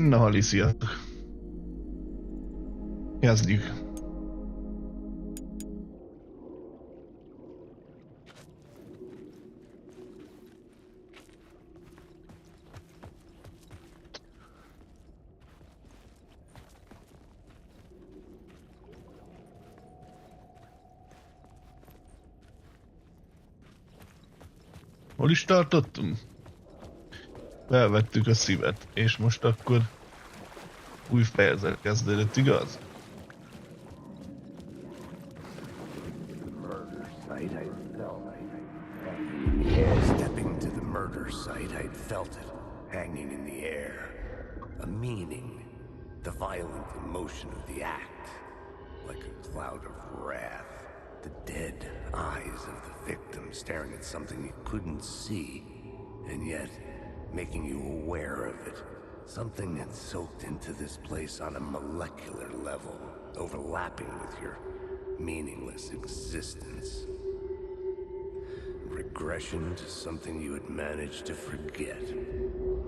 Na, Hali, sziasztok! Kezdjük! Hol is tartottunk? Felvettük a szívet, és most akkor új fejezet kezdődött, igaz? Stepping to the murder site, I'd felt it, hanging in the air. A meaning, the violent emotion of the act, like a cloud of wrath. The dead eyes of the victim staring at something you couldn't see, and yet making you aware of it. Something that soaked into this place on a molecular level, overlapping with your meaningless existence. Regression to something you had managed to forget,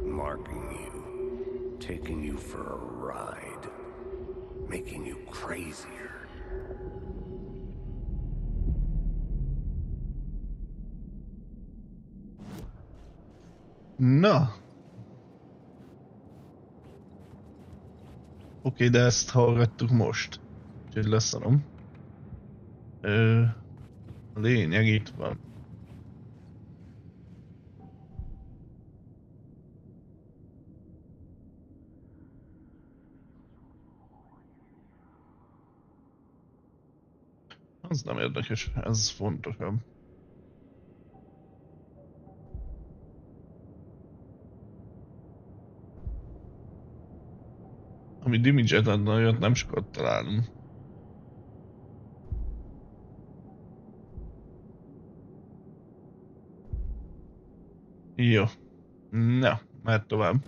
marking you, taking you for a ride, making you crazier. Na! Oké, de ezt hallgattuk most. Úgyhogy leszarom. A lényeg itt van. Az nem érdekes, ez fontosabb. Ami damage-et adna, olyat nem sokat találunk. Jó. Na, mert tovább.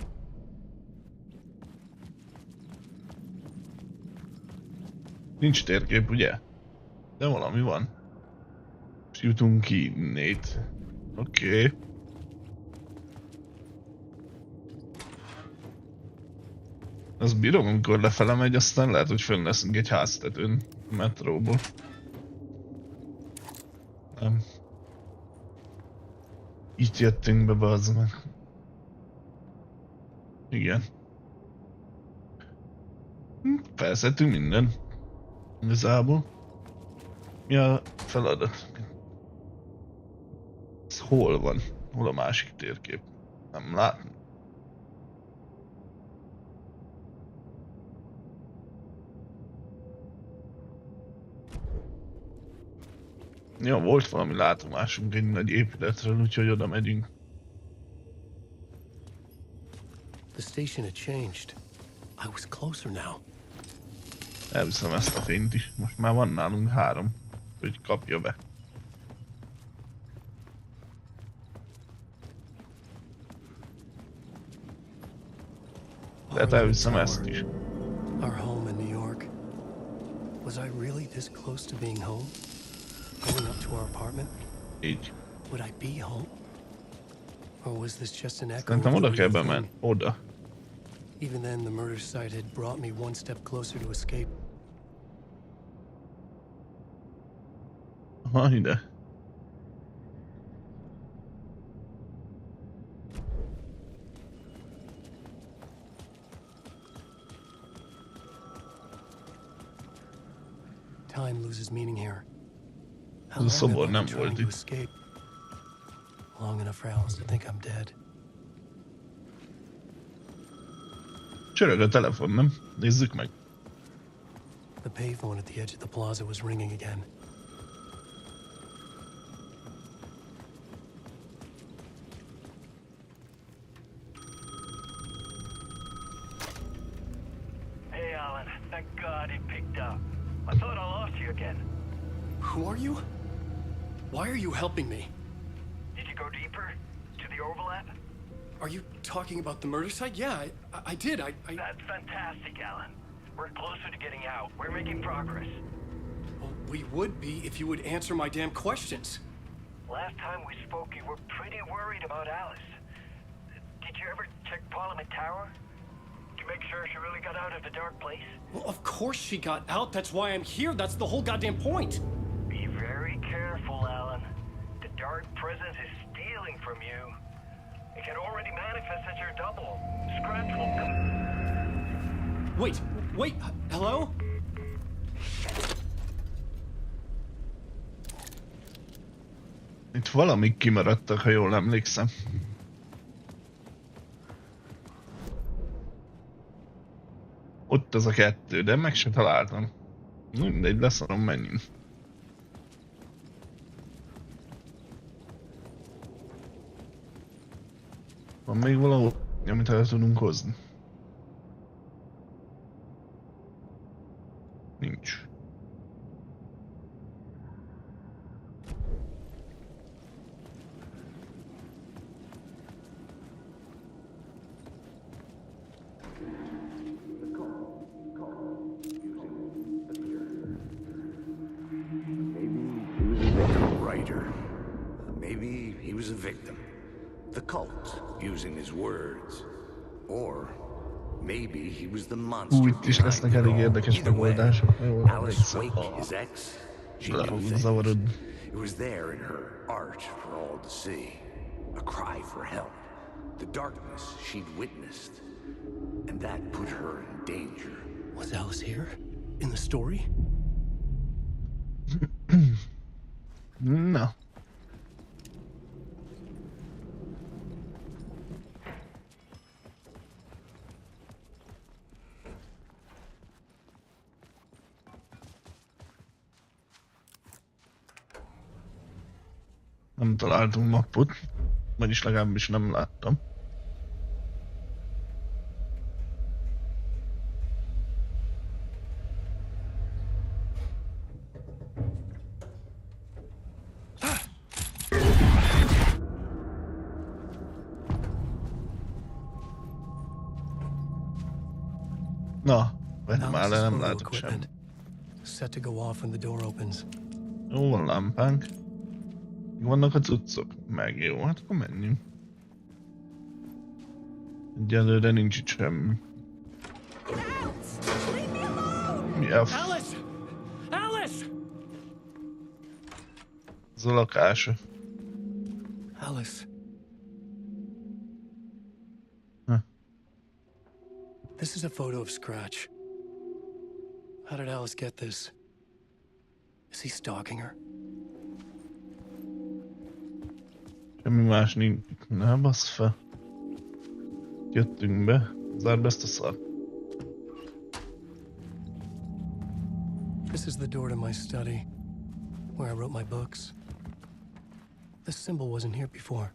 Nincs térkép, ugye? De valami van. És jutunk ki innét. Oké. Az bírom, amikor lefele megy, aztán lehet, hogy fönn leszünk egy háztetőn a metróból. Nem. Itt jöttünk be, bazd meg. Igen. Felszedtünk minden. Igazából. Mi a feladat? Ez hol van? Hol a másik térkép? Nem látom. Ja, volt valami látomásunk egy nagy épületről, úgyhogy oda megyünk. The station had changed. I was closer now. Elviszem ezt a fényt is. Most már van nálunk 3, hogy kapja be. Tehát elviszem ezt is. Our home in New York. Was I really this close to being home? Going up to our apartment? Így. Would I be home? Or was this just an echo? Szerintem oda kell bemenni. Oda. Even then, the murder site had brought me one step closer to escape. Aha, ide. Time loses meaning here. Ez a szobor nem volt itt. Escape? Long enough for Alice to think I'm dead. Csörög a telefon, nem? Nézzük meg. The payphone at the edge of the plaza was ringing again. Hey, Alan. Thank God it picked up. I thought I lost you again. Who are you? Why are you helping me? Did you go deeper? To the overlap? Are you talking about the murder site? Yeah, I did. I... That's fantastic, Alan. We're closer to getting out. We're making progress. Well, we would be if you would answer my damn questions. Last time we spoke, you were pretty worried about Alice. Did you ever check Parliament Tower? you make sure she really got out of the dark place? Well, of course she got out. That's why I'm here. That's the whole goddamn point. Be very careful, Alan. The dark presence is stealing from you. It can already manifest as your double. Scratch will come. Wait, hello? Itt valamik kimaradtak, ha jól emlékszem. Ott az a kettő, de meg se találtam. Mindegy, leszarom, menjünk. Van még valahol, amit el tudunk hozni? Nincs. Maybe he was a victim. The cult, using his words. Or maybe he was the monster. Itt is lesznek elég érdekes megoldások. Alice Wake, his ex, she knew things. It was there in her art for all to see. A cry for help. The darkness she'd witnessed. And that put her in danger. Was Alice here? In the story? No. Nem találtunk mappot, vagyis legalábbis nem láttam. Na, vedd már le, nem látok semmit. Set to go off when the door opens. Jó, van lámpánk. Vannak a cuccok? Meg jó, hát akkor menjünk. Egyelőre nincs itt semmi. Mi a Alice! Alice! Ez a lakása. Alice. Huh. This is a photo of Scratch. How did Alice get this? Is he stalking her? Semmi más nincs. Ne bassz fel. Jöttünk be. Zárd be ezt a szart. This is the door to my study, where I wrote my books. This symbol wasn't here before.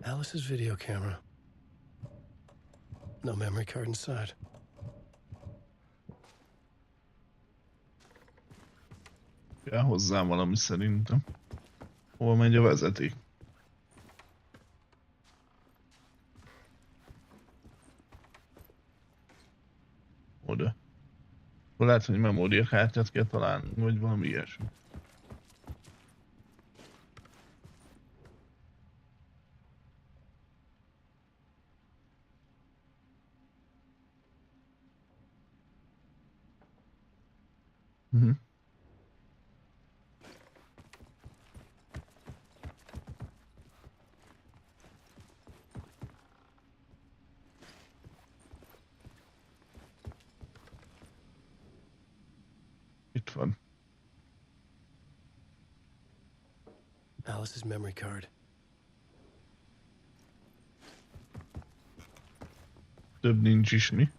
Alice's video camera. No memory card inside. Kell hozzám valami szerintem. Hova megy a vezeték? Oda. Lehet, hogy memóriakártyát kell találni, vagy valami ilyesmi. Itt van. Alice's memory card. Több nincs is, mi?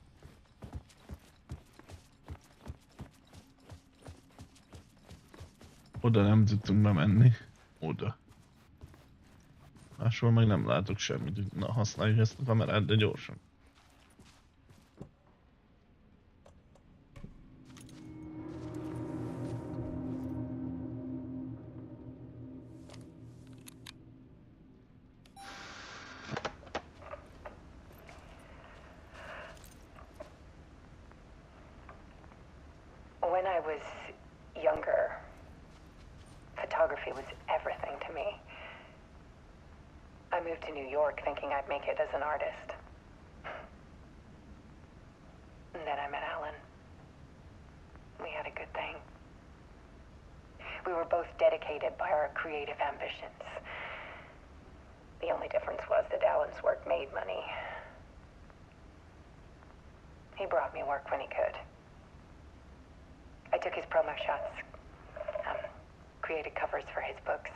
Oda nem tudtunk bemenni. Oda. Máshol meg nem látok semmit. Na, használjuk ezt a kamerát, de gyorsan. When I was younger, photography was everything to me. moved to New York thinking I'd make it as an artist. And then I met Alan. We had a good thing. We were both dedicated by our creative ambitions. The only difference was that Alan's work made money. He brought me work when he could. I took his promo shots, created covers for his books.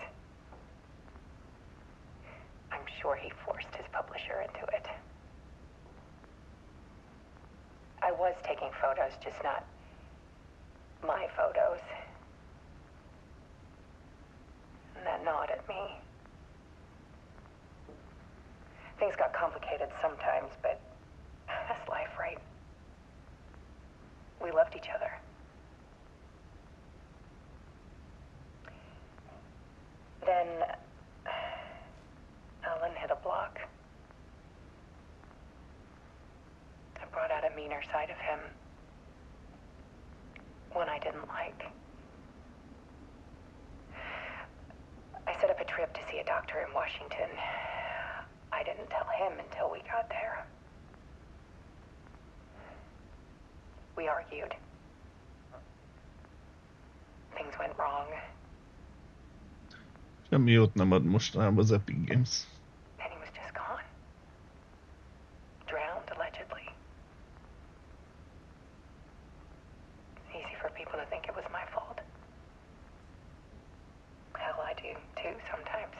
I'm sure he forced his publisher into it. I was taking photos, just not my photos. And that gnawed at me. Things got complicated sometimes, but that's life, right? We loved each other. Then Alan hit a block. I brought out a meaner side of him. One I didn't like. I set up a trip to see a doctor in Washington. I didn't tell him until we got there. We argued. Things went wrong. Semmi jót nem ad mostanában az Epic Games. And he was just gone. Drowned, allegedly. Easy for people to think it was my fault. Hell, I do too sometimes.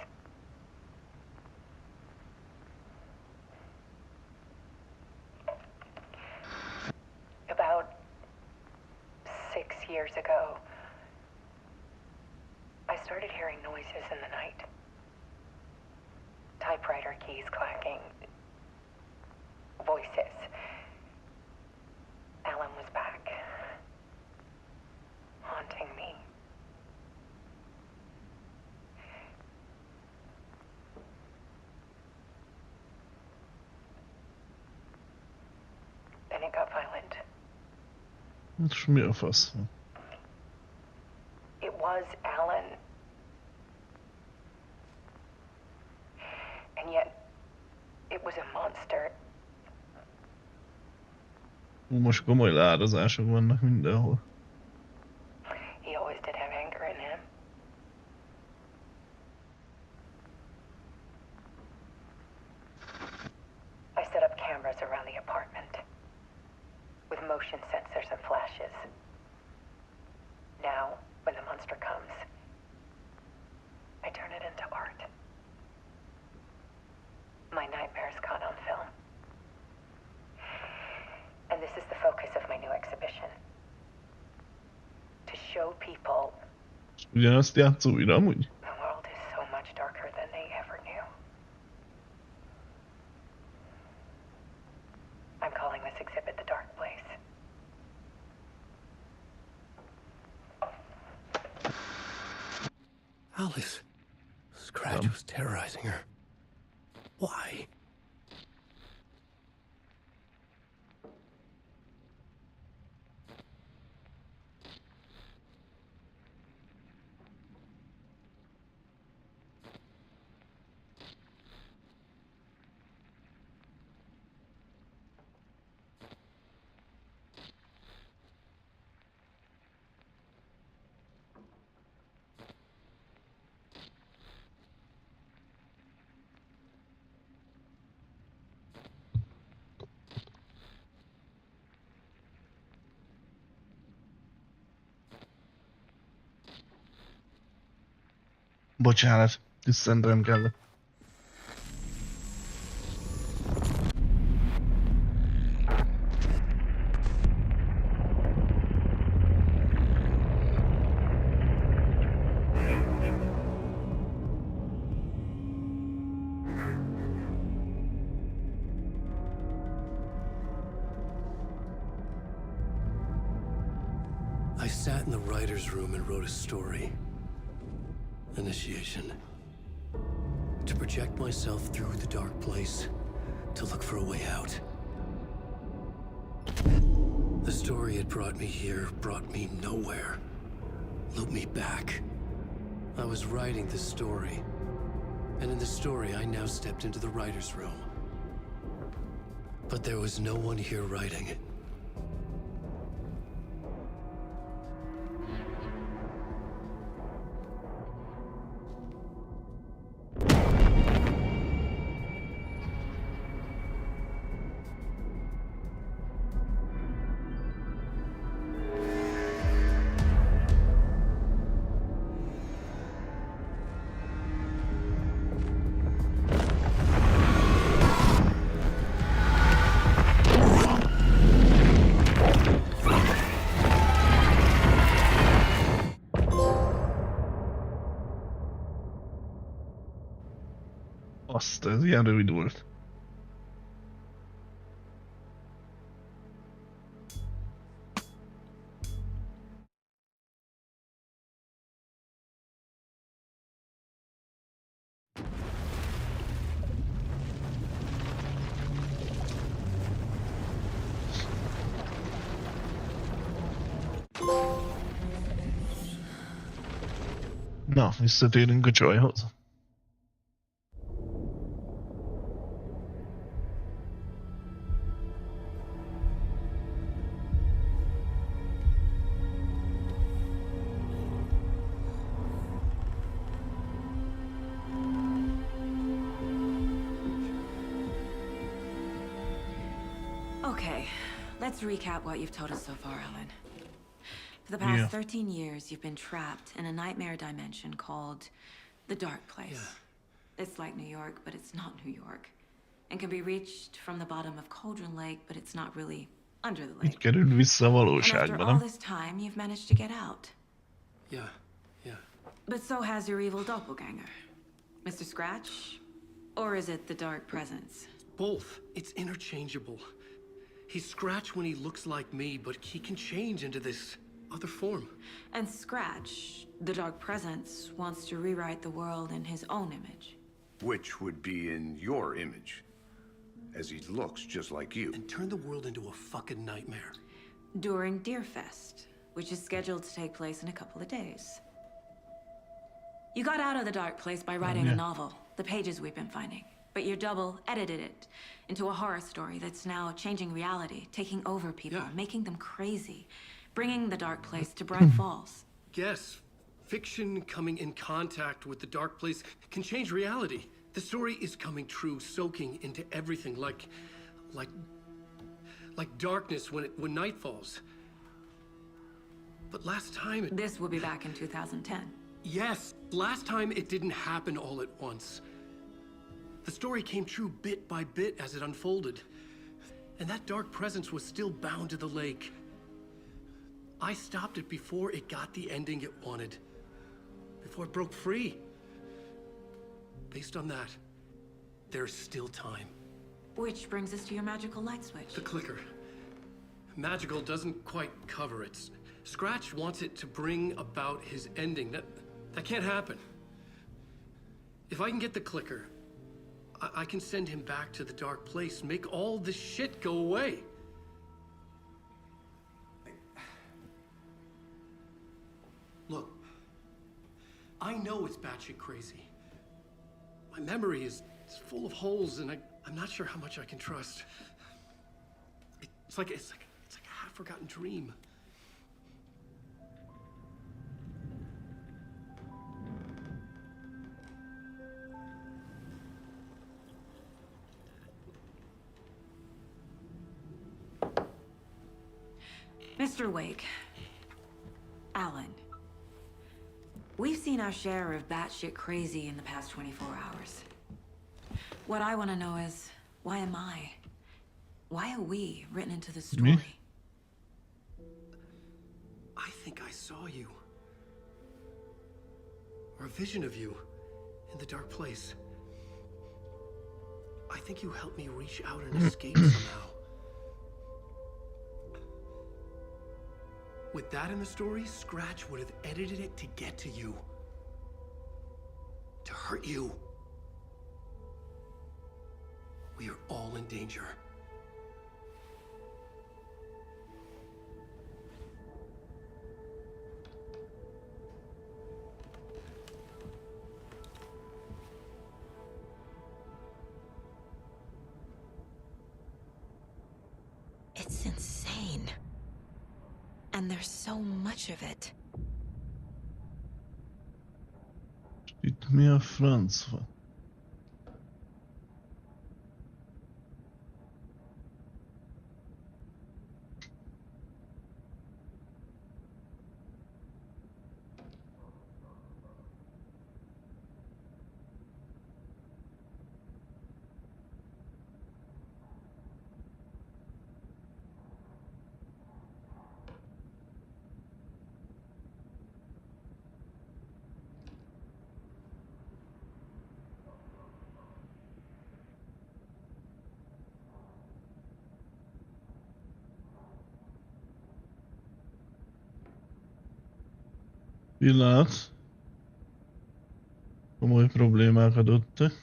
About 6 years ago, I started hearing noises in the night. Typewriter keys clacking. Voices. Alan was back. Haunting me. Then it got violent. És mi a fasz? It was Alan. And yet, it was a monster. Most komoly leárazások vannak mindenhol. He always did have anger in him. I set up cameras around the apartment with motion sensors and flashes. Now, when the monster comes, I turn it into art. My nightmares caught on film. And this is the focus of my new exhibition. To show people Ugyanazt játszol újra amúgy? the world is so much darker than they ever knew. I'm calling this exhibit The Dark Place. Alice. Scratch was terrorizing her. Why? Bocsánat, tisztentenem kellett. I sat in the writer's room and wrote a story. Initiation. To project myself through the dark place, to look for a way out. The story had brought me here, brought me nowhere. Looped me back. I was writing the story, And in the story, I now stepped into the writer's room. But there was no one here writing it. Azt, ez ilyen rövid volt. Na, visszatérünk a csajhoz. Okay, let's recap what you've told us so far, Alan. For the past 13 years, you've been trapped in a nightmare dimension called the Dark Place. It's like New York, but it's not New York. And can be reached from the bottom of Cauldron Lake, but it's not really under the lake. Kerül vissza a And valóságba, after all nem? this time, you've managed to get out. Yeah. But so has your evil doppelganger. Mr. Scratch? Or is it the Dark Presence? Both. It's interchangeable. He's Scratch when he looks like me, but he can change into this other form. And Scratch, the Dark Presence, wants to rewrite the world in his own image. Which would be in your image, as he looks just like you. And turn the world into a fucking nightmare. During Deerfest, which is scheduled to take place in a couple of days. You got out of the Dark Place by writing a novel, the pages we've been finding. But your double edited it into a horror story that's now changing reality, taking over people, making them crazy, bringing the Dark Place to Bright Falls. Yes, fiction coming in contact with the Dark Place can change reality. The story is coming true, soaking into everything like darkness when night falls. But last time This will be back in 2010. Yes, last time it didn't happen all at once. The story came true bit by bit as it unfolded. And that dark presence was still bound to the lake. I stopped it before it got the ending it wanted. Before it broke free. Based on that, there's still time. Which brings us to your magical light switch. The clicker. Magical doesn't quite cover it. Scratch wants it to bring about his ending. That can't happen. If I can get the clicker, I can send him back to the Dark Place, make all this shit go away. Look, I know it's batshit crazy. My memory is full of holes, and I'm not sure how much I can trust. It's like a half-forgotten dream. Mr. Wake, Alan, we've seen our share of batshit crazy in the past 24 hours. What I want to know is, why am I? Why are we written into the story? I think I saw you. Or a vision of you in the Dark Place. I think you helped me reach out and escape somehow. With that in the story, Scratch would have edited it to get to you. To hurt you. We are all in danger. when there's so much of it? Itt mi a franc van? Pillanat. Komoly problémák adottak.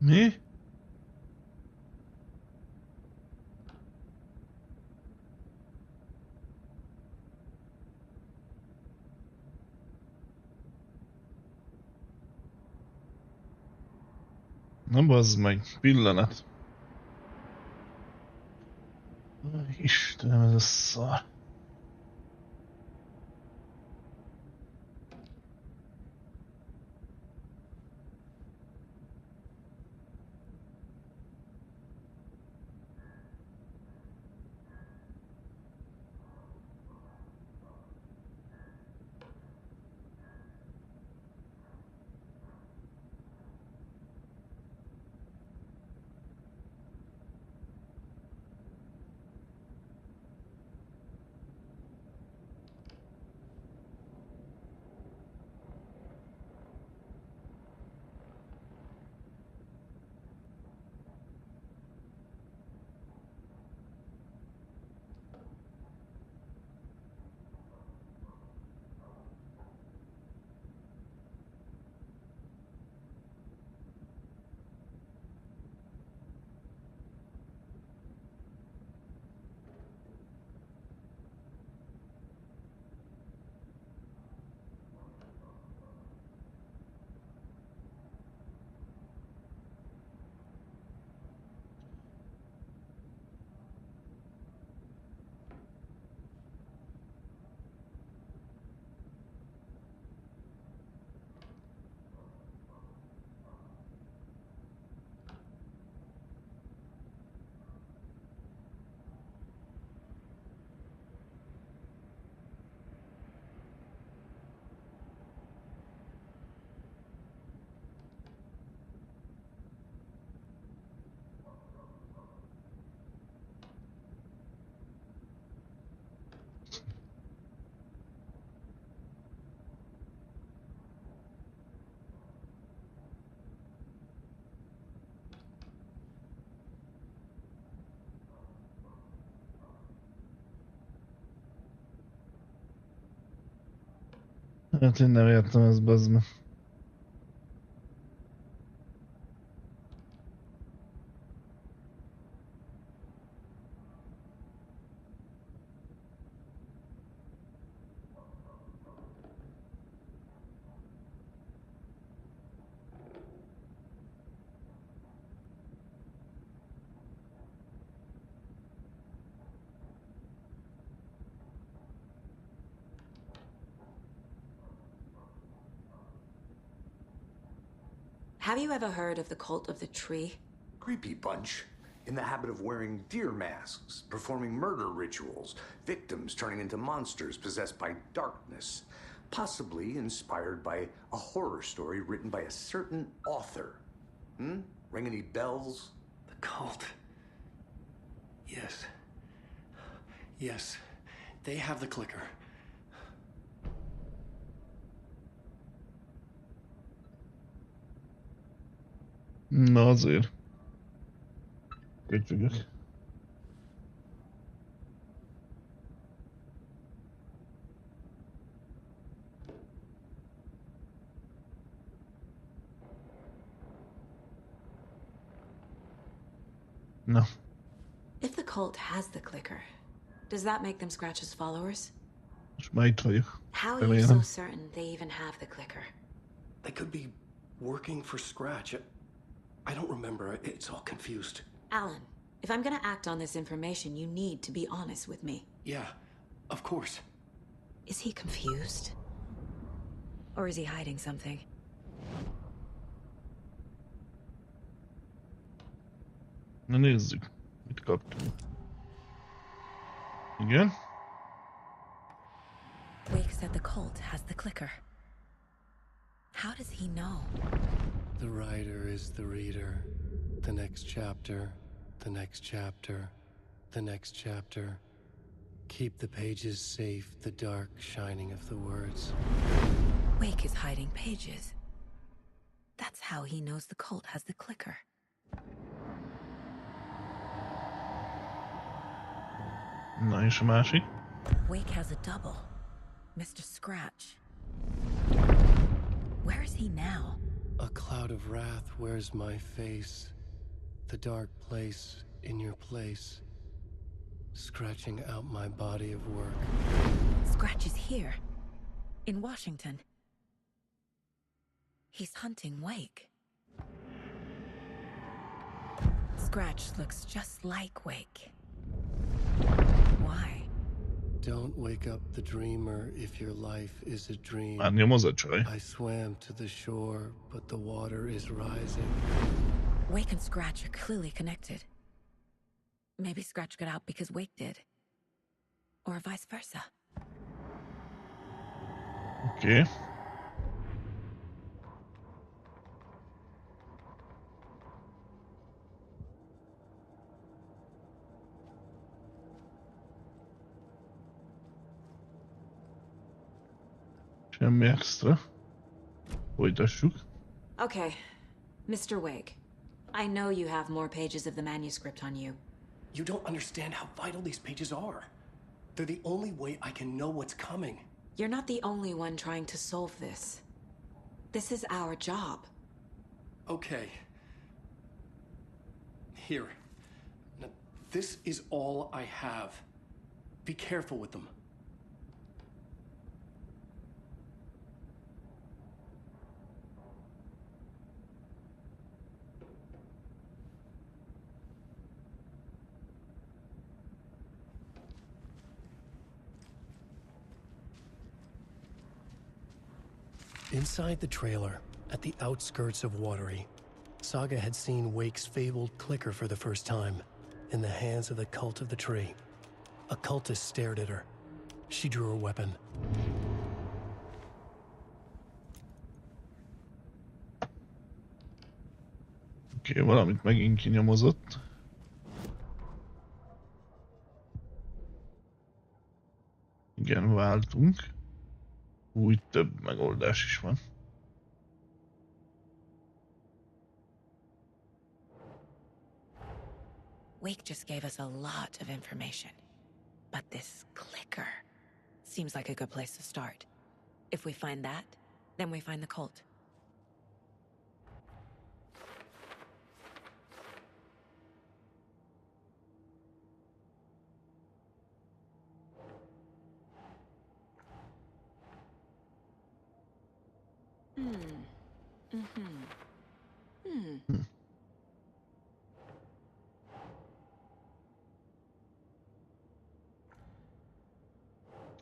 Mi? Na bazd meg, pillanat. Istenem, ez a szar. Hát én nem értem ezt, bazd meg. Have you ever heard of the cult of the tree? Creepy bunch. In the habit of wearing deer masks, performing murder rituals, victims turning into monsters possessed by darkness, possibly inspired by a horror story written by a certain author. Ring any bells? The cult. Yes. Yes. They have the clicker. Na azért. Köcsögök. Na. If the cult has the clicker, does that make them Scratch's followers? Most már itt vagyok. How are you so Remélem. certain they even have the clicker? They could be working for Scratch. I don't remember. It's all confused. Alan, if I'm gonna act on this information, you need to be honest with me. Yeah, of course. Is he confused? Or is he hiding something? Na nézzük, mit kaptunk. Igen? Wake said the cult has the clicker. How does he know? The writer is the reader. The next chapter, the next chapter, the next chapter. Keep the pages safe, the dark shining of the words. Wake is hiding pages. That's how he knows the cult has the clicker. Na és a másik? Wake has a double. Mr. Scratch. Where is he now? A cloud of wrath wears my face. The dark place in your place. Scratching out my body of work. Scratch is here. In Washington. He's hunting Wake. Scratch looks just like Wake. Why? Don't wake up the dreamer if your life is a dream. Már nyomoz a csaj. I swam to the shore, but the water is rising. Wake and Scratch are clearly connected. Maybe Scratch got out because Wake did. Or vice versa. Oké. Semmi extra. Folytassuk. Okay, Mr. Wake. I know you have more pages of the manuscript on you. You don't understand how vital these pages are. They're the only way I can know what's coming. You're not the only one trying to solve this. This is our job. Okay. Here. Now, this is all I have. Be careful with them. Inside the trailer, at the outskirts of Watery, Saga had seen Wake's fabled clicker for the first time, in the hands of the Cult of the Tree. A cultist stared at her. She drew her weapon. Oké, valamit megint kinyomozott. Igen, váltunk. Úgy több megoldás is van. Wake just gave us a lot of information. But this clicker seems like a good place to start. If we find that, then we find the cult.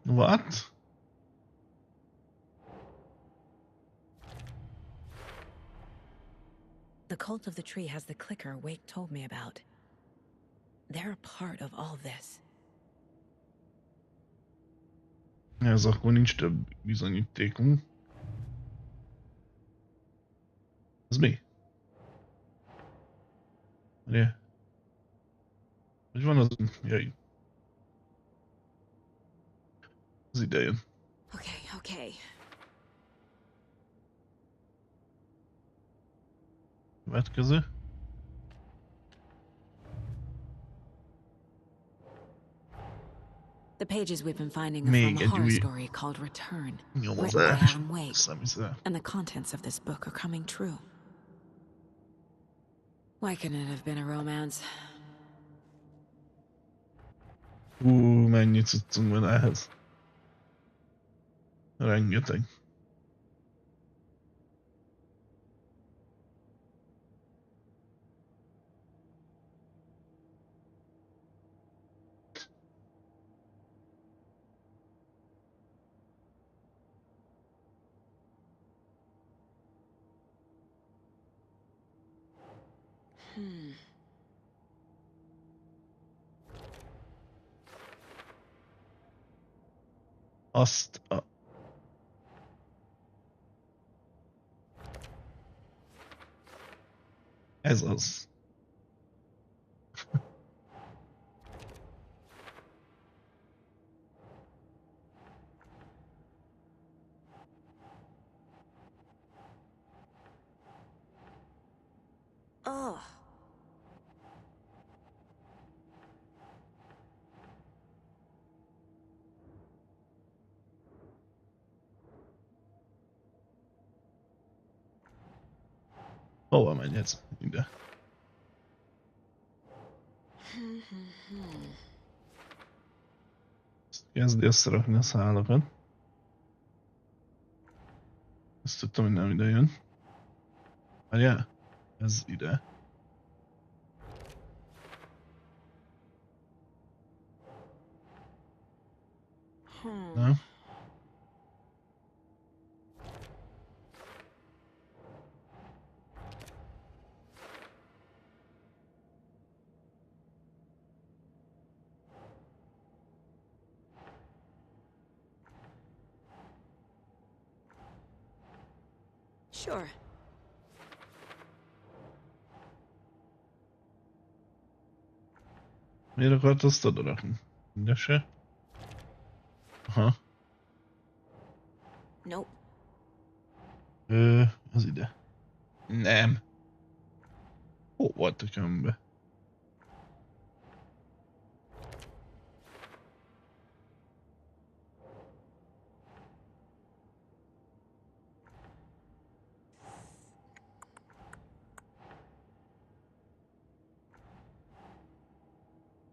What? The Cult of the Tree has the clicker Wake told me about. They're a part of all this. Ez akkor nincs több bizonyítékunk. Ez mi? Ugye? Hogy van az... Jaj. Az ide jön. Okay. Következő. The pages we've been finding are from Még a egy horror új story called Return, written by nyomozás. Alan Wake, Szemiszel. and the contents of this book are coming true. Why couldn't it have been a romance? Mennyi cuccunk van ehhez. Rengeteg. Azt a... Ez az. Oh. Hova megy ez? Ide. Ezt kezdi összerakni a szálakat. Ezt tudtam, hogy nem ide jön. Várjál? Ez ide. Nem? Sure. Miért akart azt odarakni? Ide se? Aha. Nope. Az ide. Nem. Hol volt a könyvbe?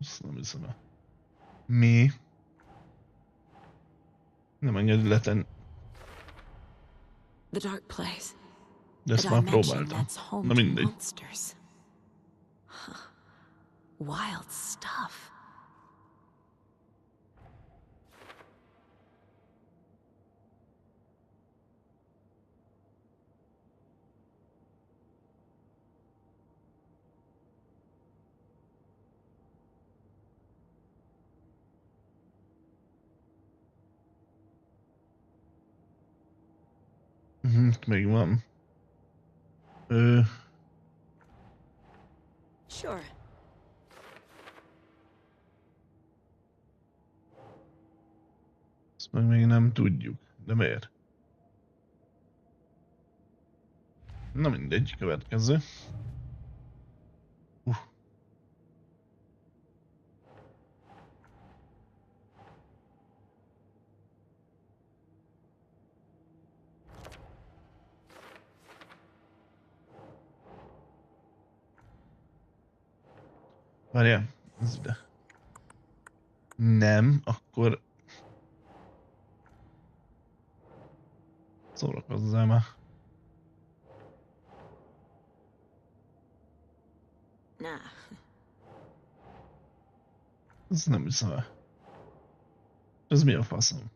Azt nem hiszem el. Mi? Nem engedi letenni. The dark place. De ezt A már dimension próbáltam. that's home Na to mindegy. monsters. Huh. Wild stuff. Még van. Sure. Ezt meg még nem tudjuk. De miért? Na mindegy, következő. Várjál, ez ide. Nem, akkor... Szórakozzál már. Nah. Ez nem hiszem el. Ez mi a faszom?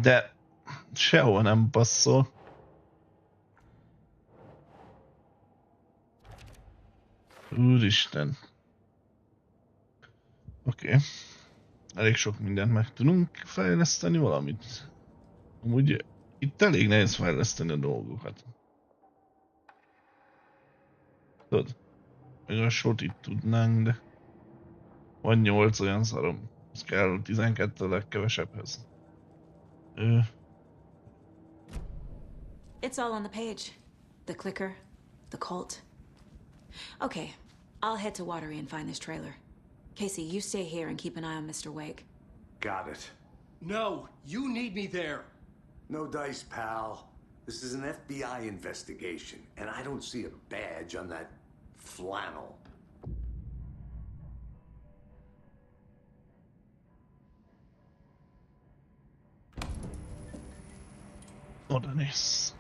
De sehol nem passzol. Úristen. Oké. Elég sok mindent meg tudunk fejleszteni valamit. Amúgy itt elég nehéz fejleszteni a dolgokat. Tudod? Még a sort itt tudnánk, de... Van 8 olyan szarom. Az kell 12 a legkevesebbhez. It's all on the page. The clicker, the cult. Okay, I'll head to Watery and find this trailer. Casey, you stay here and keep an eye on Mr. Wake. Got it. No, you need me there. No dice, pal. This is an FBI investigation, and I don't see a badge on that flannel. Oda néz.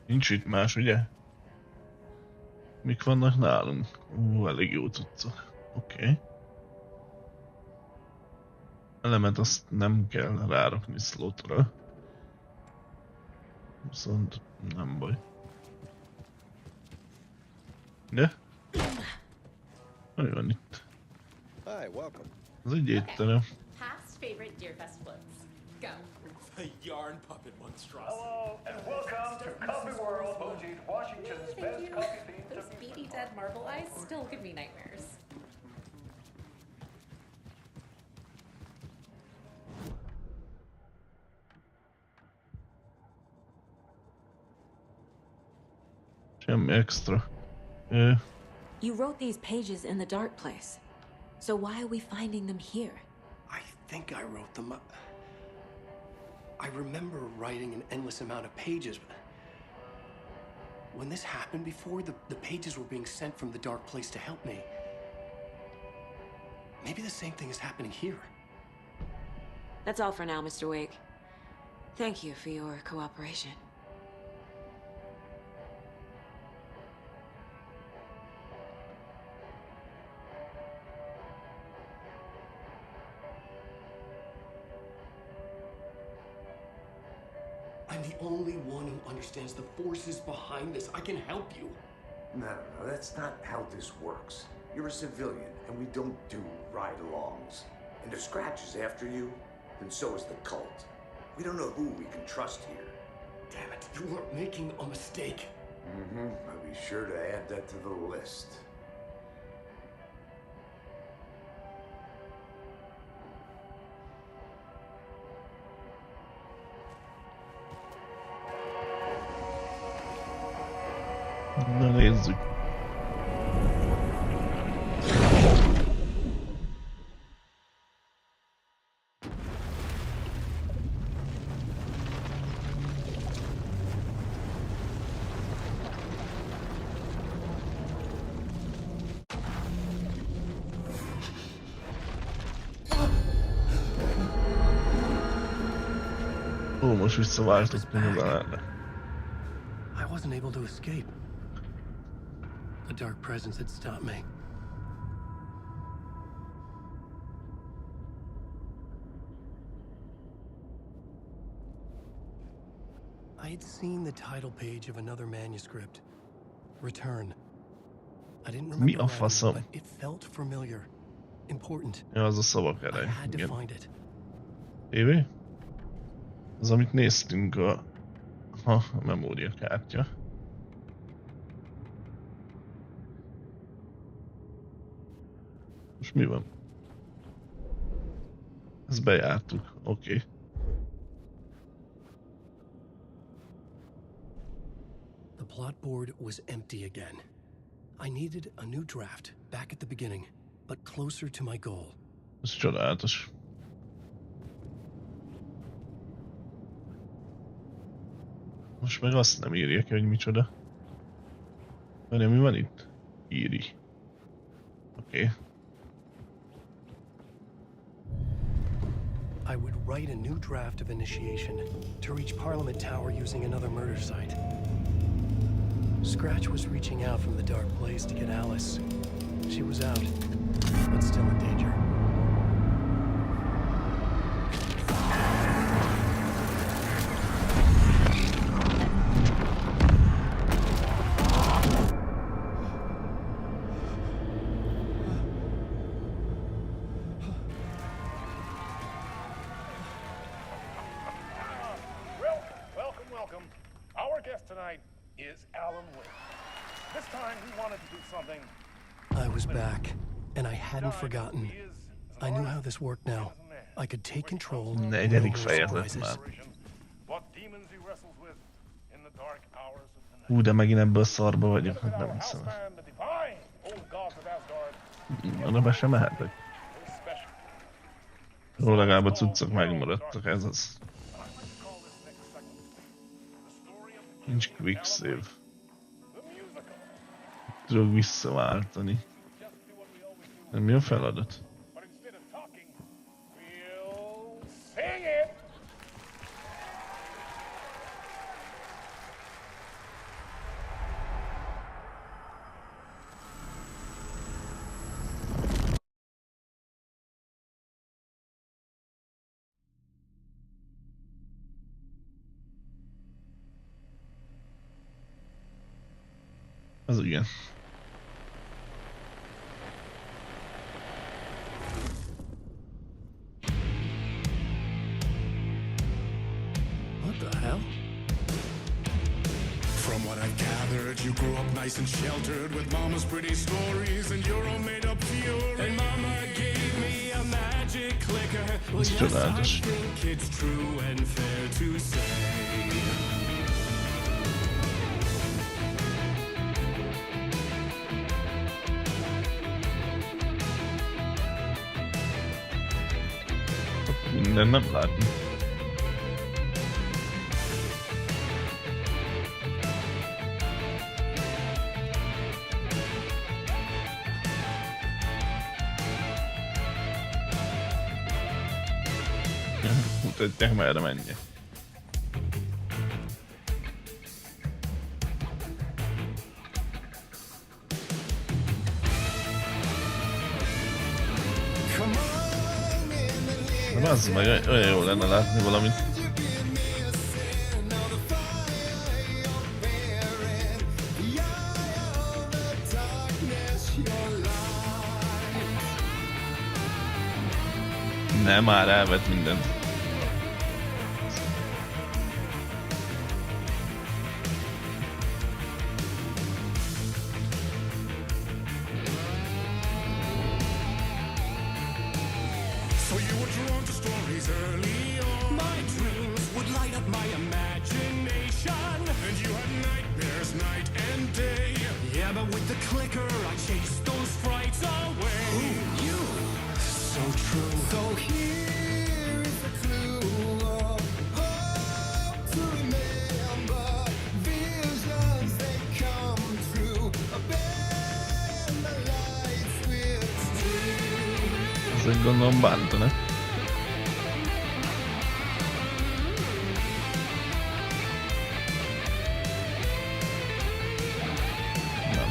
Nincs itt más, ugye? Mik vannak nálunk? Elég jó cuccok. Oké. Elemet azt nem kell rárakni slotra. Viszont nem baj. De? Mi van itt? Ez egy étterem. Past favorite Deerfest floats. Go. The yarn puppet monstrosity. Hello, and welcome to Coffee World, voted Washington's best coffee themed Those beady dead marble eyes still give me nightmares. Semmi extra. You wrote these pages in the dark place. So why are we finding them here? I think I wrote them up. I remember writing an endless amount of pages, but when this happened before, the pages were being sent from the dark place to help me. Maybe the same thing is happening here. That's all for now, Mr. Wake. Thank you for your cooperation. I'm the only one who understands the forces behind this. I can help you. No, that's not how this works. You're a civilian, and we don't do ride-alongs. And if Scratch is after you, then so is the cult. We don't know who we can trust here. Damn it, you are making a mistake. I'll be sure to add that to the list. Na nézzük. Ó, most visszaváltottunk az ellenre. I wasn't able to escape. A dark presence had stopped me. I had seen the title page of another manuscript. Return. I didn't remember Mi a writing it, faszom? but it felt familiar. Important. Ja, az a szavak I erej. had to Igen. find it. Évi? Az, amit néztünk a memóriakártya. Most mi van? Ezt bejártuk, oké. The plot board was empty again. I needed a new draft, back at the beginning, but closer to my goal. Ez csodálatos. Most meg azt nem írja ki, hogy micsoda. Várjál, mi van itt? Íri. Oké. I would write a new draft of initiation to reach Parliament Tower using another murder site. Scratch was reaching out from the dark place to get Alice. She was out, but still in danger. Welcome. Our guest tonight is Alan Wake. This time we wanted to do something. I was back, and I hadn't forgotten. I knew how this worked now. I could take control. Negyedik fejezet már. Hú, de megint ebből szarba vagyok, hát nem hiszem. Oda be sem mehetek. Jó, legalább a cuccok megmaradtak, ez az. Nincs quick save. Tudok visszaváltani. Nem mi a feladat? Az igen. What the hell? From what I've gathered, you grew up nice and sheltered with mama's pretty stories and your own made-up fury. And mama gave me a magic clicker. Well, yes, I think it's true and fair to say. Minden nem látni. Mutatják, merre menjek. De az meg olyan jó lenne látni valamit. Nem, már elvett mindent. Ezek gondolom bántanak. Nem.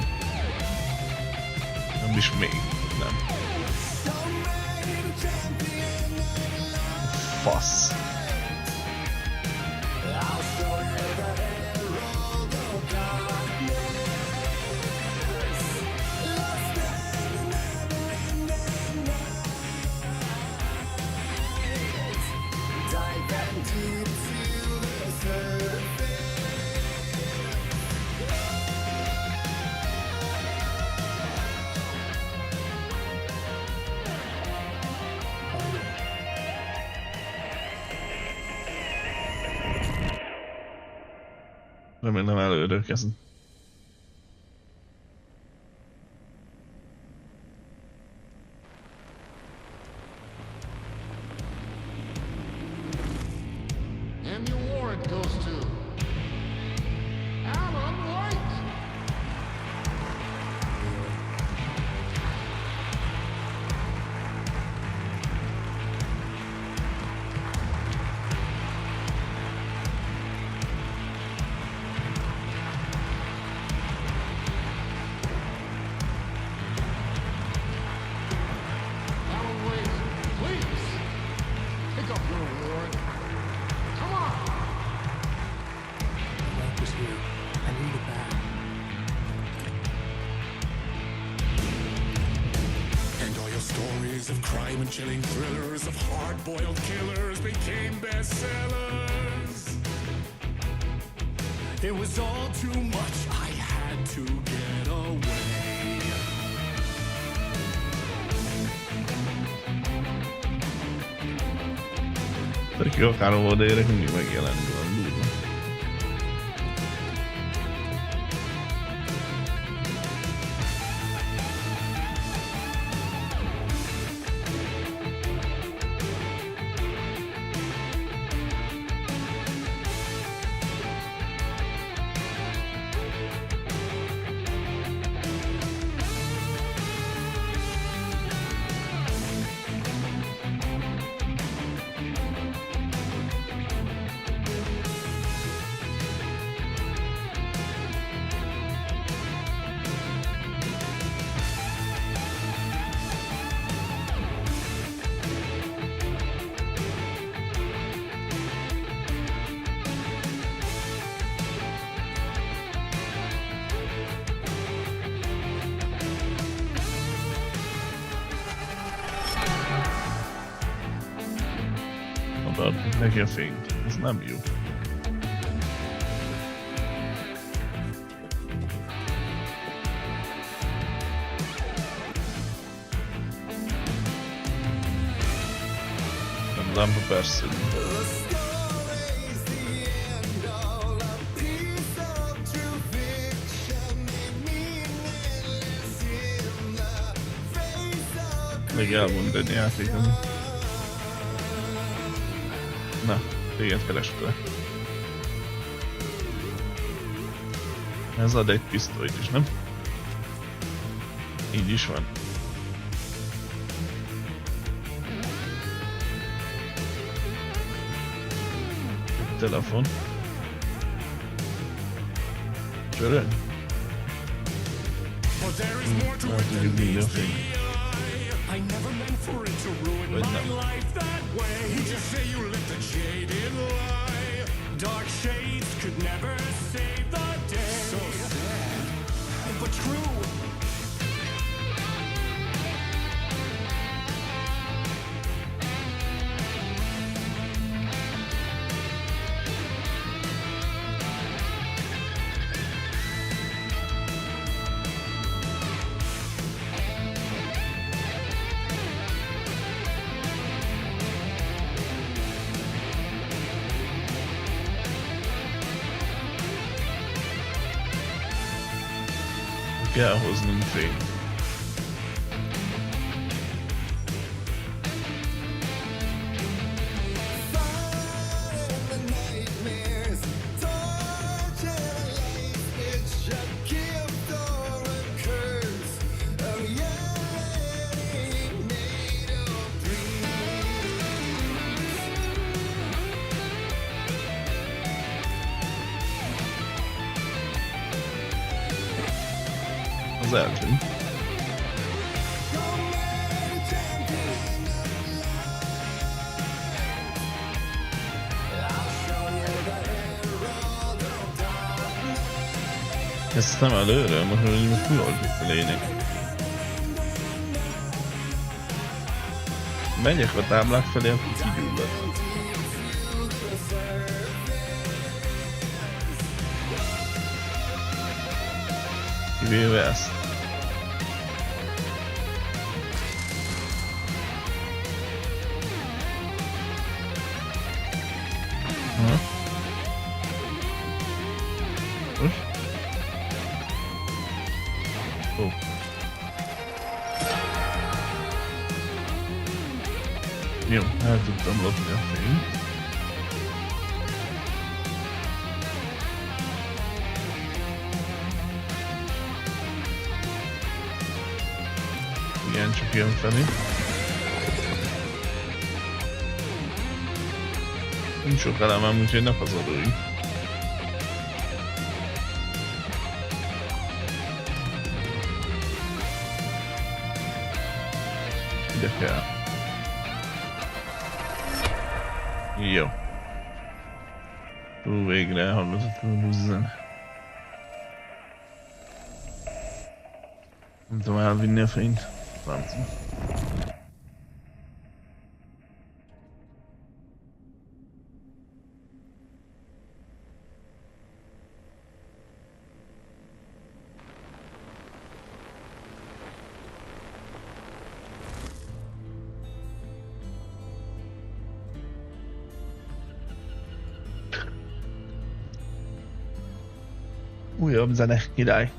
Nem is még. Nem. Fasz. Remélem előről kezd. And your warrant goes to Alan Wake. when chilling thrillers of hard-boiled killers became bestsellers. It was all too much, I had to get away. Tök jó akár volt, de érek mindig megjelenni van durva. Odaadjuk neki a fényt, ez nem jó. Nem lámpa persze. Még elmond egy játékon. Na, téged kerestelek. Ez ad egy pisztolyt is, nem? Így is van. Egy telefon. Csörög? Nem tudjuk minden fény. I never meant for it to ruin my life that way. You just say you lived a jaded lie. Dark shades could never save the day. So sad, but true. Kell hoznunk fényt. Az eltűnt. Ezt nem előre, most kuloldjuk a lényeg. Megyek a táblák felé, akkor kigyullad. Kivéve ezt. Most? Ó. Jó, el tudtam lopni a fényt. Igen, csak jön felé. Nincs sok elemem, úgyhogy ne hazudulj. Ide kell. Jó. Végre elhallgatott a buzzen. Nem tudom elvinni a fényt. Nem tudom. Újabb zene, király.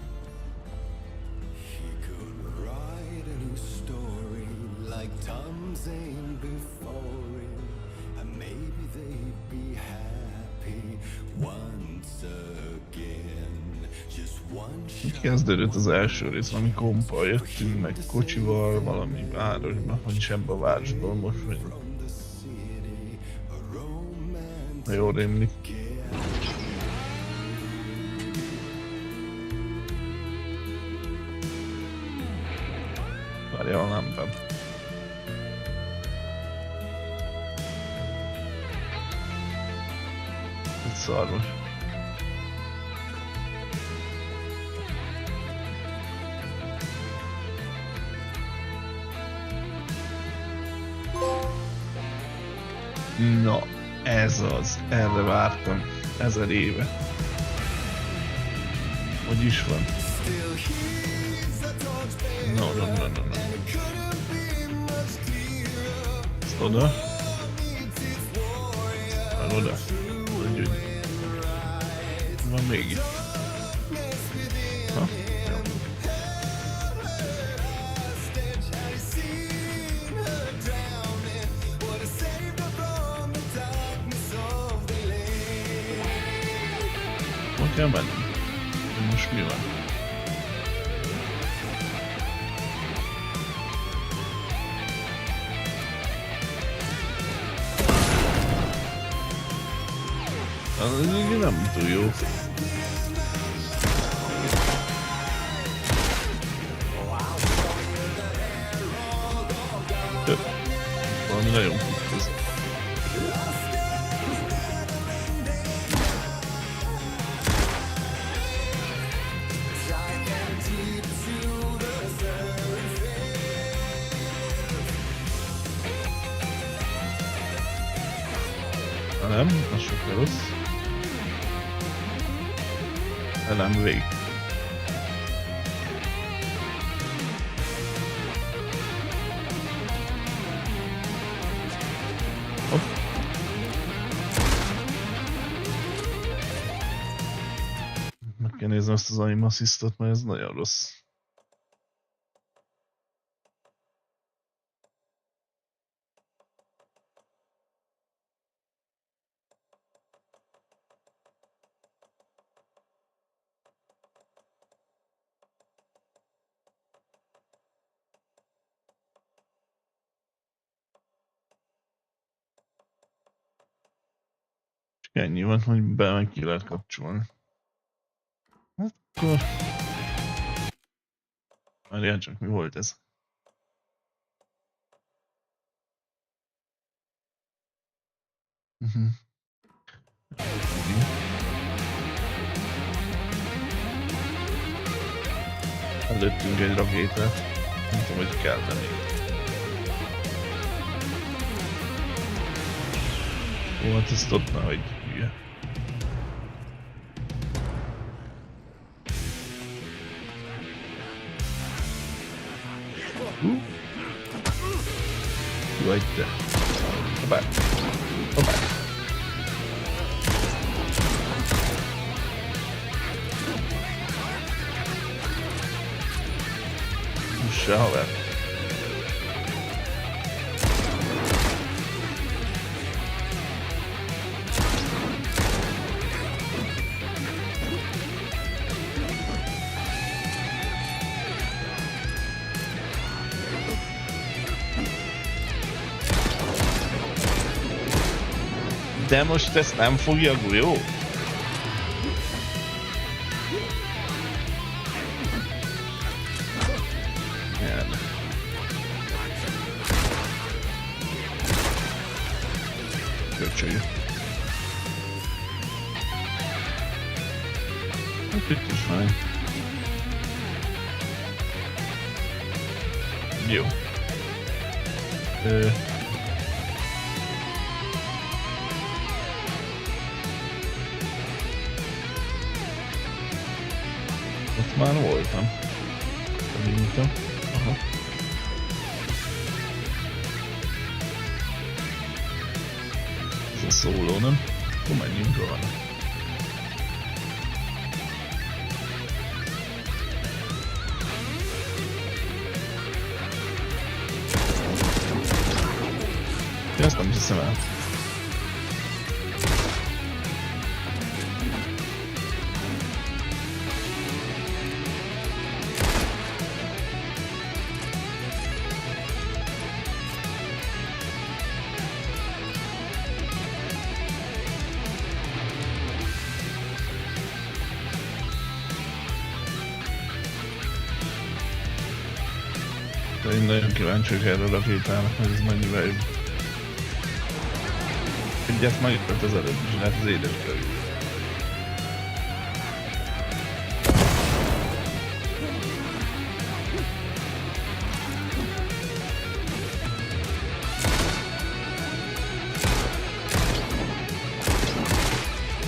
Így kezdődött az első rész, valami kompal jöttünk, meg kocsival, valami városba, vagyis ebbe a városban most vagyunk. Ha jól rémlik. Várjál a lámpám. Egy szarvas. Na, ez az, erre vártam 1000 éve. Hogy is van? No. Ezt oda. Már oda. Úgy. Van még itt. Ha? Jó. Hol kell mennem? Most mi van? Az nem túl jó. Valami nagyon kutyoz. Nem, az sokkal rossz. Nem vég. Hopp. Meg kell nézni azt az aim assistot, mert ez nagyon rossz. Ennyi van, hogy be meg ki lehet kapcsolni. Akkor... Várjál csak, mi volt ez? Előttünk egy rakétát. Nem tudom, hogy kell, de még. Ó, hát ezt ott ne hagyj, hülye. Vagy te. Hoppá. Hoppá. Se haver. De most ezt nem fogja a golyó? Járna. Köcsögő. Hát itt is van. Jó. Ott már voltam. Elindítom. Aha. Ez a szóló, nem? Akkor menjünk arra. Én azt nem hiszem el. De én nagyon kíváncsi, hogy erről a rakétának, mert ez mennyivel jobb. Egyet meg itt az előbb is, hát az édeskönyv.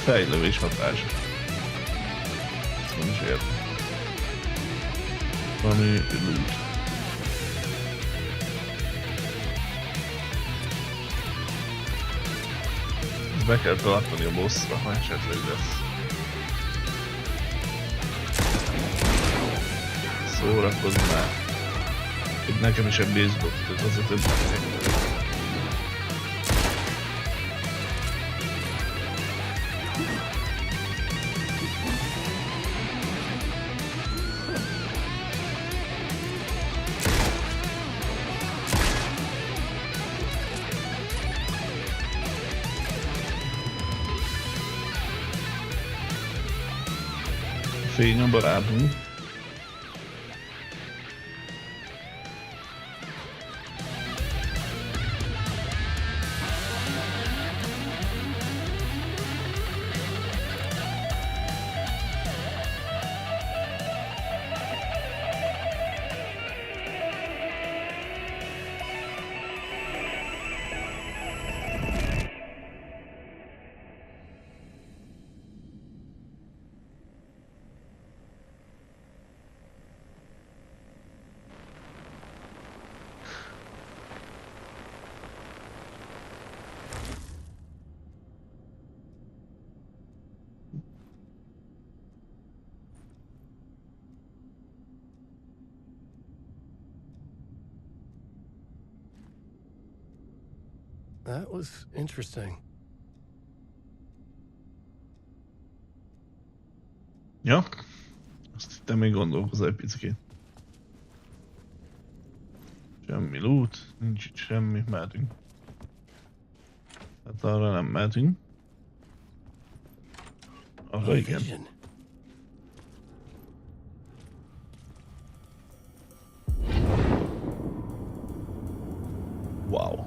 Fejlővés hatás. Ezt nem is értem. Valami loot. Be kell tartani a bosszra, ha esetleg lesz. Szórakozz már. Itt nekem is egy baseball, tehát az a több nektek. Fény a barátunk. That was interesting. Ja, azt hittem még gondolkozol egy picikét. Semmi loot, nincs itt semmi, mehetünk. Hát arra nem mehetünk. Arra igen. Wow.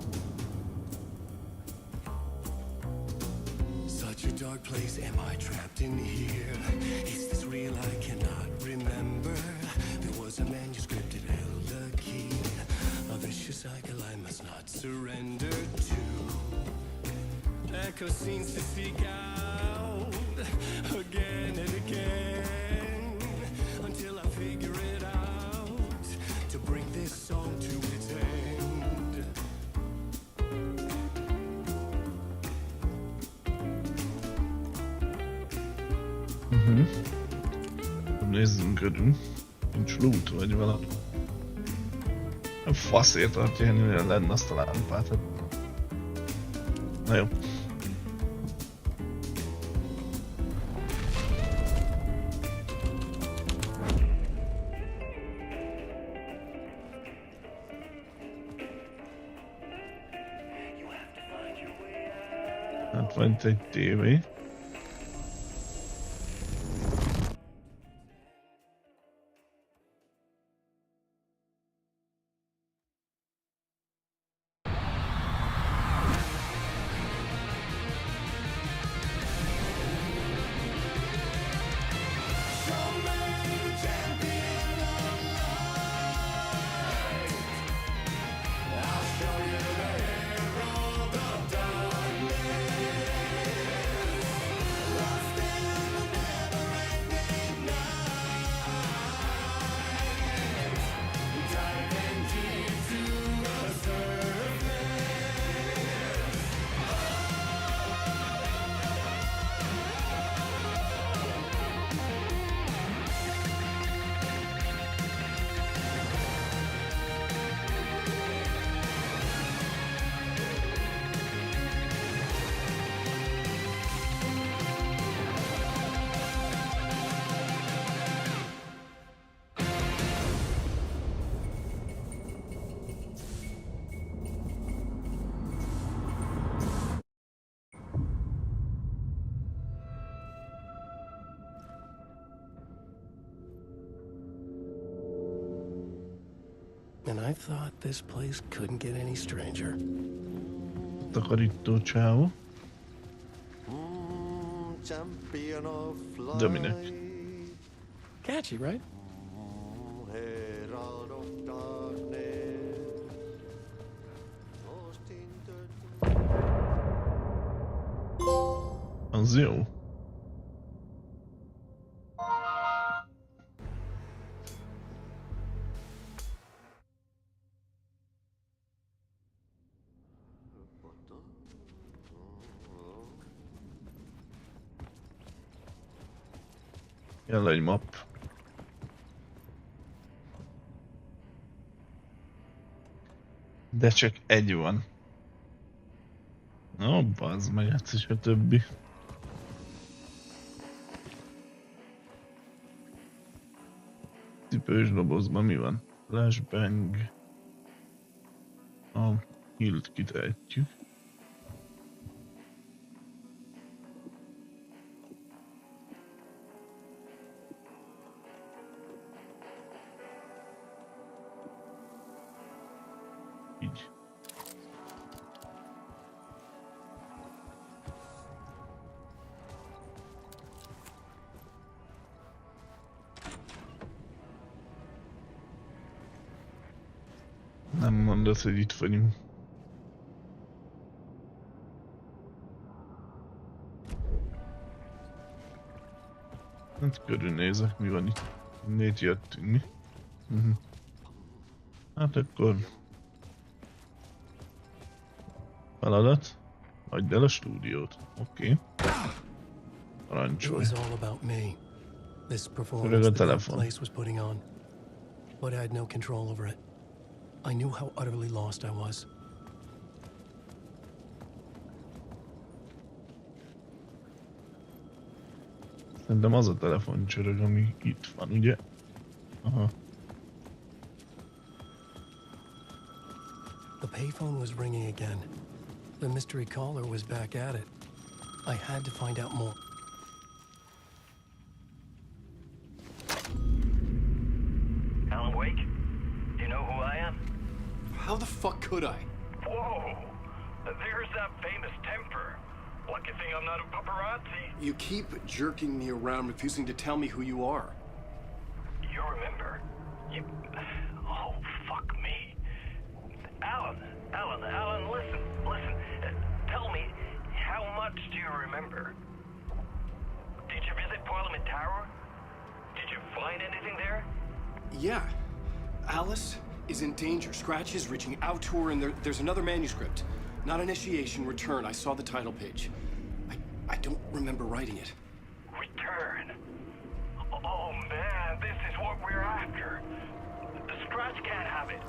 Such a dark place, am I trapped in here? Is this real? I cannot remember. There was a manuscript, it held a key. A vicious cycle I must not surrender to. Echo scenes to seek out again and again until I figure it out to bring this song to its end. Nézzünk körül. Nincs loot vagy valami. Nem faszért tartja ennél lenne azt a lámpát. Hát. Na jó. Hát van itt egy tévé. And I thought this place couldn't get any stranger. Takarító csávó. De minek? Catchy, right? Az jó. Kell egy map. De csak egy van. Ó, bazd meg, hát is a többi. Cipős dobozban mi van? Flashbang. A hilt kitehetjük. Így. Nem mondod, hogy itt vagyunk. Hát körülnézek, mi van itt. Innét jöttünk mi. Hát akkor... Feladat? Hagyd el a stúdiót. Oké. Parancsolj. Öreg a telefon. But I had no control over it. I knew how utterly lost I was. Szerintem az a telefon csörög, ami itt van, ugye? Aha. The payphone was ringing again. The mystery caller was back at it. I had to find out more. Alan Wake? Do you know who I am? How the fuck could I? Whoa! There's that famous temper. Lucky thing I'm not a paparazzi. You keep jerking me around, refusing to tell me who you are. You remember? You... Oh, fuck me. Alan, listen. Tell me, how much do you remember? Did you visit Parliament Tower? Did you find anything there? Yeah. Alice is in danger. Scratch is reaching out to her, and there's another manuscript. Not initiation, return. I saw the title page. I don't remember writing it. Return? Oh man, this is what we're after. The Scratch can't have it.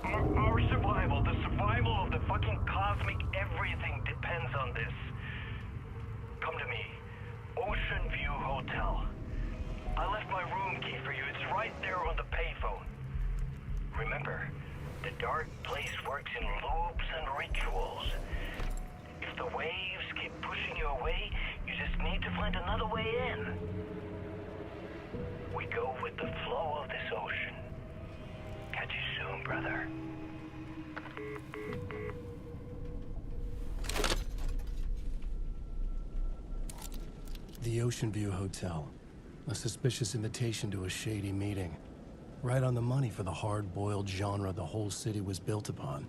Our survival, the survival of the fucking cosmic everything depends on this. Come to me. Ocean View Hotel. I left my room key for you. It's right there on the payphone. Remember, the dark place works in loops and rituals. If the waves keep pushing you away, you just need to find another way in. We go with the flow of this ocean. Catch you soon, brother. The Ocean View Hotel. A suspicious invitation to a shady meeting. Right on the money for the hard-boiled genre the whole city was built upon.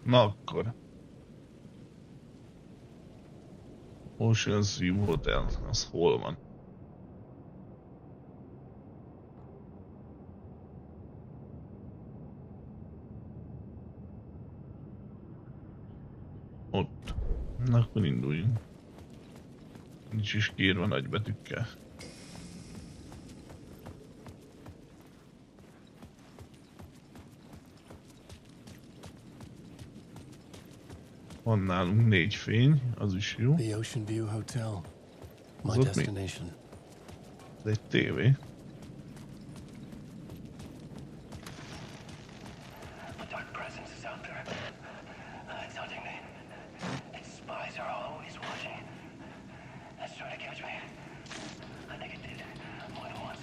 Na akkor. Ocean View Hotel, az hol van? Ott. Na akkor induljunk. Nincs is kiírva nagybetűkkel. Van nálunk 4 fény, az is jó. The Ocean View Hotel. My Az ott mi? destination. Ez egy tévé. A dark presence is out there. It's hunting me. Its spies are always watching. It's trying to catch me. I think it did more than once.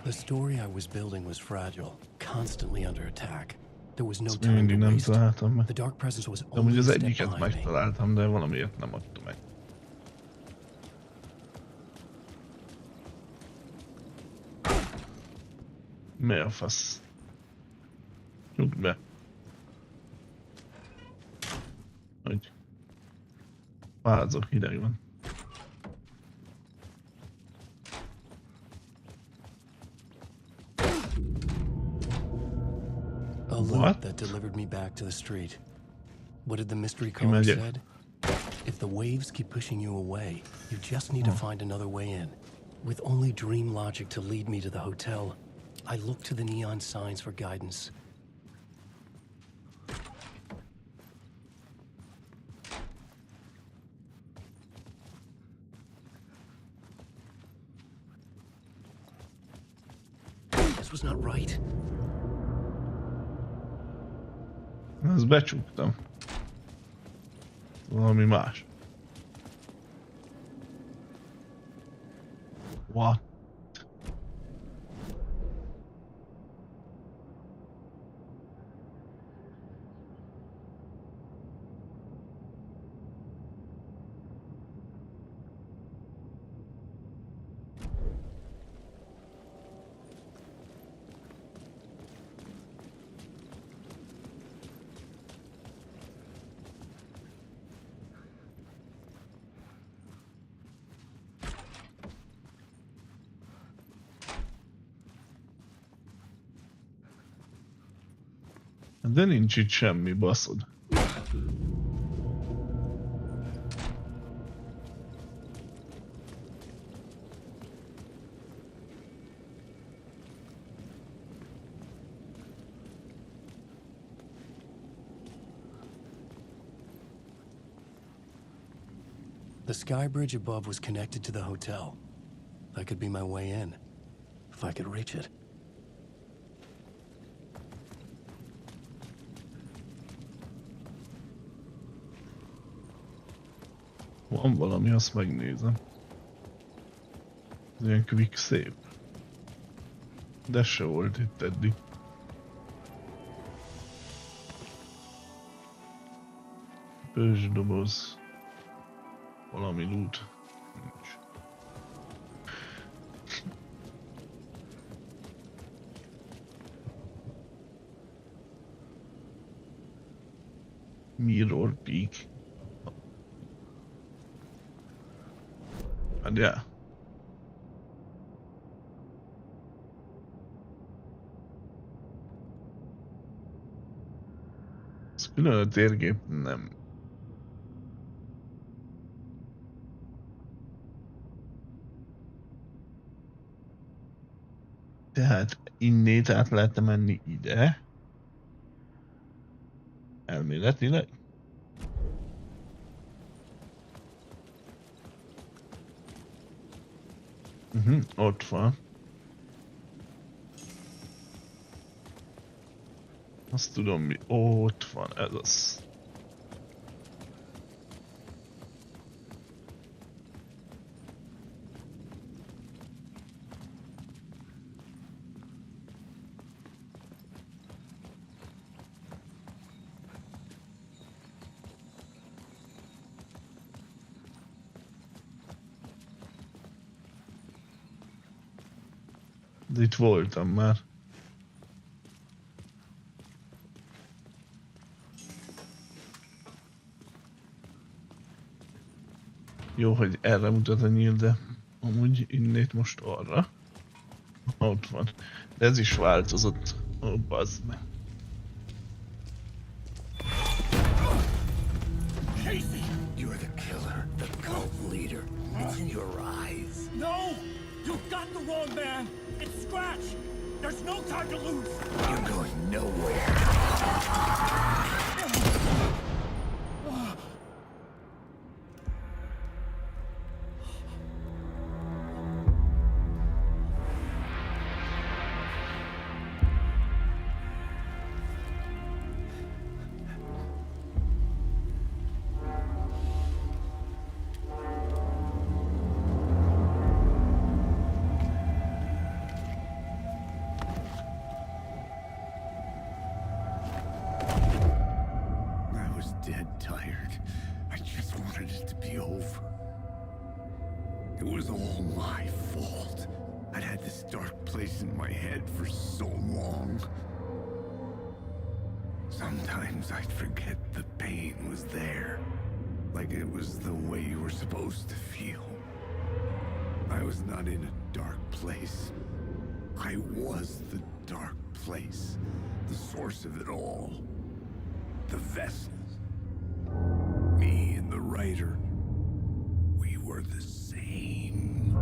The story I was building was fragile, constantly under attack. There was no Ezt time mindig to nem waste. találtam meg. The dark presence was De amúgy only az a step egyiket behind me. megtaláltam, de valamiért nem adta meg. Mi a fasz? Nyugd be. Hogy fázok, hideg van. A loop that delivered me back to the street. What did the mystery caller Imagine. said? If the waves keep pushing you away, you just need to find another way in. With only dream logic to lead me to the hotel, I look to the neon signs for guidance. This was not right. Ezt becsuktam. Valami más. What? De nincs itt semmi, baszod. The sky bridge above was connected to the hotel. That could be my way in, if I could reach it. Van valami, azt megnézem. Ez ilyen quick save. De se volt itt eddig. Pőzsdoboz. Valami loot. Nincs. Mirror Peak. Hát ja. Ez külön a térkép nem. Tehát innét át lehetne menni ide. Elméletileg. Ott van. Azt tudom mi. Ott van, ez az. De itt voltam már. Jó, hogy erre mutat a nyíl, de amúgy innét most arra. Ott van. De ez is változott. Ó, bazd meg. Casey! You're the killer, the cult leader. It's in your eyes. No! You got the wrong man! It's Scratch! There's no time to lose! You're going nowhere. Sometimes I'd forget the pain was there, like it was the way you were supposed to feel. I was not in a dark place. I was the dark place, the source of it all. The vessel. Me and the writer, we were the same.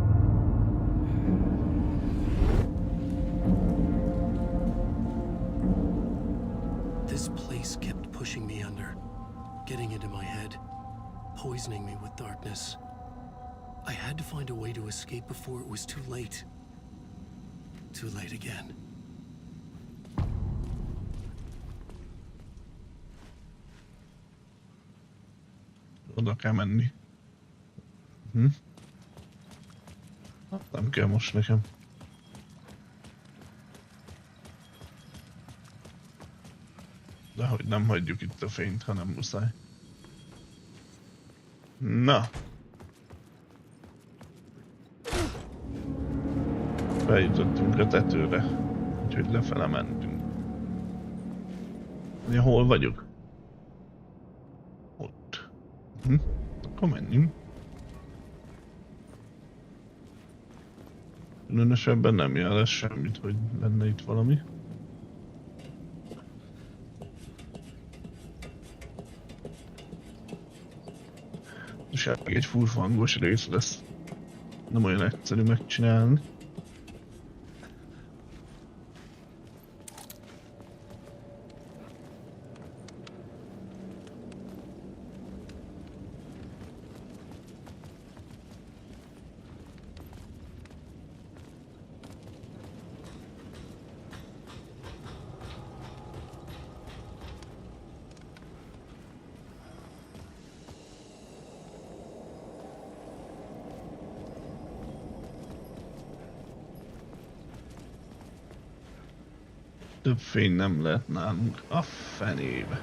This place kept pushing me under, getting into my head, poisoning me with darkness. I had to find a way to escape before it was too late. Too late again. Oda kell menni. Nem kell most nekem. De hogy nem hagyjuk itt a fényt, hanem muszáj. Na! Bejutottunk a tetőre, úgyhogy lefele mentünk. Ja, hol vagyok? Ott. Akkor menjünk. Különösebben nem jelez semmit, hogy lenne itt valami. És egy furfangos rész lesz. Nem olyan egyszerű megcsinálni. Több fény nem lehet nálunk a fenébe.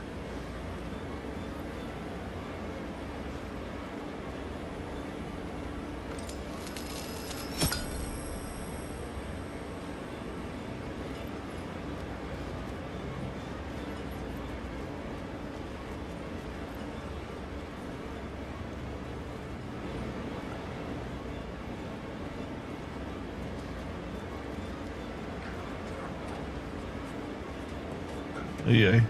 Jaj.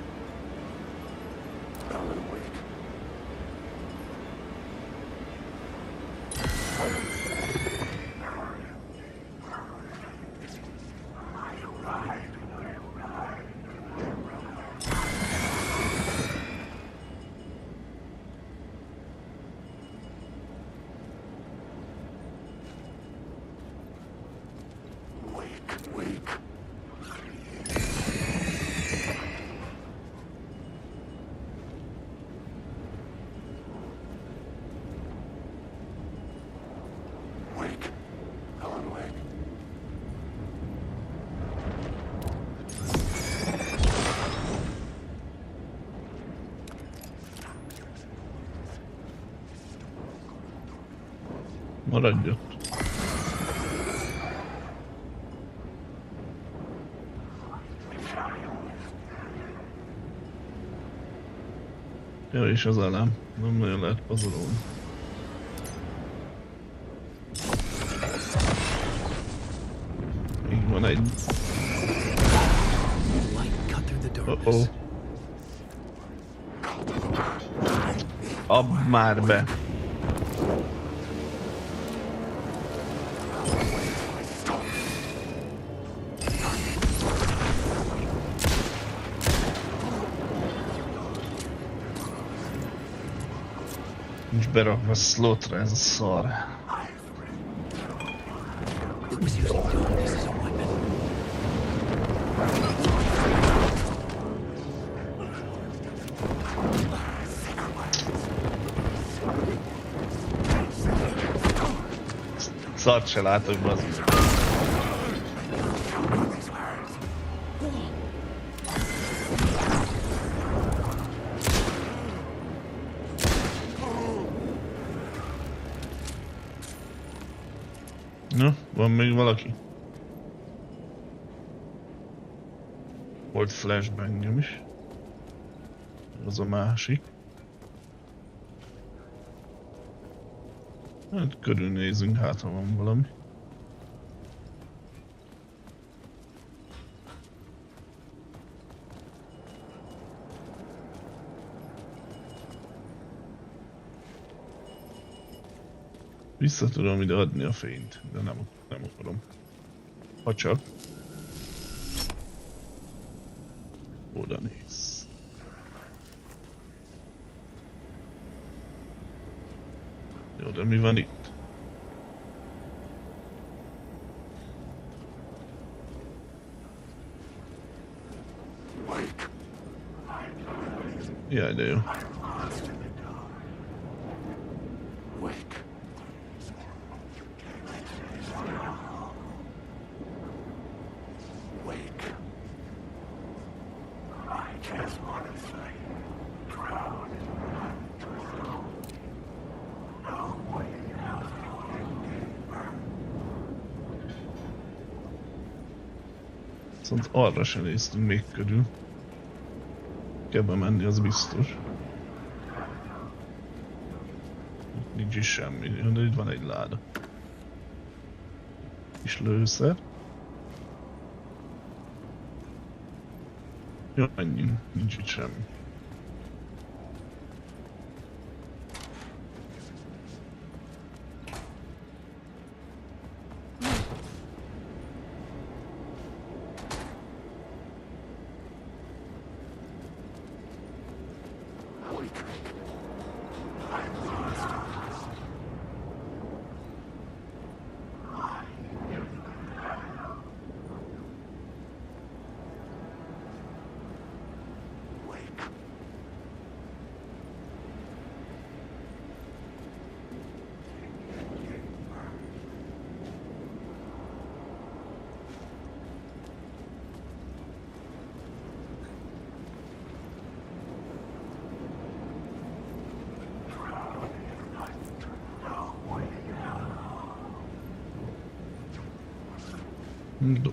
Maradj ott. Jó, és az elem. Nem nagyon lehet pazarolni. egy... Oh-oh. Add már be! Nincs berakva slotra ez a szar. Szart se látok, bazd. Na, van még valaki? Volt flashbangem is. Az a másik. Hát körülnézünk, hát ha van valami. Vissza tudom ide adni a fényt, de nem akarom. Ha csak. Oda néz. Jó, de mi van itt? Jaj, de jó. Viszont arra sem néztünk még körül. Kell bemenni, az biztos. Nincs is semmi, de itt van egy láda. És lőszer. Jó, menjünk, nincs itt semmi.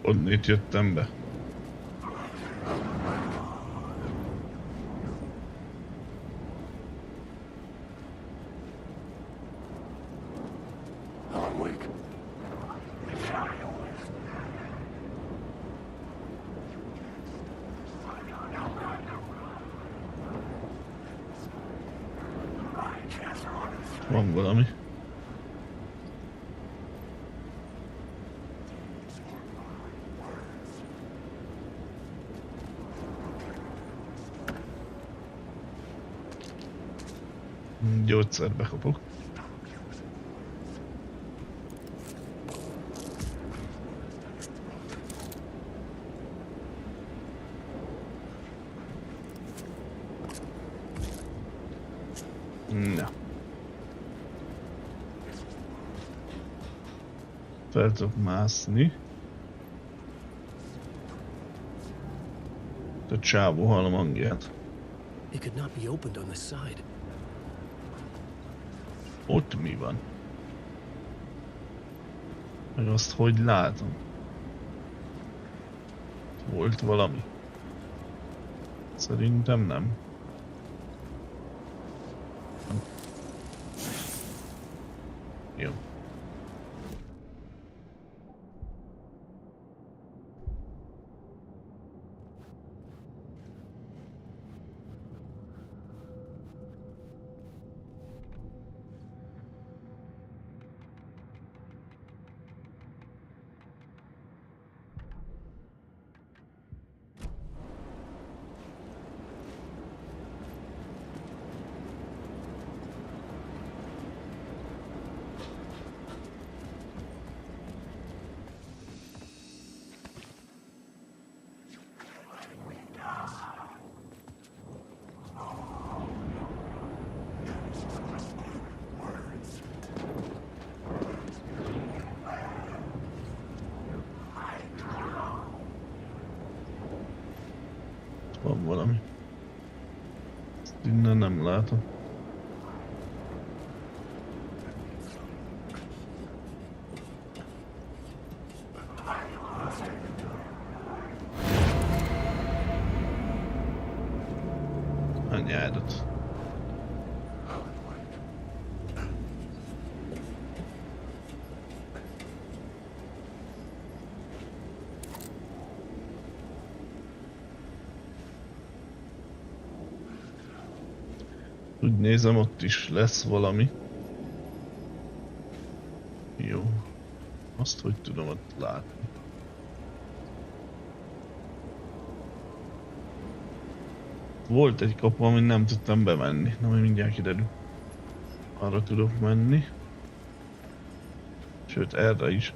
Onnét jöttem be. Van valami. Gyógyszert bekapok. Na. Fel tudok mászni. A csávó hallom hangját. It could not be opened on the side. Ott mi van? Meg azt hogy látom? Volt valami? Szerintem nem. Jó. van valami. Ezt innen nem látom. Anyádat. Úgy nézem, ott is lesz valami. Jó. Azt hogy tudom ott látni. Volt egy kapu, amit nem tudtam bemenni. Na, majd mindjárt kiderül. Arra tudok menni. Sőt, erre is.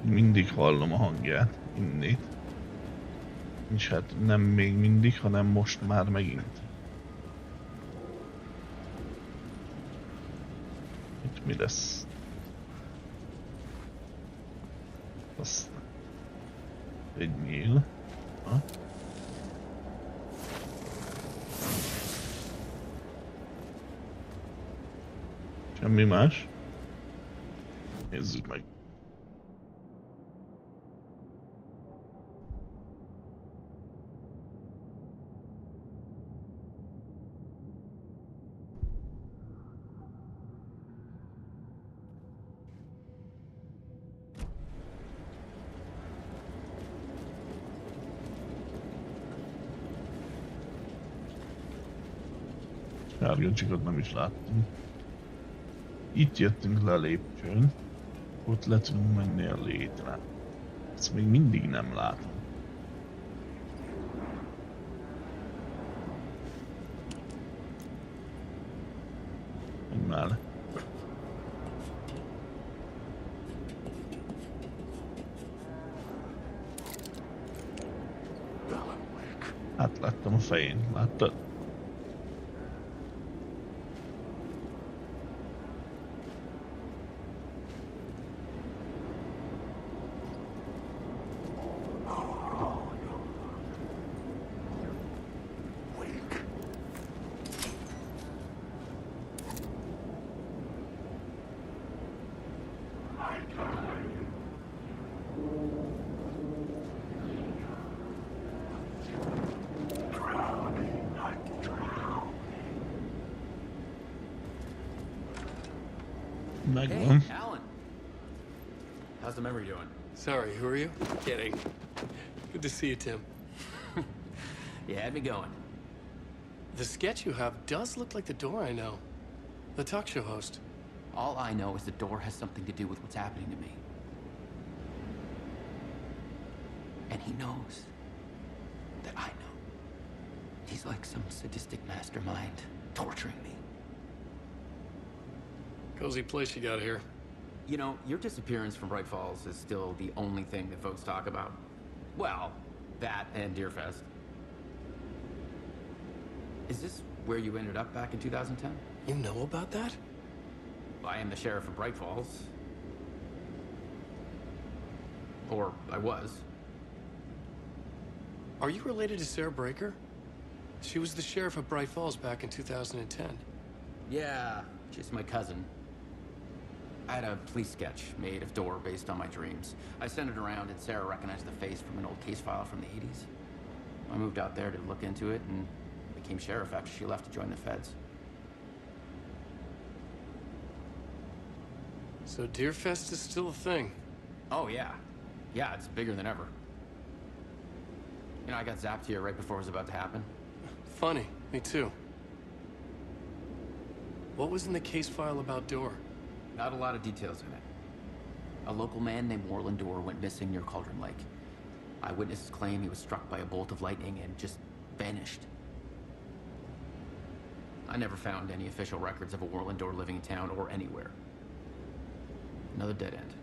Mindig hallom a hangját, innét. És hát nem még mindig, hanem most már megint. Itt mi lesz? Azt... egy nyíl. Ha? Semmi más? Nézzük meg. Sárgacsikot nem is láttunk. Itt jöttünk le a lépcsőn. Ott le tudunk menni a létre. Ezt még mindig nem látom. Menj már le. Átláttam a fején, láttad? Hey, Alan. How's the memory doing? Sorry, who are you? Kidding. Good to see you, Tim. You had me going. The sketch you have does look like the door I know. The talk show host. All I know is the door has something to do with what's happening to me. And he knows that I know. He's like some sadistic mastermind torturing me. Cozy place you got here. You know, your disappearance from Bright Falls is still the only thing that folks talk about. Well, that and Deerfest. Is this where you ended up back in 2010? You know about that? I am the sheriff of Bright Falls. Or I was. Are you related to Sarah Breaker? She was the sheriff of Bright Falls back in 2010. Yeah, she's my cousin. I had a police sketch made of Door based on my dreams. I sent it around and Sarah recognized the face from an old case file from the 80s. I moved out there to look into it and became sheriff after she left to join the feds. So Deerfest is still a thing? Oh, yeah. Yeah, it's bigger than ever. You know, I got zapped here right before it was about to happen. Funny, me too. What was in the case file about Door? Not a lot of details in it. A local man named Warland Door went missing near Cauldron Lake. Eyewitnesses claim he was struck by a bolt of lightning and just vanished. I never found any official records of a Warland Door living in town or anywhere. Another dead end.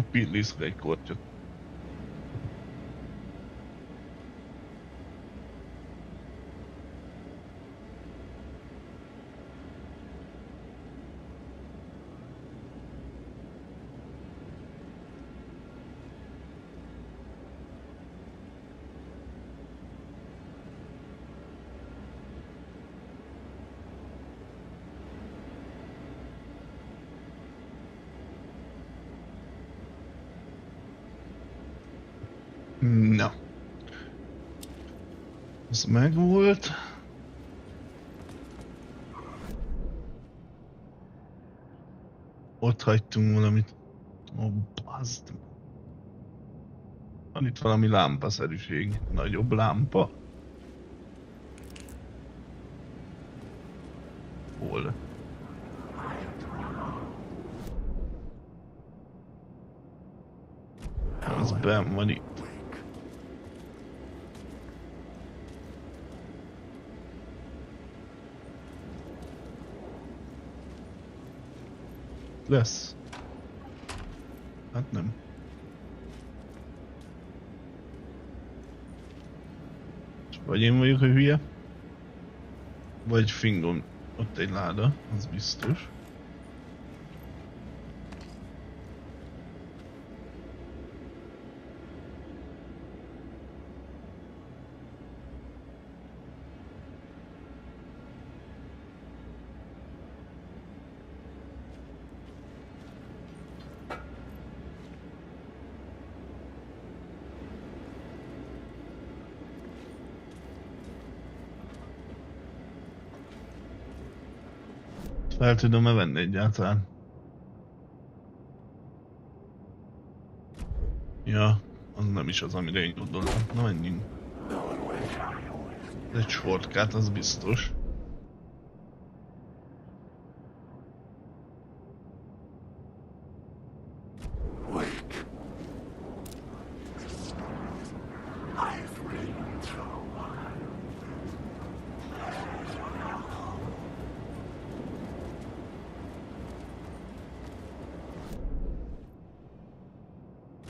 Pilliszk egy kortyot. Na. Ez megvolt. Ott hagytunk valamit. Ó, bazd. Van itt valami lámpaszerűség. Nagyobb lámpa. Hol? Az benn van itt. Lesz. Hát nem. Vagy én vagyok a hülye, vagy fingon ott egy láda, az biztos. Fel tudom-e venni egyáltalán? Ja, az nem is az, amire én gondoltam. Na menjünk. Egy shortcut, az biztos.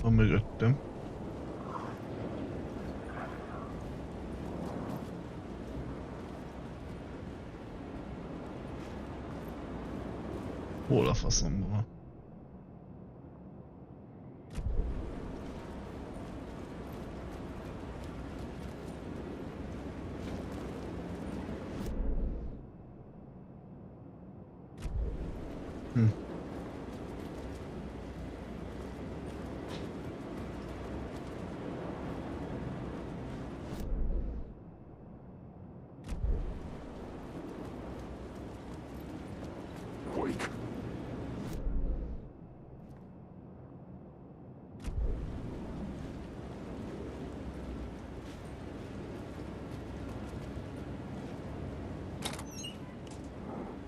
Van mögöttem. Hol a faszomban van?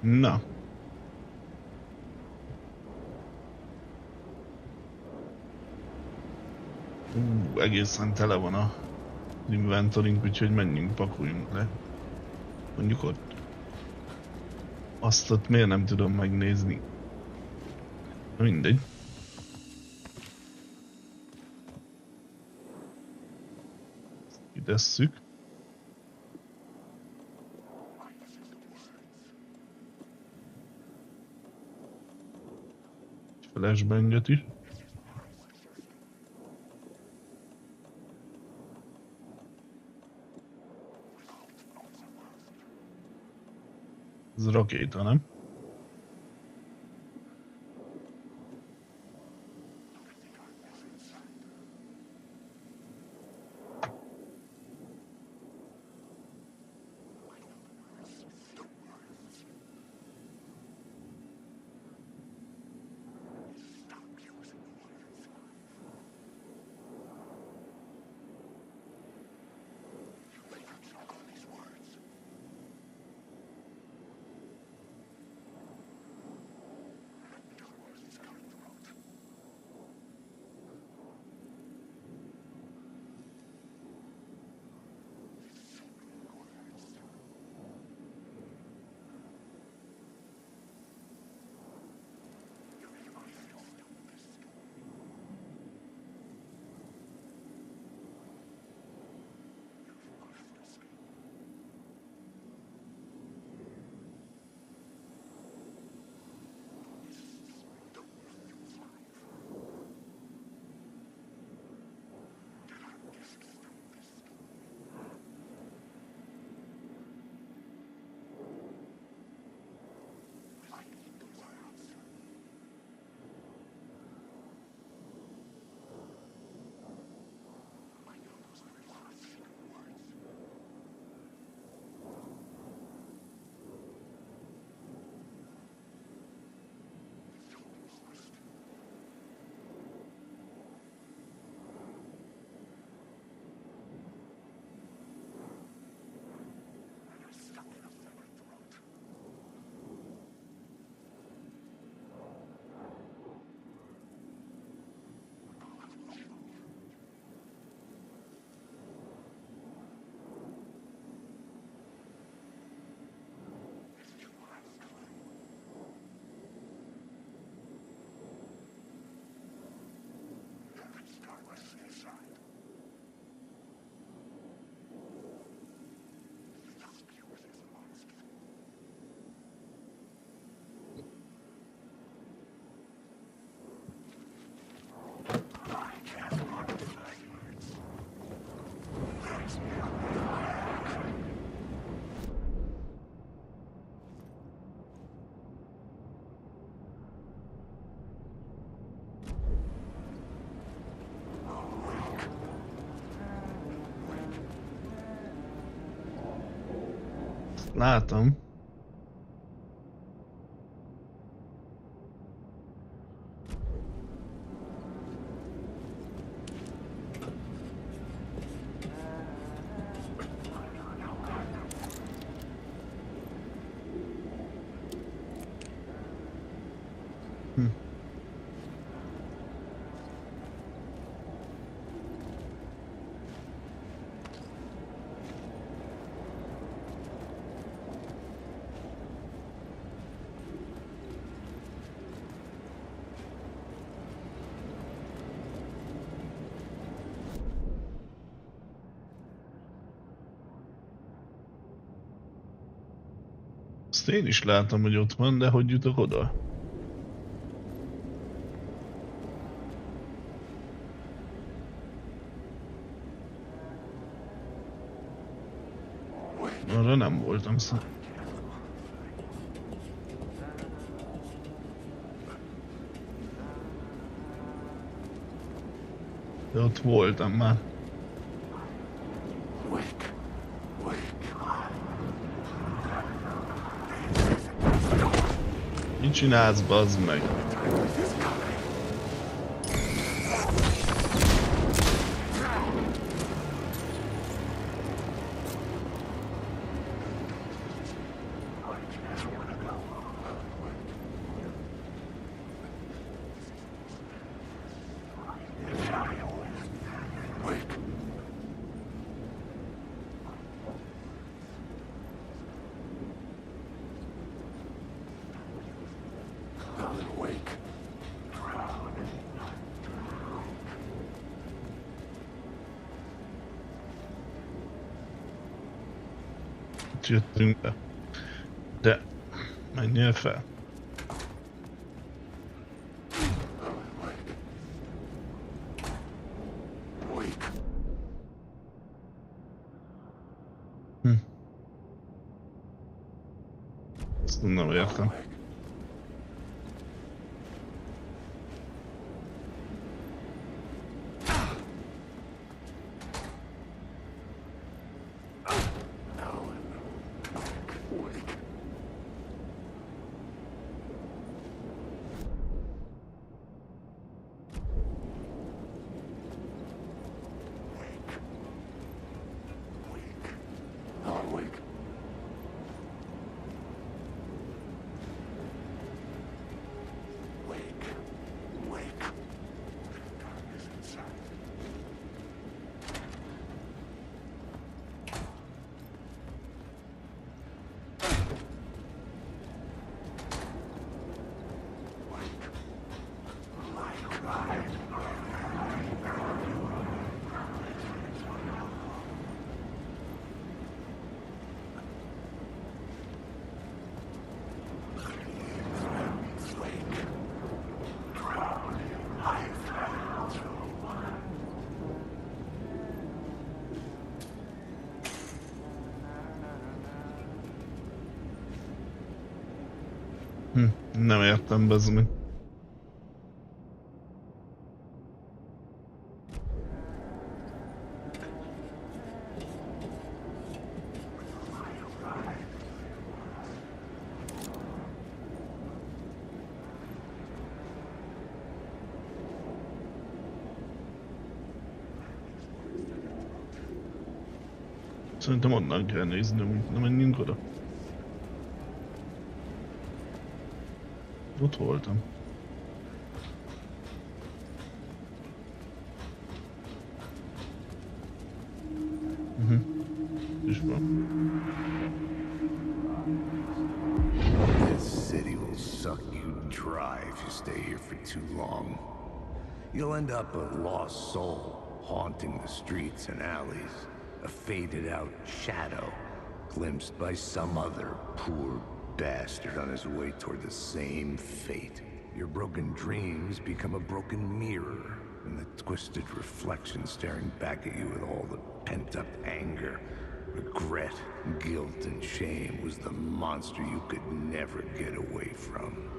Na. Egészen tele van a inventorink, úgyhogy menjünk, pakoljunk le. Mondjuk ott. Azt ott miért nem tudom megnézni? Na mindegy. Kidesszük. Flashbanget is. Ez rakéta, nem? látom. Azt én is látom, hogy ott van, de hogy jutok oda? Arra nem voltam szó. De ott voltam már. Mit csinálsz, bazd meg? Jöttünk be. De menjél fel. Ezt nem értem. Nem értem, bezd meg. Szerintem onnan kell néznünk, nem menjünk oda. Ott voltam. És van. This city will suck you dry if you stay here for too long. You'll end up a lost soul, haunting the streets and alleys. A faded out shadow, glimpsed by some other poor bastard on his way toward the same fate. Your broken dreams become a broken mirror, and the twisted reflection staring back at you with all the pent-up anger, regret, guilt, and shame was the monster you could never get away from.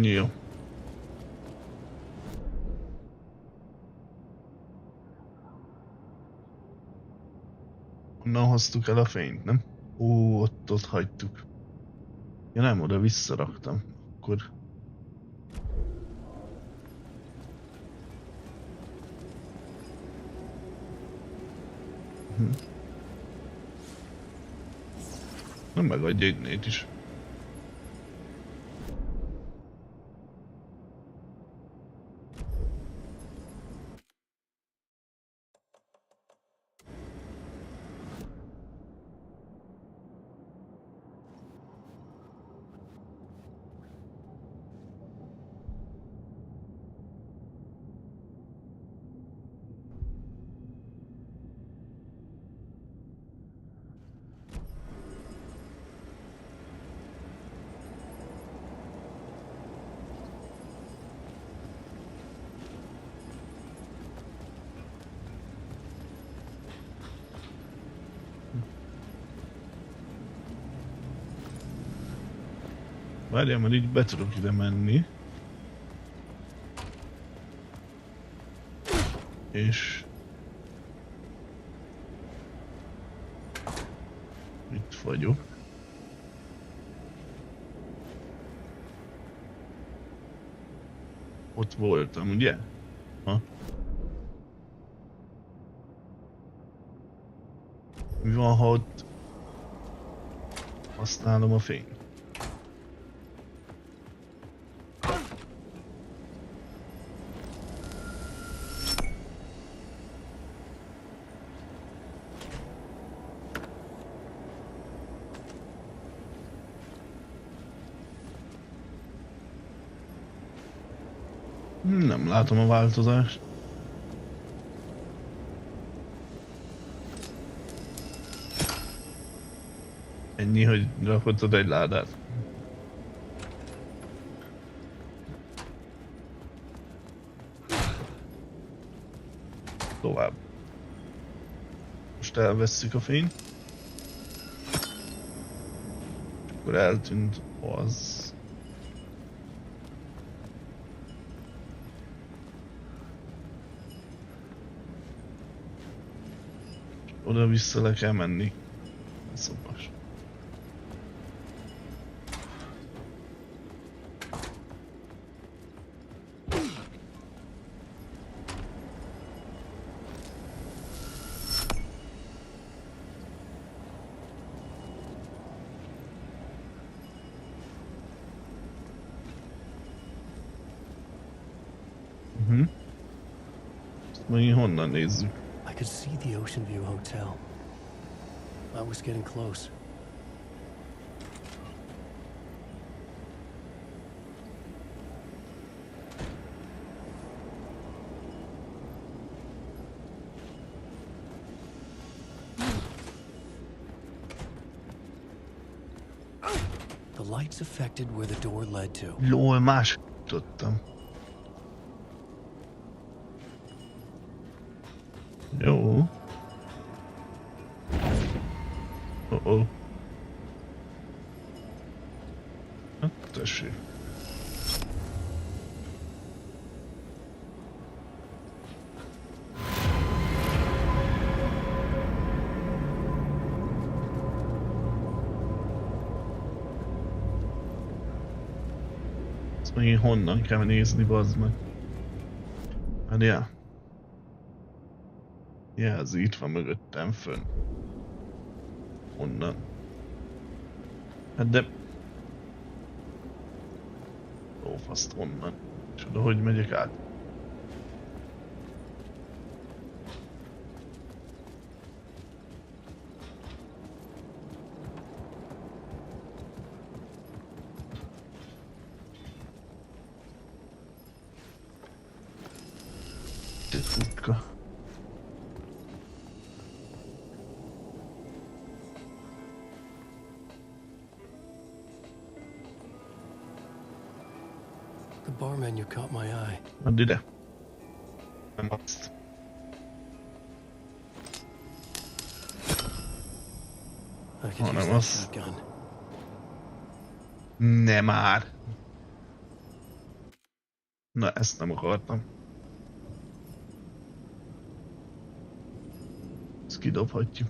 Jó. Onnan hoztuk el a fényt, nem? Ó, ott hagytuk. Ja nem, oda visszaraktam. Akkor... Nem megadja innét is. Várjál, mert így be tudok ide menni. És... itt vagyok. Ott voltam, ugye? Ha? Mi van, ha ott használom a fényt? Nem látom a változást. Ennyi, hogy rakottad egy ládát. Tovább. Most elvesszük a fényt. Akkor eltűnt az. Oda-vissza le kell menni. Szopás. Ezt majd honnan nézzük? I could see the Ocean View Hotel. I was getting close. The lights affected where the door led to. Lol, más tudtam. Jó. Oh-oh. Hát tessék. Ezt megint honnan kell nézni, bazd meg. Hát ja. Jelzi, itt van mögöttem fönn. Onnan. Hát de... Ó, faszt onnan. És oda hogy megyek át? Te futka. The bar menu caught my eye. Add ide. Nem azt. Nem azt. Nem már. Na, ezt nem akartam. Ezt kidobhatjuk.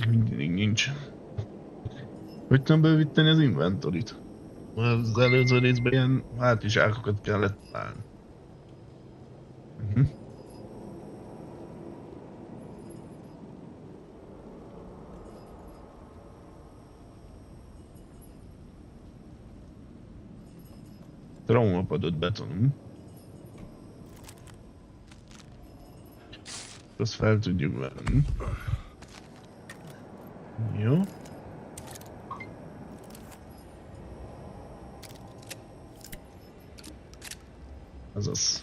Mindig nincs. Hogy tudom bővíteni az inventorit? Az előző részben ilyen hátizsákokat kellett találni. Traumapadot betonunk. Azt fel tudjuk venni. Jó. Azaz.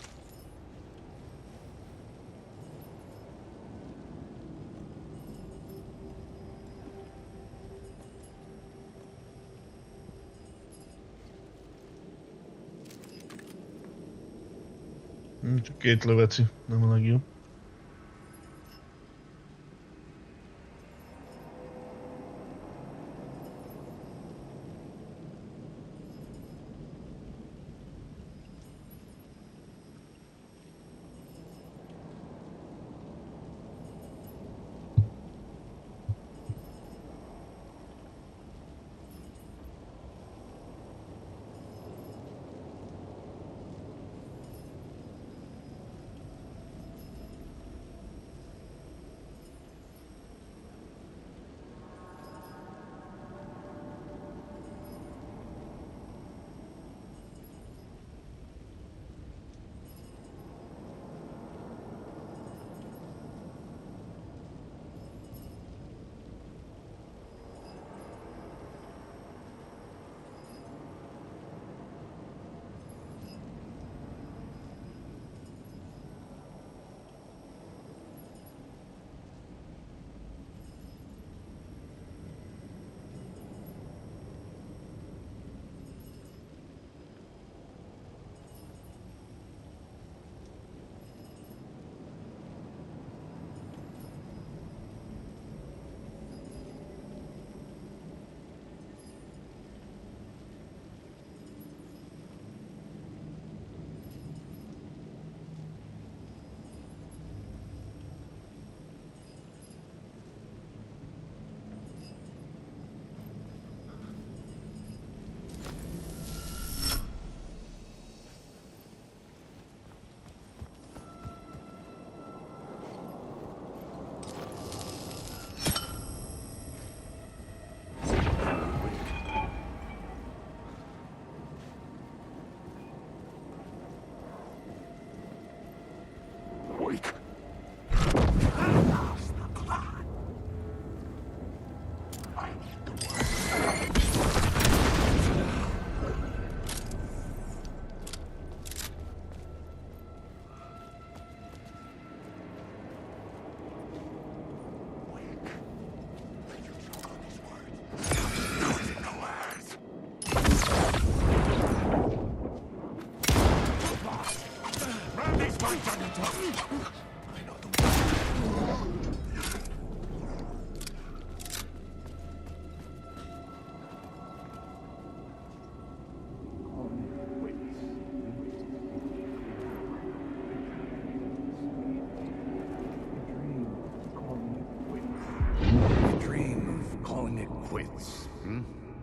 Csak 2 löveci, nem a legjobb.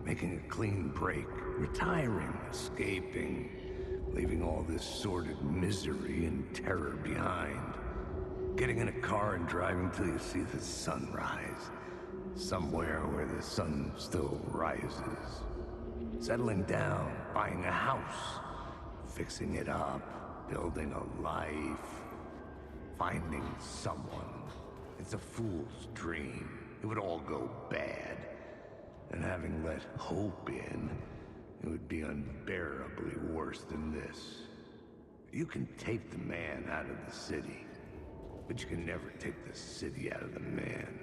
Making a clean break, retiring, escaping, leaving all this sordid misery and terror behind. Getting in a car and driving till you see the sun rise, somewhere where the sun still rises. Settling down, buying a house, fixing it up, building a life, finding someone. It's a fool's dream. It would all go bad. And having let hope in, it would be unbearably worse than this. You can take the man out of the city, but you can never take the city out of the man.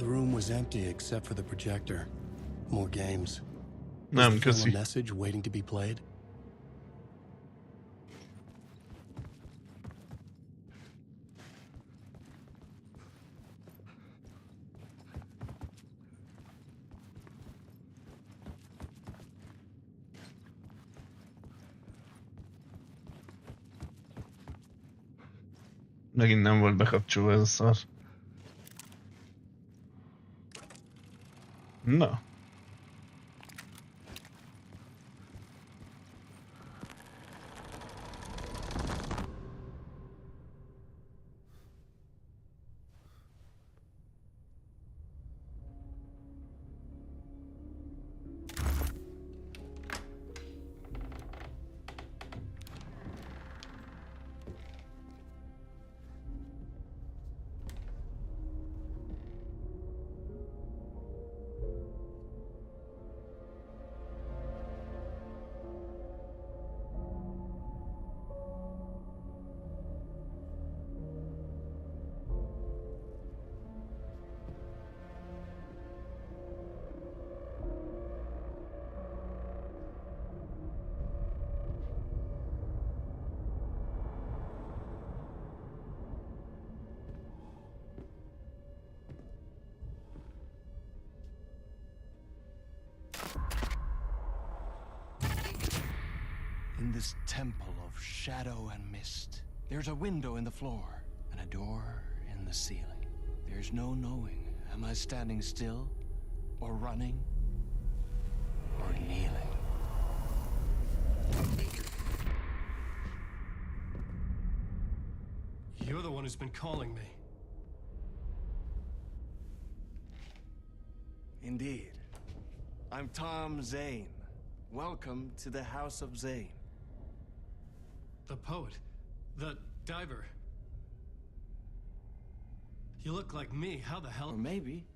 The room was empty except for the projector. More games. Nem, Was the film köszi. a message waiting to be played? Megint nem volt bekapcsolva ez a szar. Na. In this temple of shadow and mist, there's a window in the floor and a door in the ceiling. There's no knowing, am I standing still, or running, or kneeling? You're the one who's been calling me. Indeed. I'm Tom Zane. Welcome to the House of Zane. The poet. The diver. You look like me. How the hell? Or maybe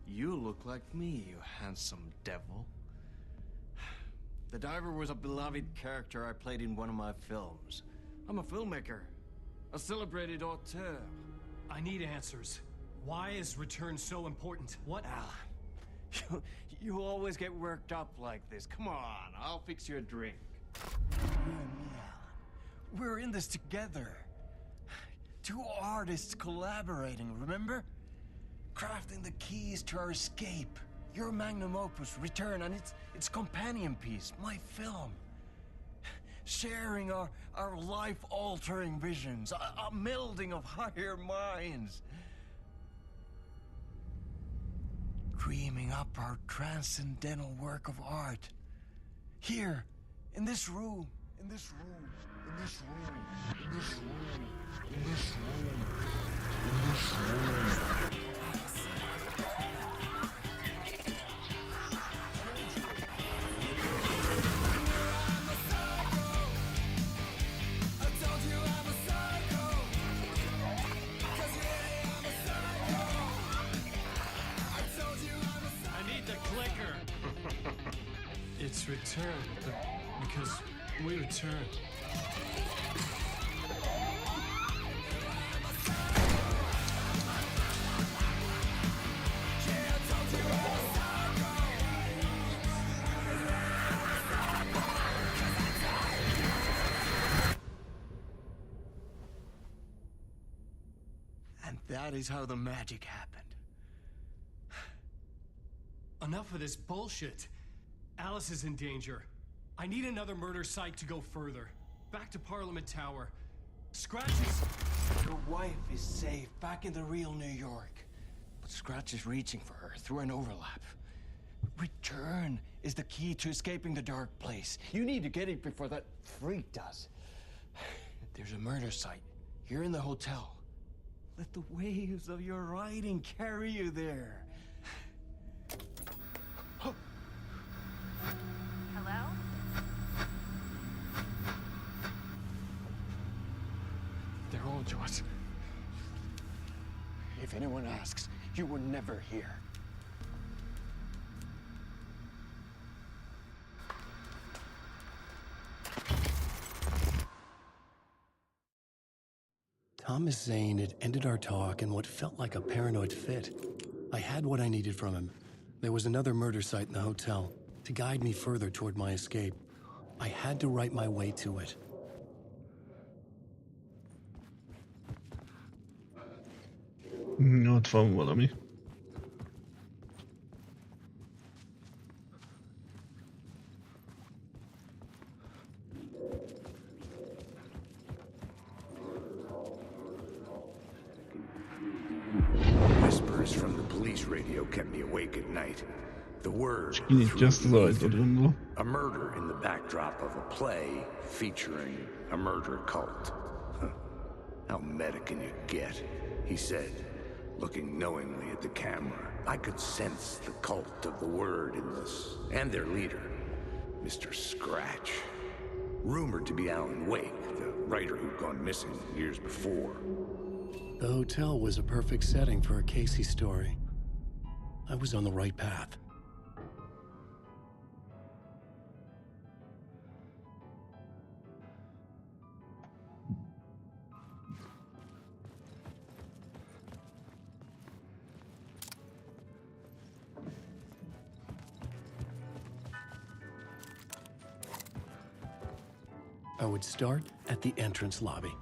you look like me, you handsome devil. The diver was a beloved character I played in one of my films. I'm a filmmaker, a celebrated auteur. I need answers. Why is Return so important? What? Alan, you always get worked up like this. Come on, I'll fix you a drink. You and me, Alan. We're in this together. Two artists collaborating, remember? Crafting the keys to our escape. Your magnum opus, Return, and its companion piece, my film. Sharing our life-altering visions, a melding of higher minds. Dreaming up our transcendental work of art. Here, in this room, in this room, in this room, in this room, in this room, in this room. It's Return, but because we return. And that is how the magic happened. Enough of this bullshit. Alice is in danger. I need another murder site to go further. Back to Parliament Tower. Scratch is... Your wife is safe, back in the real New York. But Scratch is reaching for her through an overlap. Return is the key to escaping the dark place. You need to get it before that freak does. There's a murder site here in the hotel. Let the waves of your writing carry you there. Hello? They're all to us. If anyone asks, you were never here. Thomas Zane had ended our talk in what felt like a paranoid fit. I had what I needed from him. There was another murder site in the hotel to guide me further toward my escape. I had to write my way to it. Ott van valami. Whispers from the police radio kept me awake at night. The word Just a murder in the backdrop of a play featuring a murder cult. How meta can you get? He said, looking knowingly at the camera. I could sense the cult of the word in this, and their leader, Mr. Scratch. Rumored to be Alan Wake, the writer who'd gone missing years before. The hotel was a perfect setting for a Casey story. I was on the right path. I would start at the entrance lobby.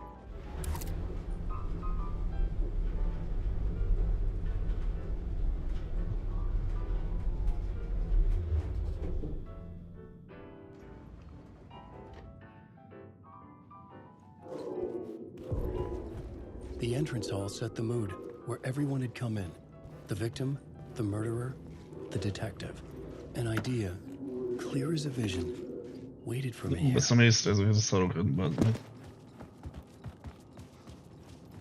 The entrance hall set the mood, where everyone had come in. The victim, the murderer, the detective. An idea, clear as a vision, waited for me here. Veszem észre ezeket a szarokat, bazd meg.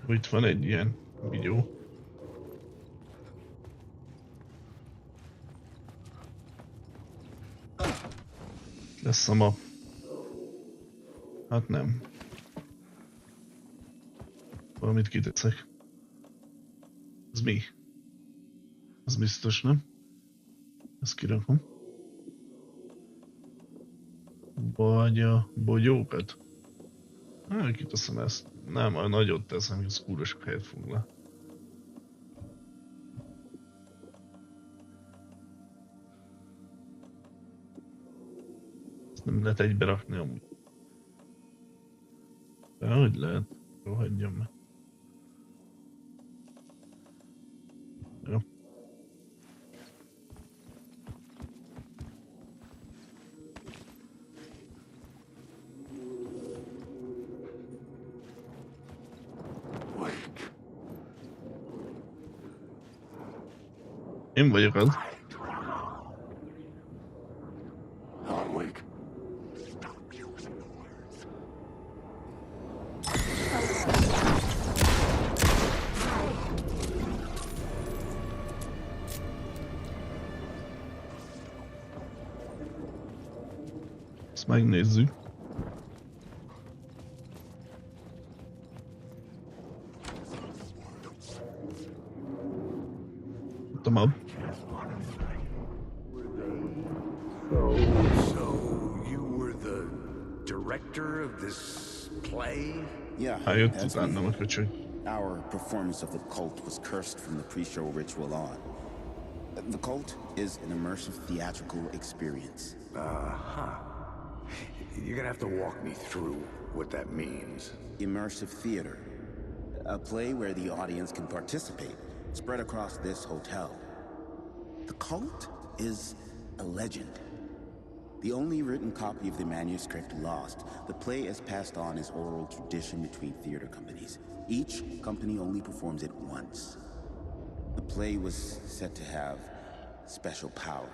Itt van egy ilyen videó. Lesz a map. Hát nem. Valamit kiteszek. Ez mi? Az biztos, nem? Ezt kirakom. Vagy a bogyókat. Kiteszem ezt. Nem, a nagyot teszem, hogy az kurva sok helyet foglal. Ezt nem lehet egybe rakni amúgy. De hogy lehet? Jó, hagyjam meg. Jó. Én vagyok az. Ezt megnézzük. Tamam. So you were the director of this play? Yeah. That's Our performance of the cult was cursed from the pre-show ritual on. The cult is an immersive theatrical experience. You're gonna have to walk me through what that means. Immersive theater. A play where the audience can participate, spread across this hotel. The cult is a legend. The only written copy of the manuscript lost, the play is passed on as oral tradition between theater companies. Each company only performs it once. The play was said to have special power.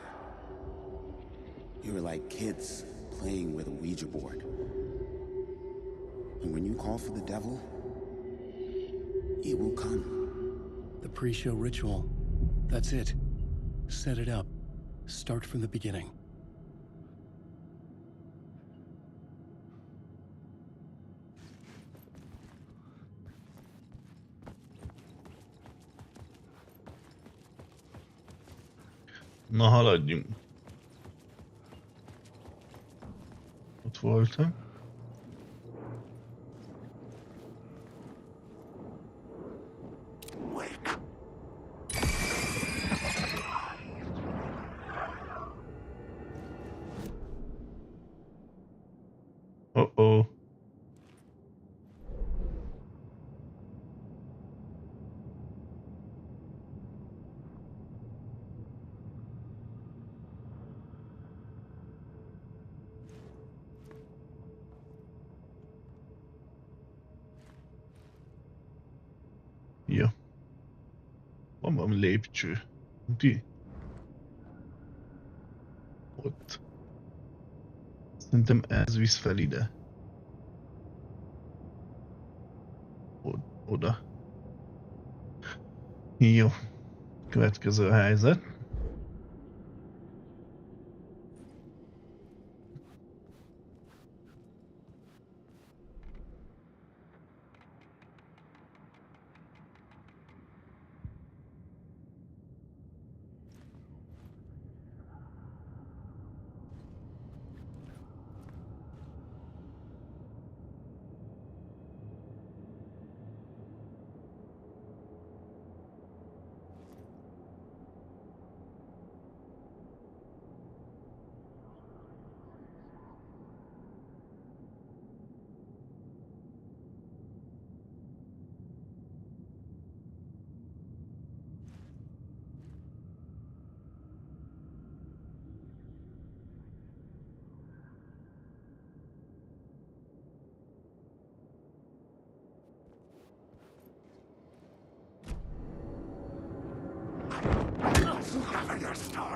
You were like kids playing with a Ouija board. And when you call for the devil, he will come. The pre-show ritual. That's it. Set it up. Start from the beginning. Na, haladjunk. Ott voltam. lépcső. Ti? Ott. Szerintem ez visz fel ide. Oda. Jó. Következő helyzet.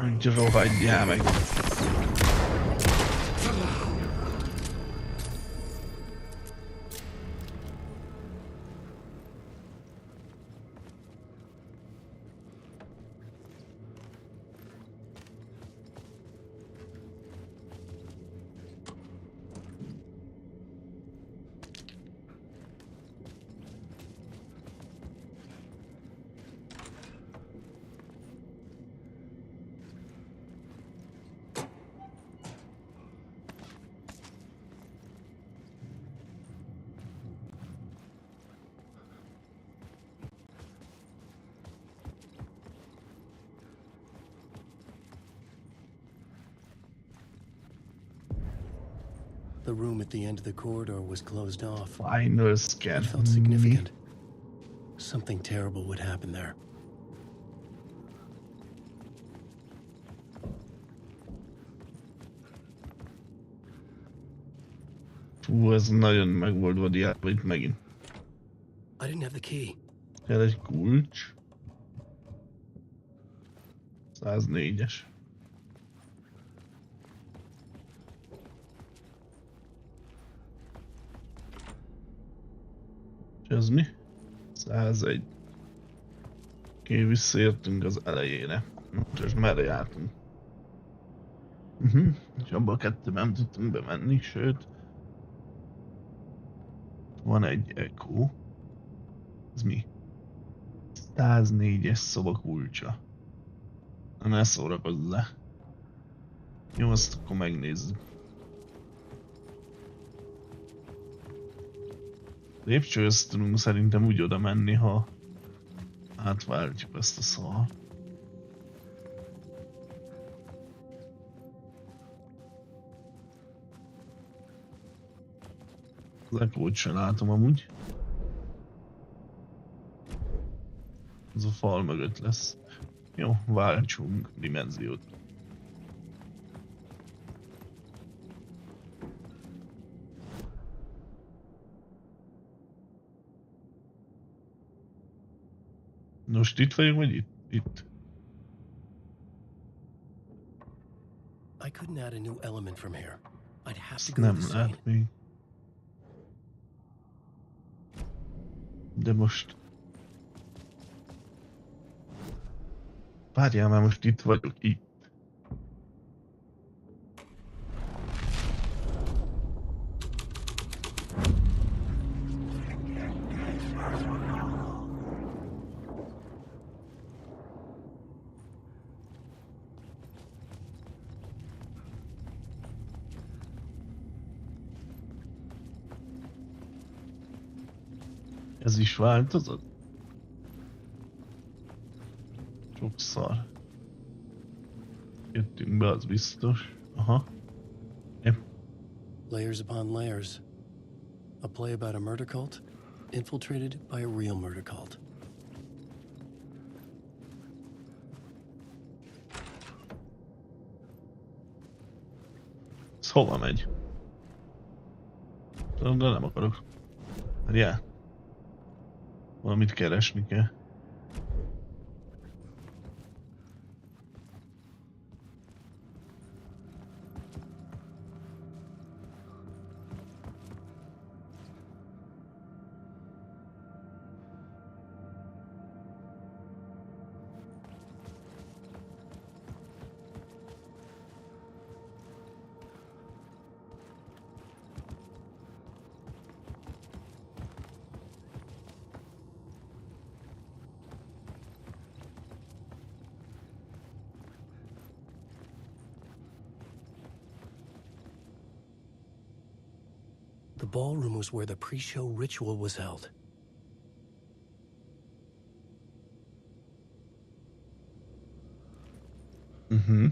Úgy rohadjál meg! The room at the end of the corridor was closed off. Final scan. It felt significant. Something terrible would happen there. Fú, ez nagyon meg volt vadiálva itt megint. I didn't have the key. Kell egy kulcs. 104-es. És ez mi? 101. Oké, visszaértünk az elejére. És merre jártunk? És abban a kettőben nem tudtunk bemenni, sőt. Van egy echo. Ez mi? 104-es szoba kulcsa. Na, ne szórakozz le. Jó, azt akkor megnézzük. Lépcsőhöz tudunk szerintem úgy oda menni, ha átváltjuk ezt a szart. Az echo-t sem látom amúgy. Ez a fal mögött lesz. Jó, váltsunk dimenziót. Most itt vagyunk, vagy itt? I couldn't add a new element from here. I'd have Ezt to go to nem the scene. lehet még. De most... Várjál már, most itt vagyok, itt. Ez is változott? Sokszor. Jöttünk be, az biztos. Aha. Yep. Layers upon layers. A play about a murder cult, infiltrated by a real murder cult. Ez hova megy? De nem akarok. Várjál. Valamit keresni kell. The ballroom was where the pre-show ritual was held. Mhm.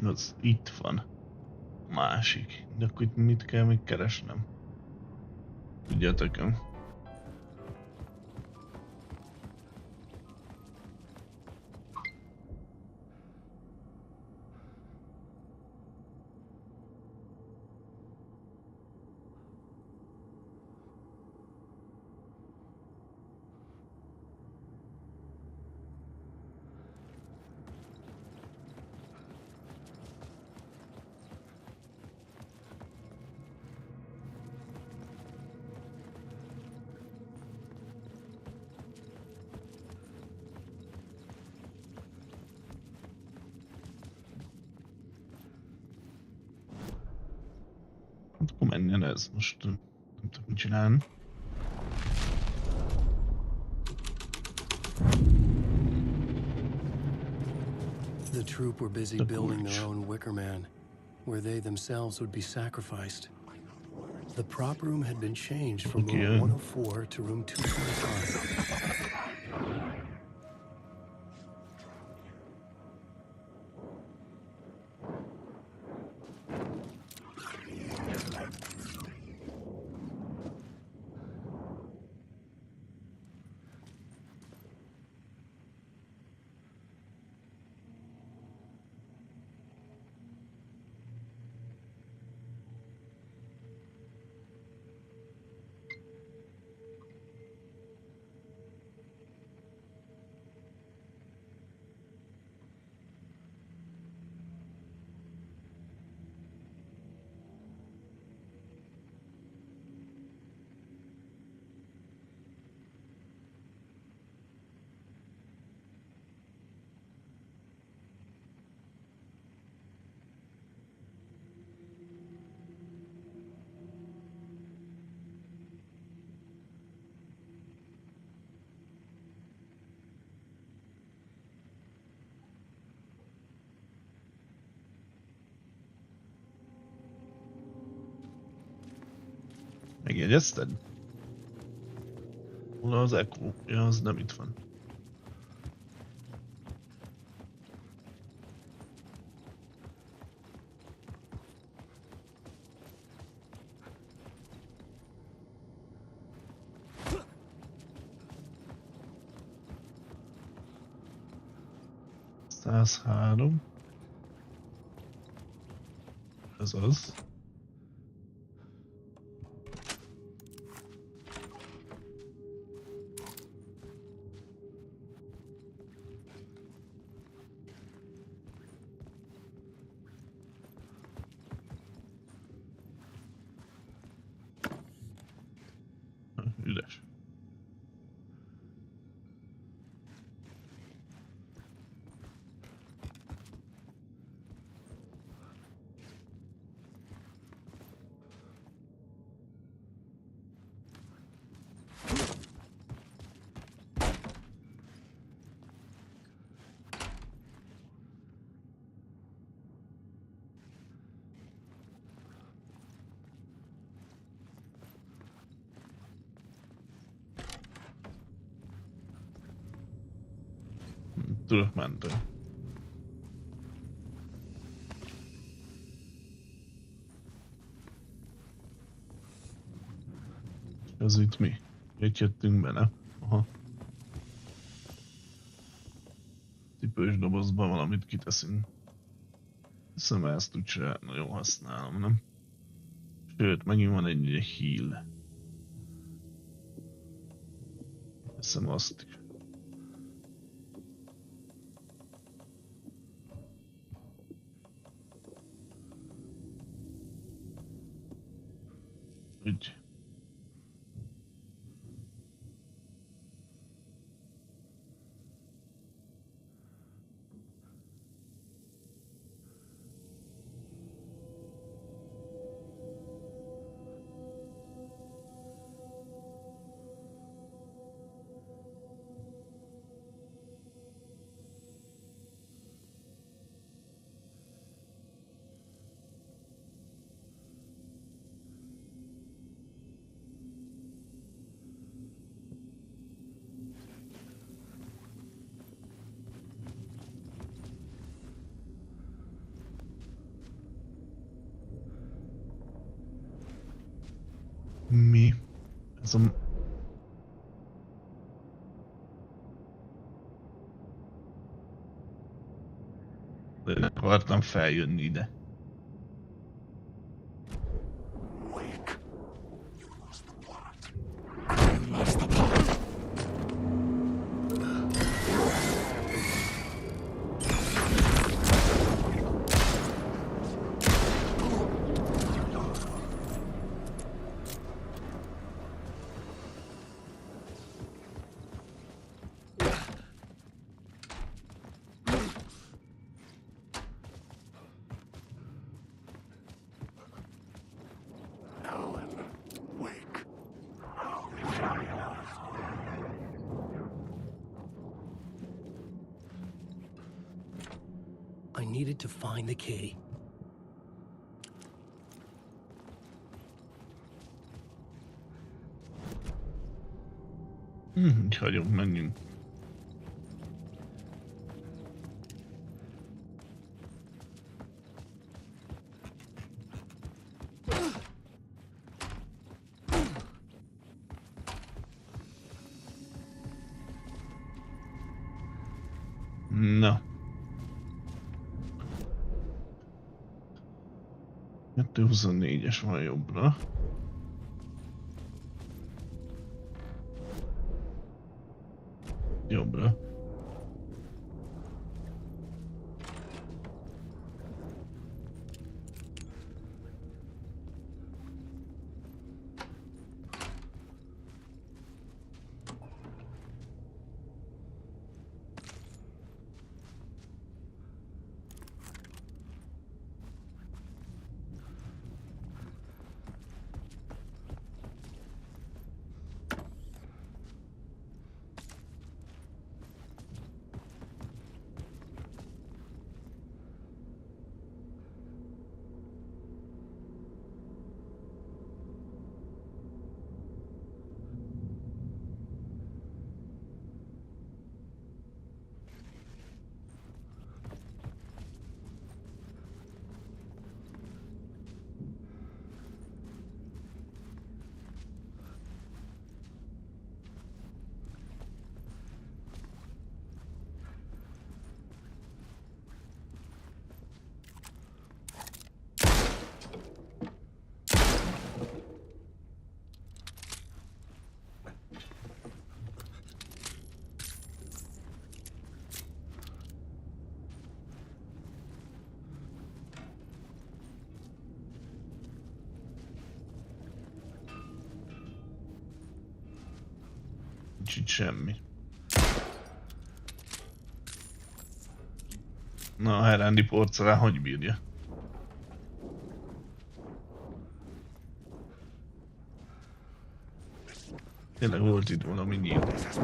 Az itt van. Másik. De akkor itt mit kell még keresnem? Tudjátok -e? Akkor menjen ez. Most nem tudok mit csinálni. The troop were busy building their own wicker man, where they themselves would be sacrificed. The prop room had been changed from room 104 to room 225. Megjegyezted? Hol az Echo? Ja, az nem itt van. ...103. Ez az. Üres. Tudok menteni. Ez itt mi? Így jöttünk be, ne? Aha. Cipős dobozba valamit kiteszünk. Hiszem ezt úgyse nagyon használom, nem? Sőt, megint van egy heal. Hiszem azt is. Úgy. Mi? Ez a... Nem akartam feljönni ide. I needed to find the key. Hagyom, menjünk. Na. 224-es van jobbra. Jobbra. Nincs itt semmi. Na, a herendi porcelán hogy bírja? Tényleg volt itt valami nyílt.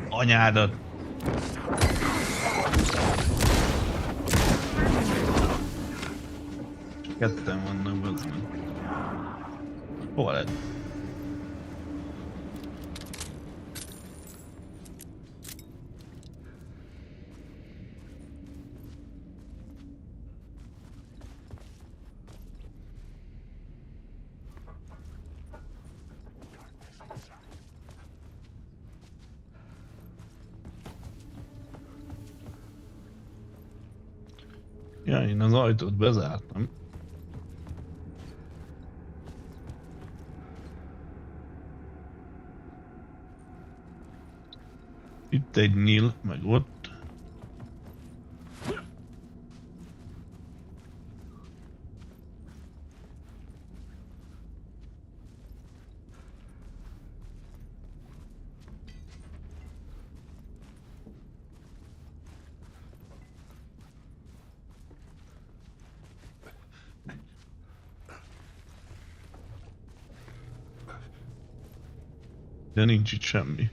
Anyádat! Ketten vannak, bazd meg. Hova lett? Ja, én az ajtót bezártam. Itt egy nyíl, meg ott. De nincs itt semmi.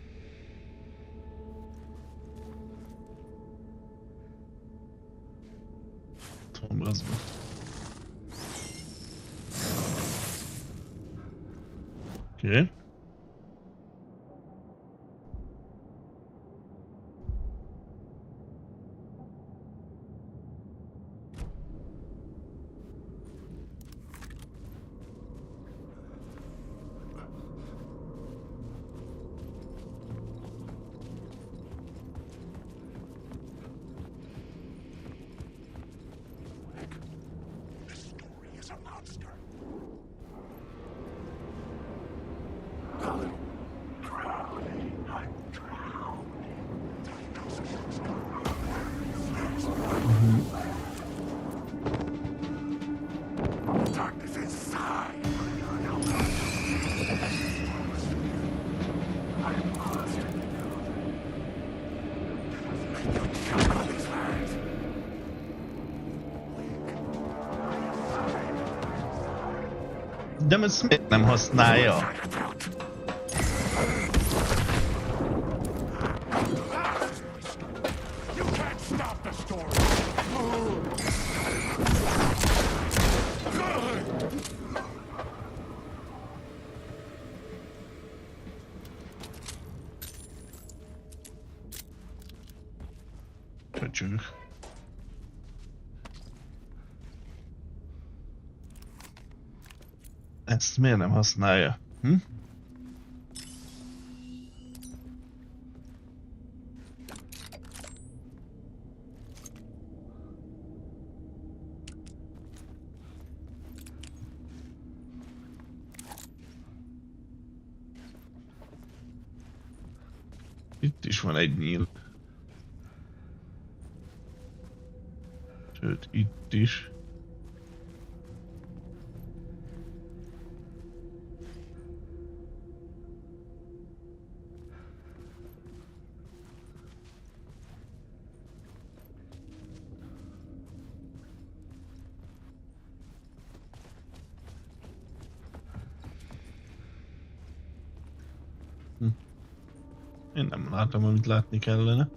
Tudom, az van. Oké. De ezt miért nem használja? Köcsög. Ezt miért nem használja? Hm? Itt is van egy nyíl. Sőt, itt is. Én nem látom, amit látni kellene.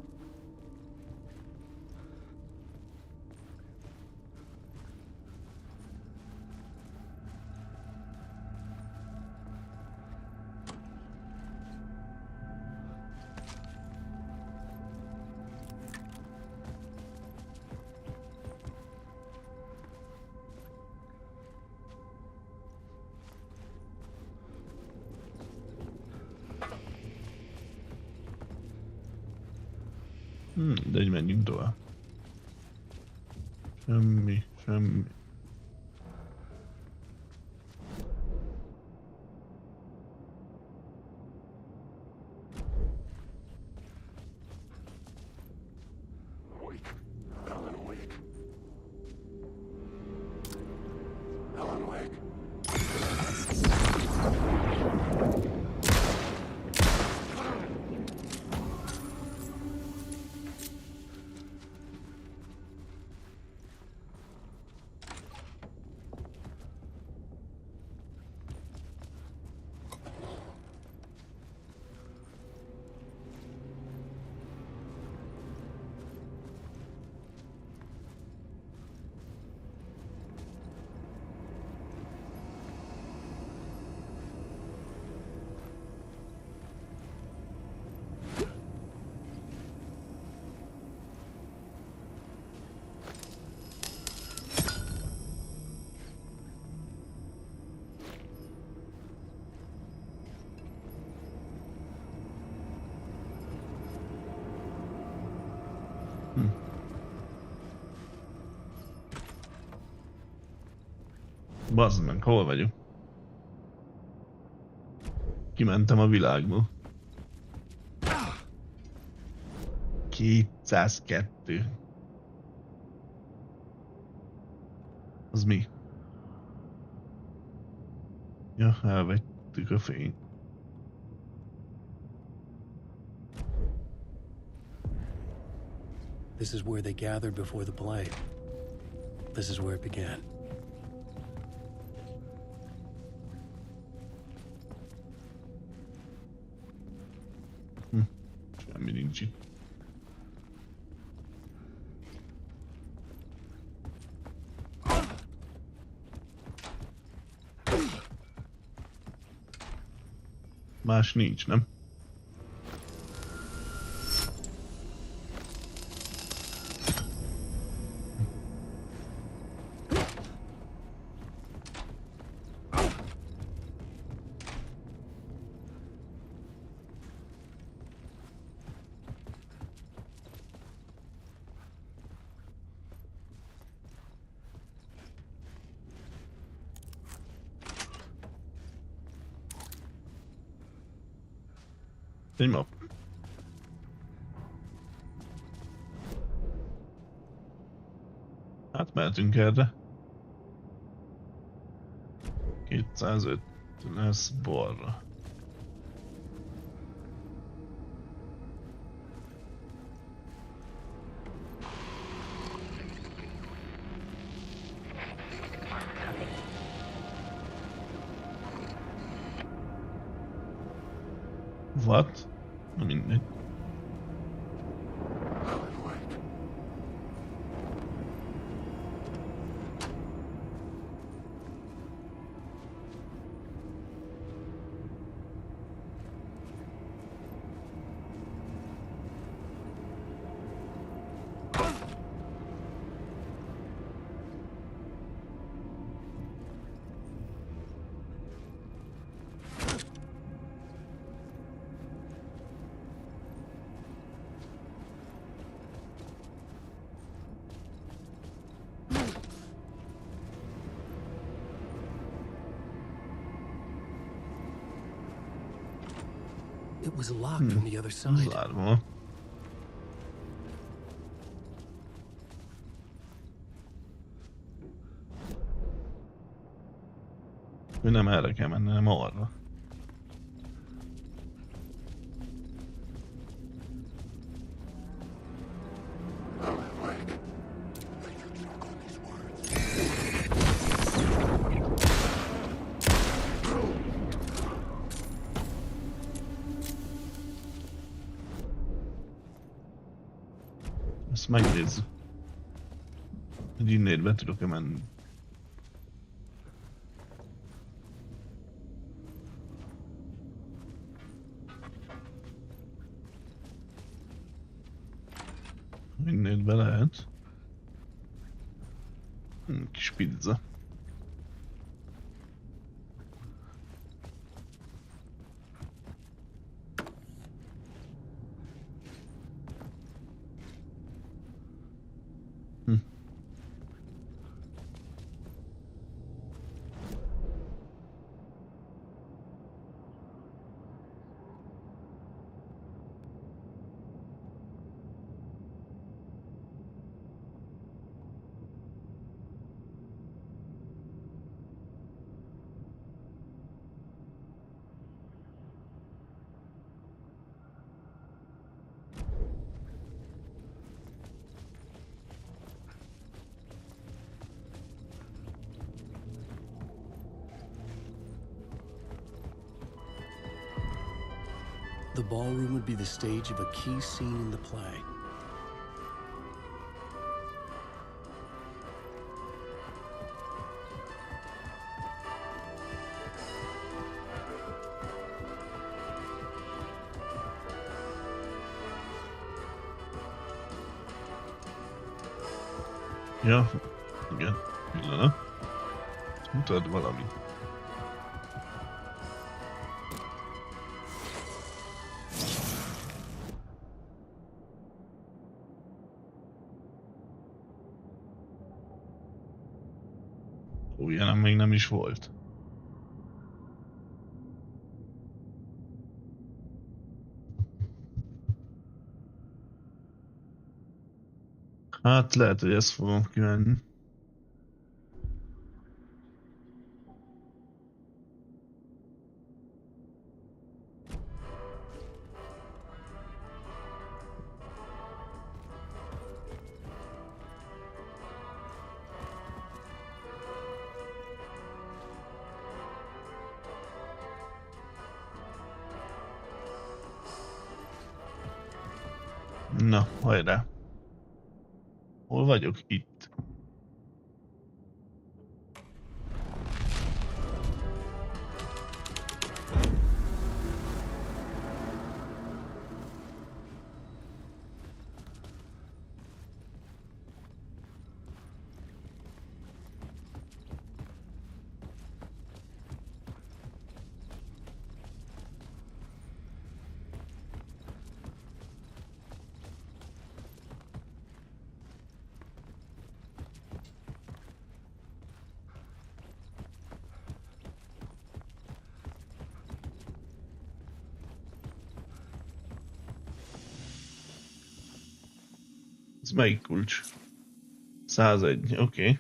De így menjünk tovább. Semmi, semmi. Bazd meg, hol vagyok? Kimentem a világból. 202. Az mi? Ja, elvettük a fényt. This is where they gathered before the play. This is where it began. kicsit. Más nincs, nem? Egy map. Hát mehetünk erre. 205 lesz balra. What? Na mindegy. It was locked from the other side. Zárva. Ő nem erre kell menni, hanem arra. Ezt megnézzük, hogy innét be tudok-e menni. Innét be lehet. Kis pizza. The ballroom would be the stage of a key scene in the play. Ja, igen, pillanat. Mutat valamit. Ilyenem még nem is volt. Hát lehet, hogy ezt fogom kivenni. Na, hajrá. Hol vagyok? Itt. Ez melyik kulcs? 101, oké.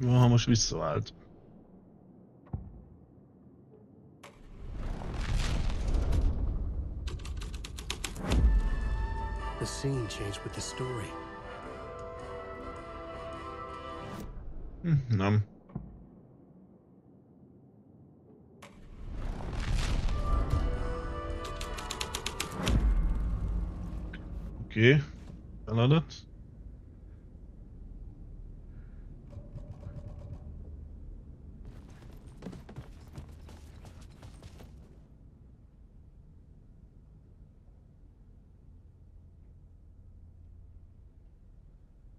Ha most visszavált. The scene changed with the story. Nem. Oké. Feladat.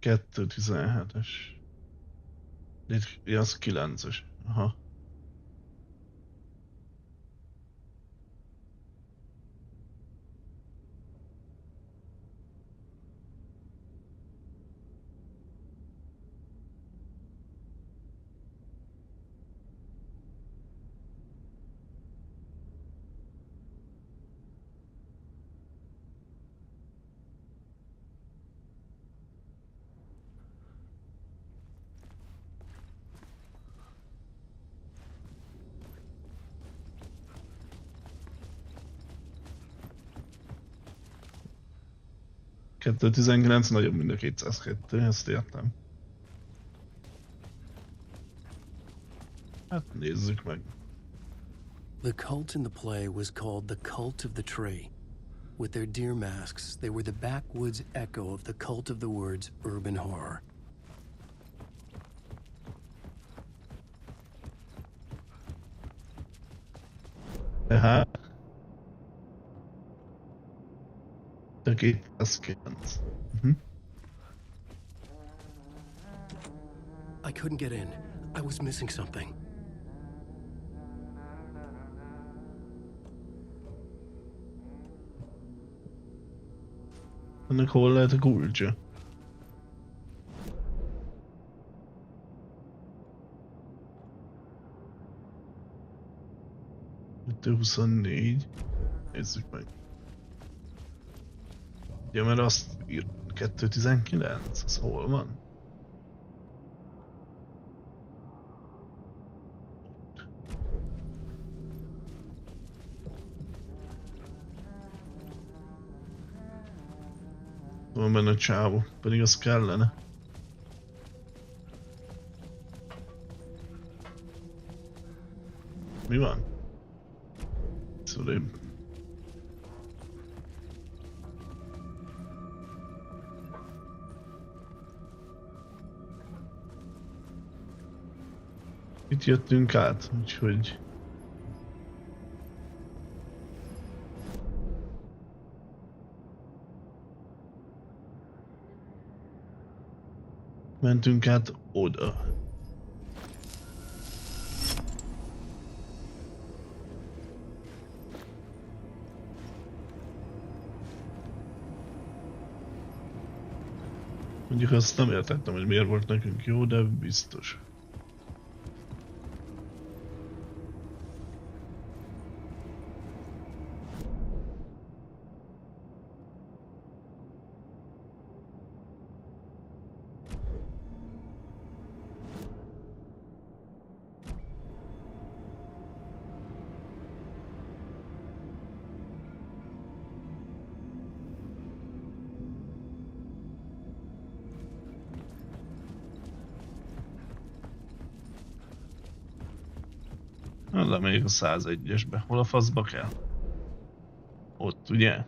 Kettő 17-es. Itt az 9-es. Aha. Kettő 19 nagyobb, mint a 202, ezt értem. Hát nézzük meg. The cult in the play was called the Cult of the Tree. With their deer masks, they were the backwoods echo of the cult of the woods urban horror. Tehát... A 209. I couldn't get in. I was missing something. Ennek hol lehet a kulcsa? Itt 24. Nézzük meg. Ja, mert azt ír 219, az hol van? Van benne a csávó, pedig az kellene. Mi van? Szóval itt jöttünk át, úgyhogy... Mentünk át oda. Mondjuk azt nem értettem, hogy miért volt nekünk jó, de biztos. Lemegyek a 101-esbe. Hol a faszba kell? Ott, ugye?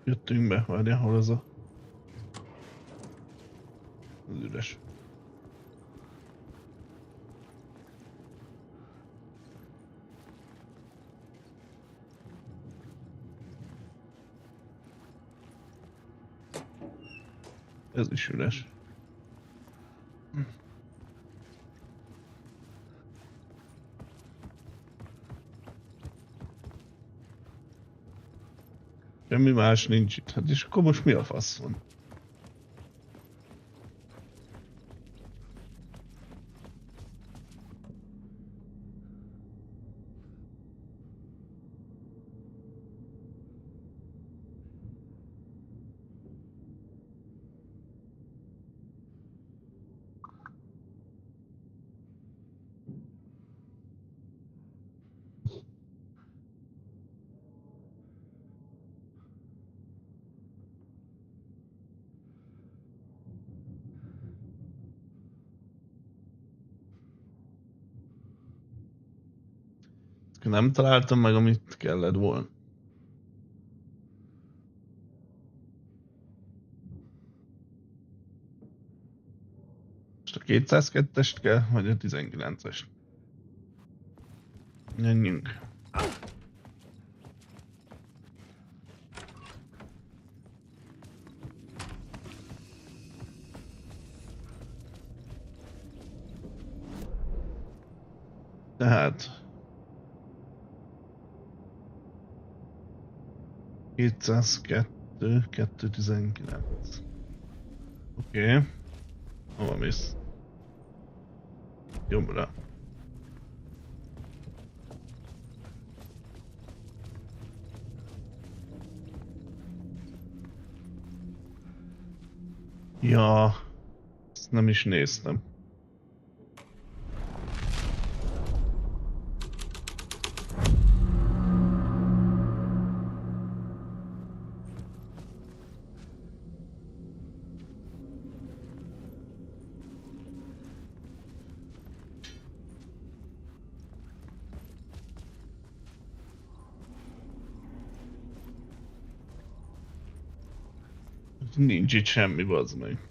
Jöttünk be, várjál, hol az a... Az üres. Ez is üres. Semmi más nincs itt. Hát és akkor most mi a fasz van? Nem találtam meg, amit kellett volna. Most a 202-est kell, vagy a 19-est? Menjünk. Tehát 202, 219. Oké. Hova mész? Jobbra. Ja, ezt nem is néztem. Nincs itt semmi, bazd meg.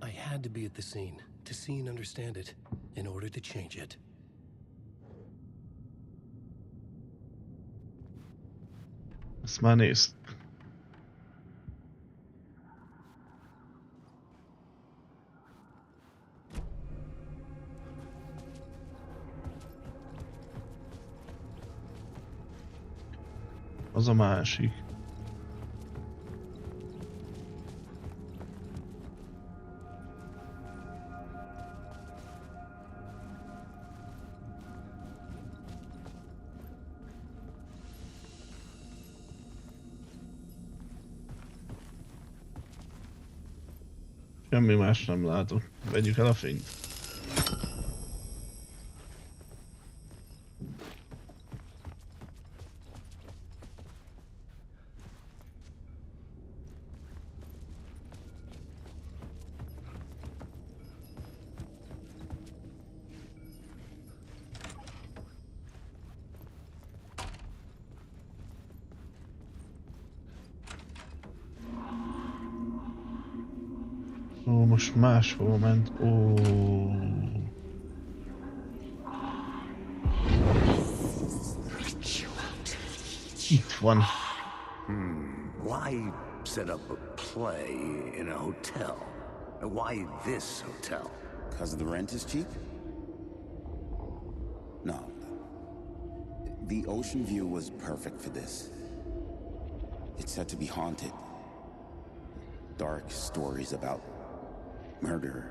I had to be at the scene, to see and understand it, in order to change it. Ezt már nézd. Az a másik. Semmi más nem látok. Vegyük el a fényt. Ó, most máshol ment. Ó. Itt van. Why set up a play in a hotel? Why this hotel? Because the rent is cheap? No. The ocean view was perfect for this. It's said to be haunted. Dark stories about murder,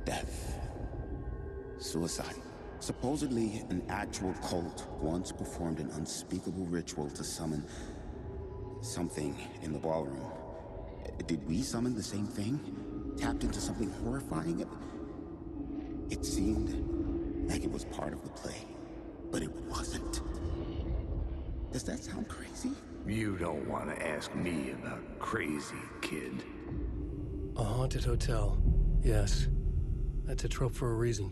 death, suicide. Supposedly, an actual cult once performed an unspeakable ritual to summon something in the ballroom. Did we summon the same thing? Tapped into something horrifying? It seemed like it was part of the play, but it wasn't. Does that sound crazy? You don't want to ask me about crazy, kid. A haunted hotel. Yes. That's a trope for a reason.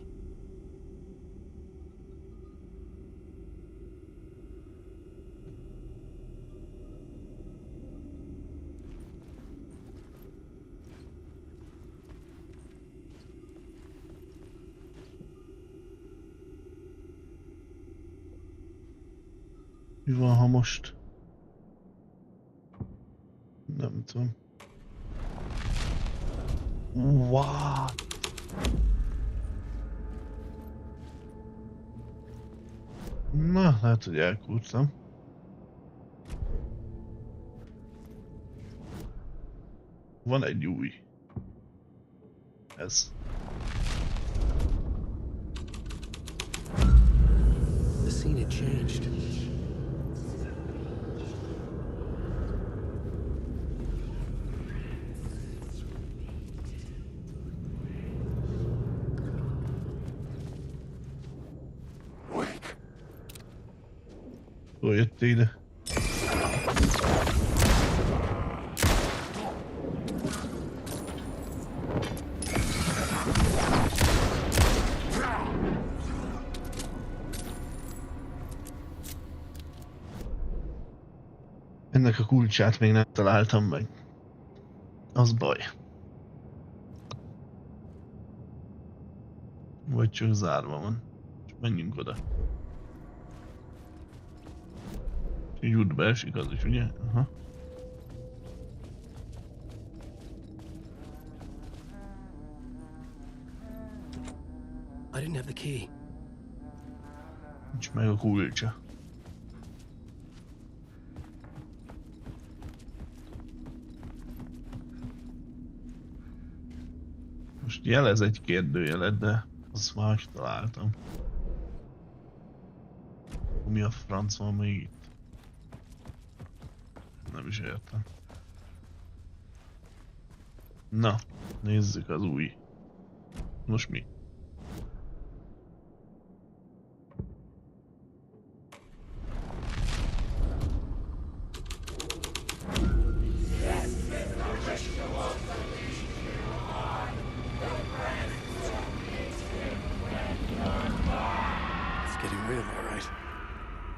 Mi van, ha most? Nem tudom. What? Na, lehet, hogy elkúrtam. Van egy új. Ez. The scene had changed. Hol jöttél ide? Ennek a kulcsát még nem találtam meg. Az baj. Vagy csak zárva van. Menjünk oda. Így útba esik az is, ugye? Aha. I didn't have the key. Nincs meg a kulcsa. Most jelez egy kérdőjelet, de azt már találtam. Mi a franc van még itt? Nem is értem. Na, nézzük az új. Most mi? It's getting real, all right.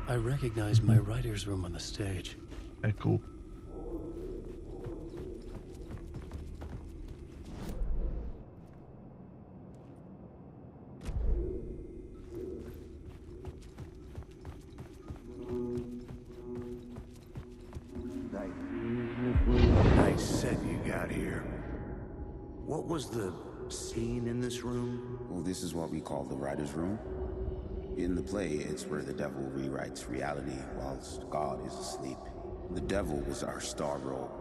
I recognize my writer's room on the stage. Echo. What was the scene in this room? Well, this is what we call the writer's room. In the play, it's where the devil rewrites reality whilst God is asleep. The devil was our star role.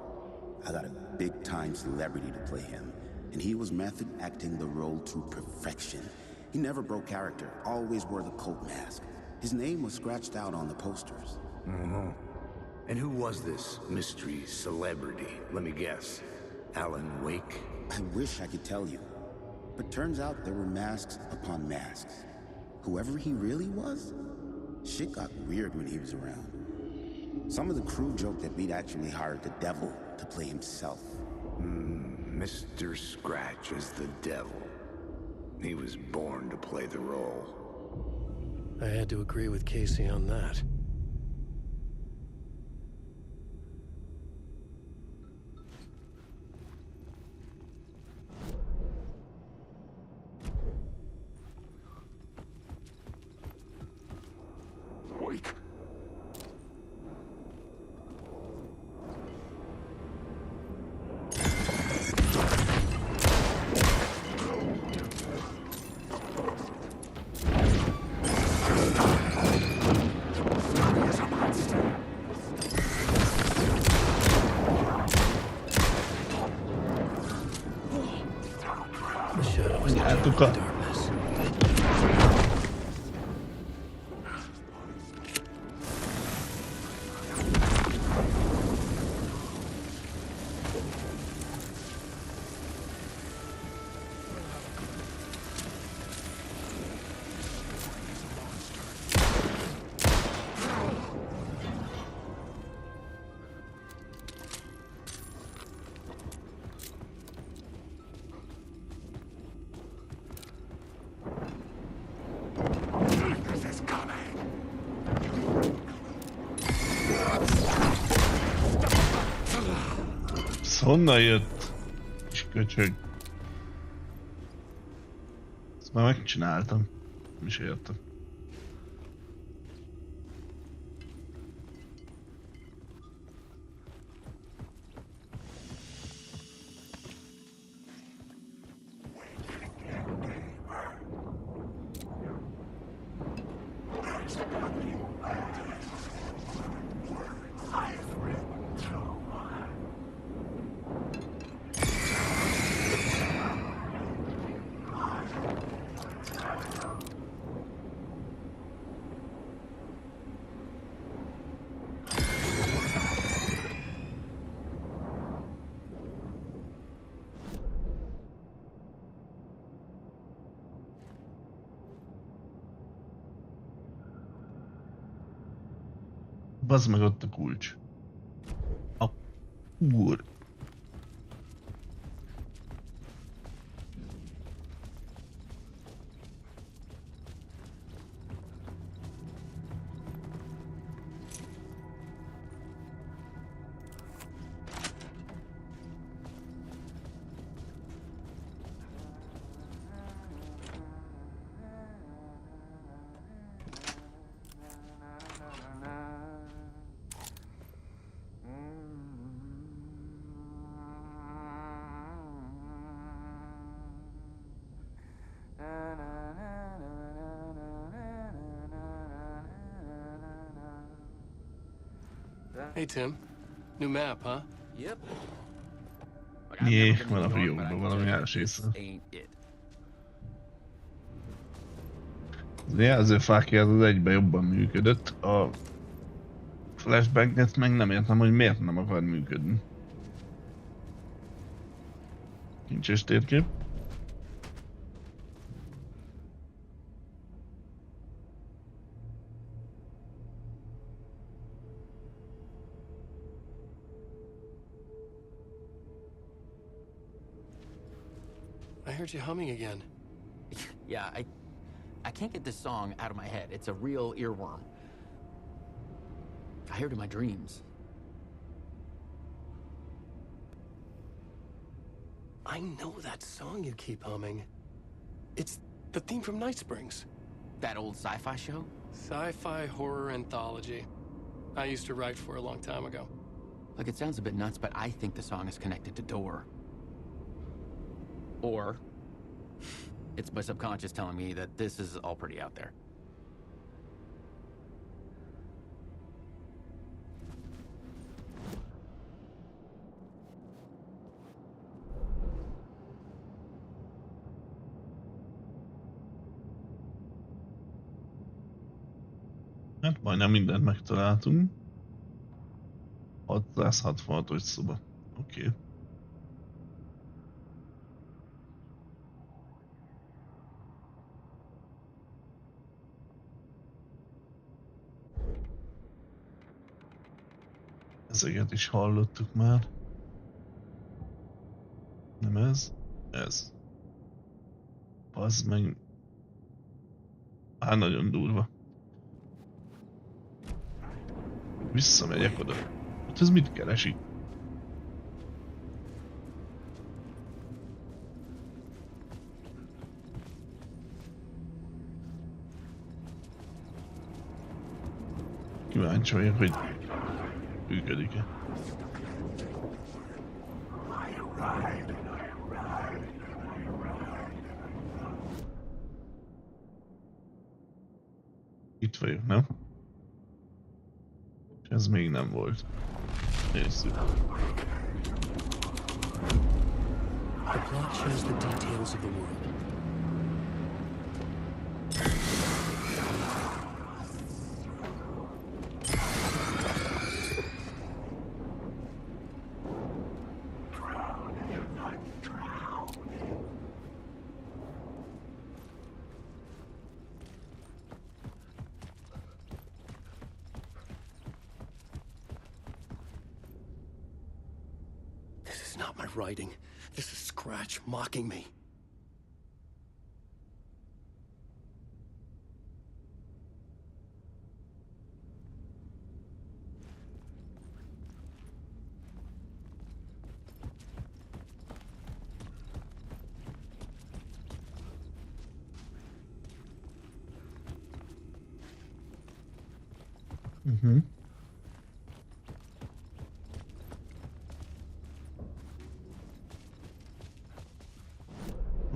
I got a big-time celebrity to play him, and he was method acting the role to perfection. He never broke character, always wore the cult mask. His name was scratched out on the posters. Mm-hmm. And who was this mystery celebrity? Let me guess. Alan Wake? I wish I could tell you. But turns out there were masks upon masks. Whoever he really was, shit got weird when he was around. Some of the crew joked that we'd actually hired the devil to play himself. Mr. Scratch is the devil. He was born to play the role. I had to agree with Casey on that. Wake. Honnan jött? Kis köcsög. Ezt már megcsináltam. Nem is értem. Bazd meg, ott a kulcs. A úr. Hey, Tim. New map, huh? Yep. Jé, valami jóban, valami elsészen. Az jelzőfákja az egyben jobban működött, a flashbanget meg nem értem, hogy miért nem akar működni. Kincses térkép. I heard you humming again. Yeah, I can't get this song out of my head. It's a real earworm. I hear it in my dreams. I know that song you keep humming. It's the theme from Night Springs. That old sci-fi show? Sci-fi horror anthology. I used to write for a long time ago. Look, it sounds a bit nuts, but I think the song is connected to Door. Or it's my subconscious telling me that this is all pretty out there. Hát majdnem mindent megtaláltunk. 666-os szoba. Oké. Okay. Ezeket is hallottuk már. Nem ez? Ez. Az meg... nagyon durva. Visszamegyek oda. Hát ez mit keresi? Kíváncsi vagyok, hogy működik-e. Itt vagyok, nem? Ez még nem volt. Nézzük. The plot shows the details of the world. Not my writing. This is Scratch mocking me.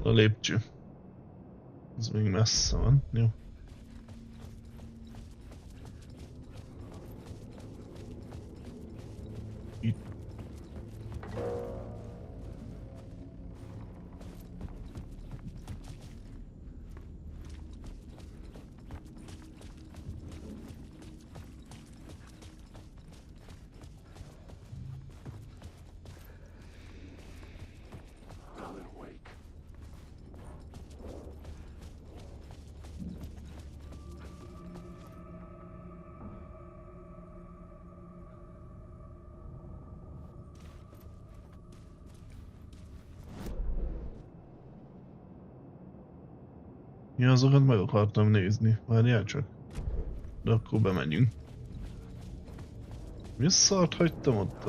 A lépcső. Ez még messze van, jó. Itt. Ja, azokat meg akartam nézni. Várjál csak. De akkor bemegyünk. Mi szart hagytam ott?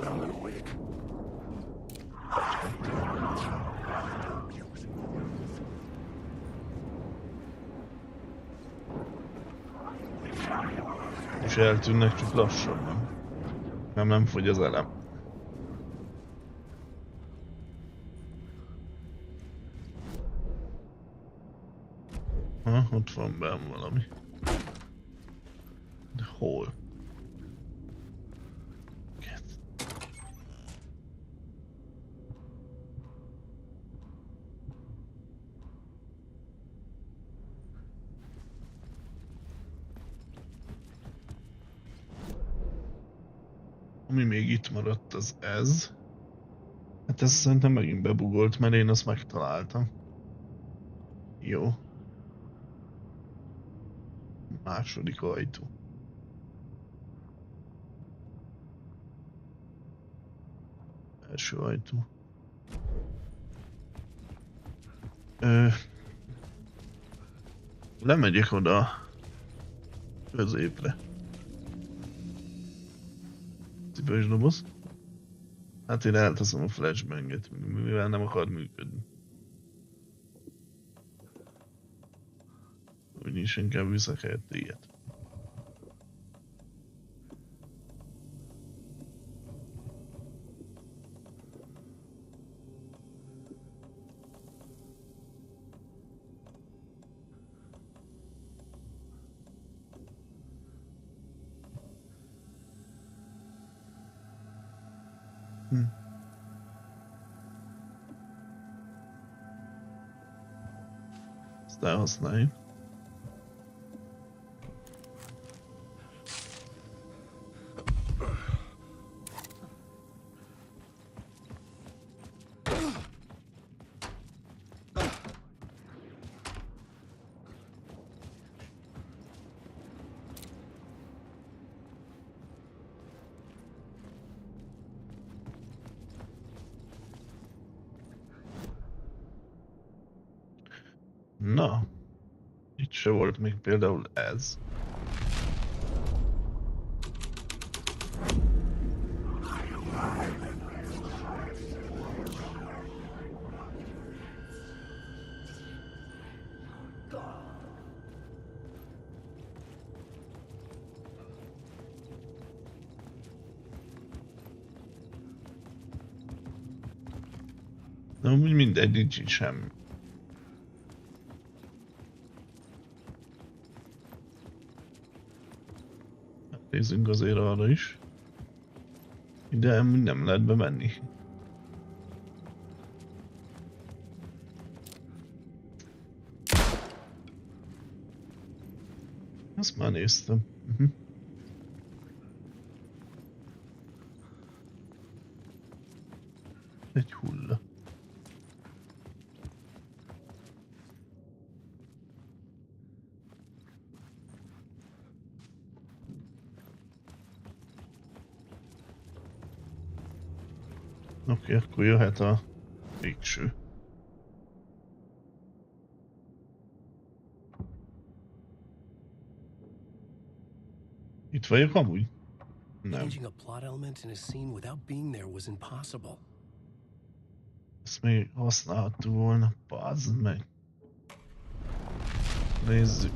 És eltűnnek csak lassabban. Nem fogy az elem. Ott van benn valami. De hol? Ami még itt maradt, az ez. Hát ez szerintem megint bebugolt, mert én azt megtaláltam. Jó. Második ajtó. Első ajtó. Lemegyek oda középre. Cipős doboz. Hát én elteszem a flashbanget, mivel nem akar működni. Úgyis inkább viszek helyett ilyet. Ezt elhasználjuk. Na, itt se volt még például ez. De amúgy mindegy, nincs itt semmi. Nézzünk azért arra is. Ide nem lehet bemenni. Azt már néztem. Egy hulla. Oké, akkor jöhet a végső. Itt vagyok amúgy? Nem. Changing a plot element in a scene without being there was impossible. Ezt még használhattuk volna, bazd meg. Nézzük.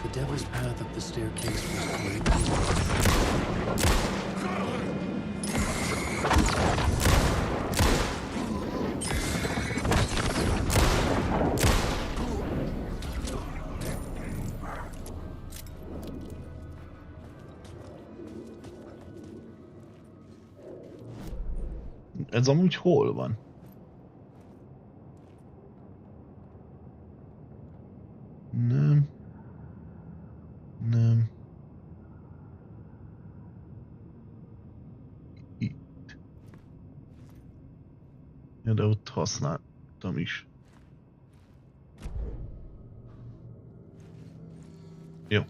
The devil's path up the staircase was great. Ez amúgy hol van? Nem. Nem. Itt. Ja, de ott használtam is. Jó.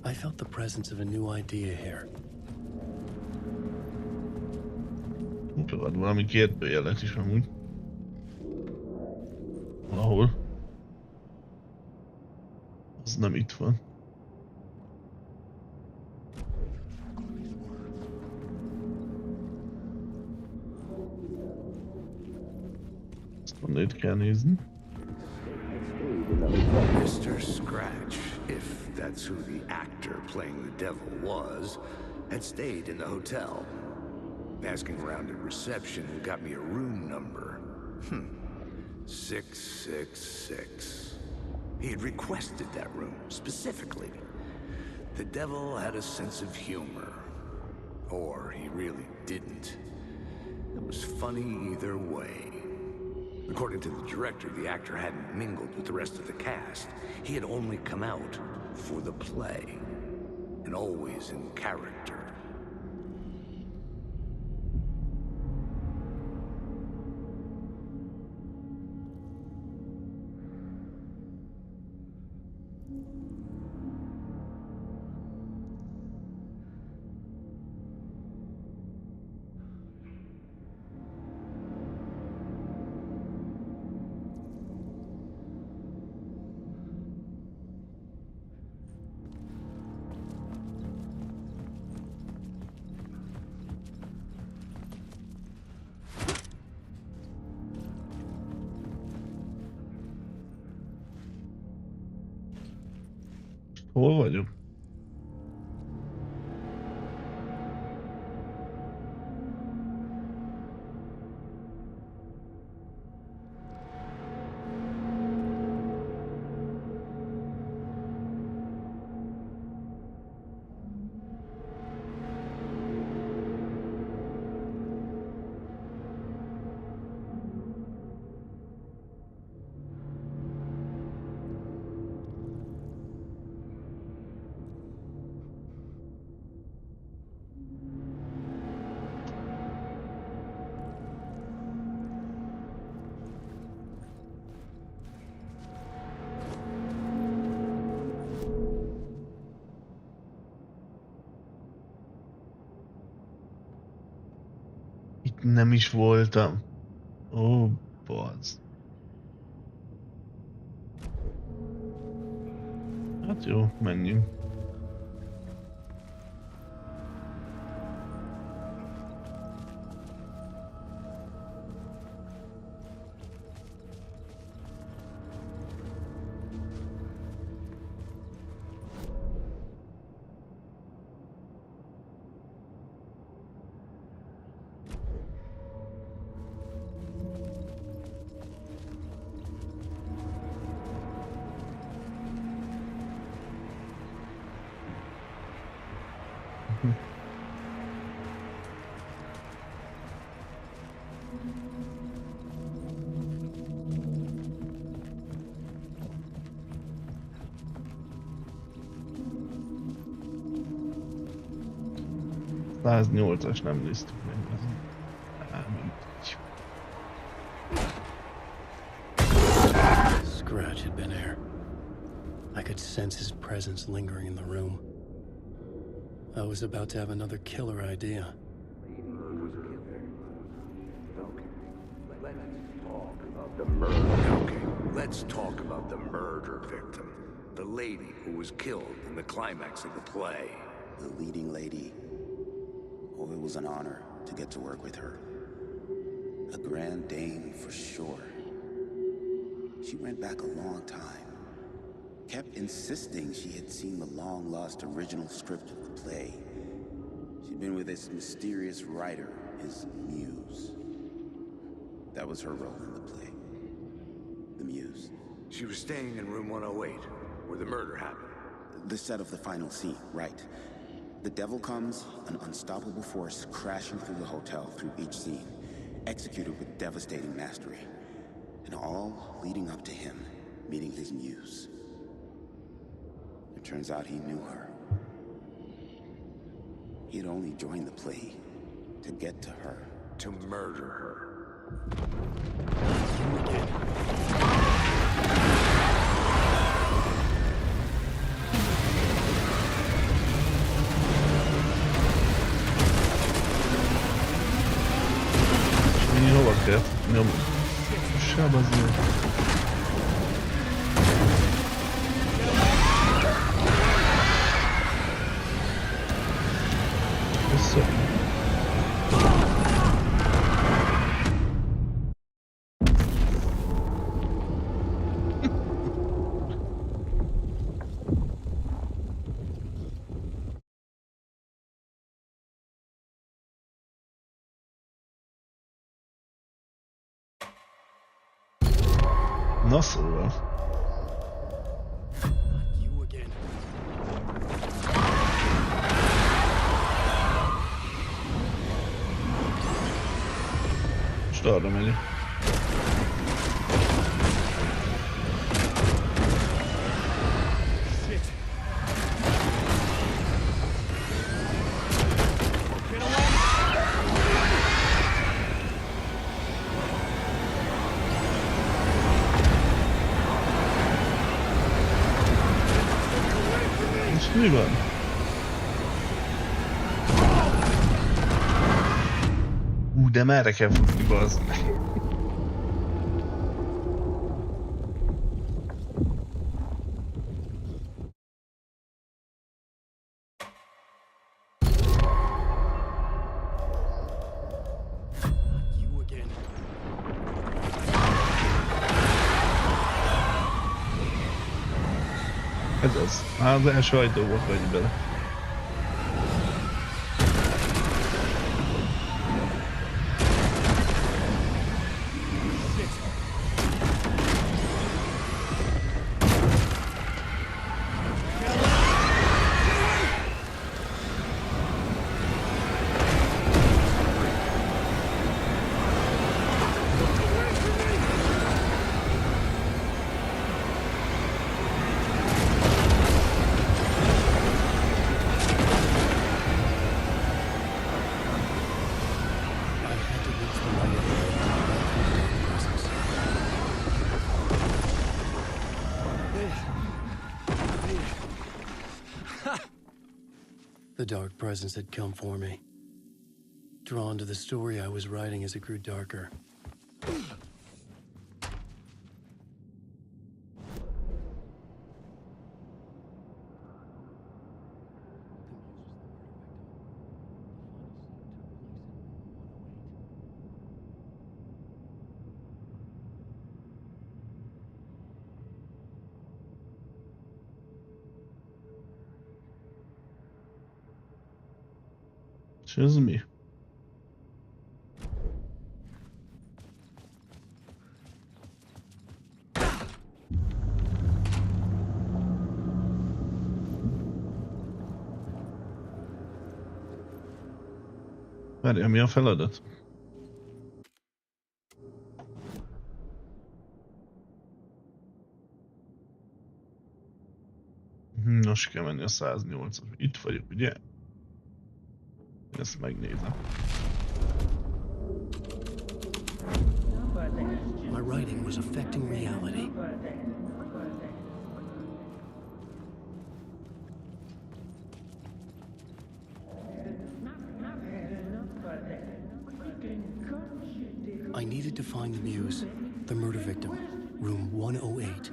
I felt the presence of a new idea here. Fogad valami kérdőjelet is amúgy. Valahol. Az nem itt van. Ezt onnét kell nézni. Mr. Scratch, if that's who the actor playing the devil was, had stayed in the hotel. Asking around at reception got me a room number. 666. He had requested that room, specifically. The devil had a sense of humor. Or he really didn't. It was funny either way. According to the director, the actor hadn't mingled with the rest of the cast. He had only come out for the play, and always in character. Hol vagyok? Nem is voltam. Ó, bazd. Hát jó, menjünk. Az 8-as nem néztük meg. Scratch had been there. I could sense his presence lingering in the room. I was about to have another killer idea. Okay, let's talk about the murder victim. The lady who was killed in the climax of the play. The leading lady. Oh, it was an honor to get to work with her. A grand dame for sure. She went back a long time. Kept insisting she had seen the long-lost original script of the play. She'd been with this mysterious writer, his muse. That was her role in the play. The muse. She was staying in room 108, where the murder happened. The set of the final scene, right. The devil comes, an unstoppable force crashing through the hotel through each scene, executed with devastating mastery. And all leading up to him meeting his muse. It turns out he knew her. He'd only joined the play to get to her. To murder her. Mi hova kell? Nyom. Sábazni. Vissza. Na szóval. Most arra megyek. Mi van? De merre kell futni, bazd meg? Ez az. Az első ajtóba vagy bele. The dark presence had come for me, drawn to the story I was writing as it grew darker. Ez mi? Várjál, mi a feladat? Nos, kell menni a 108-as. Itt vagyok, ugye? Ezt megnézem. My writing was affecting reality. I needed to find the muse, the murder victim, room 108.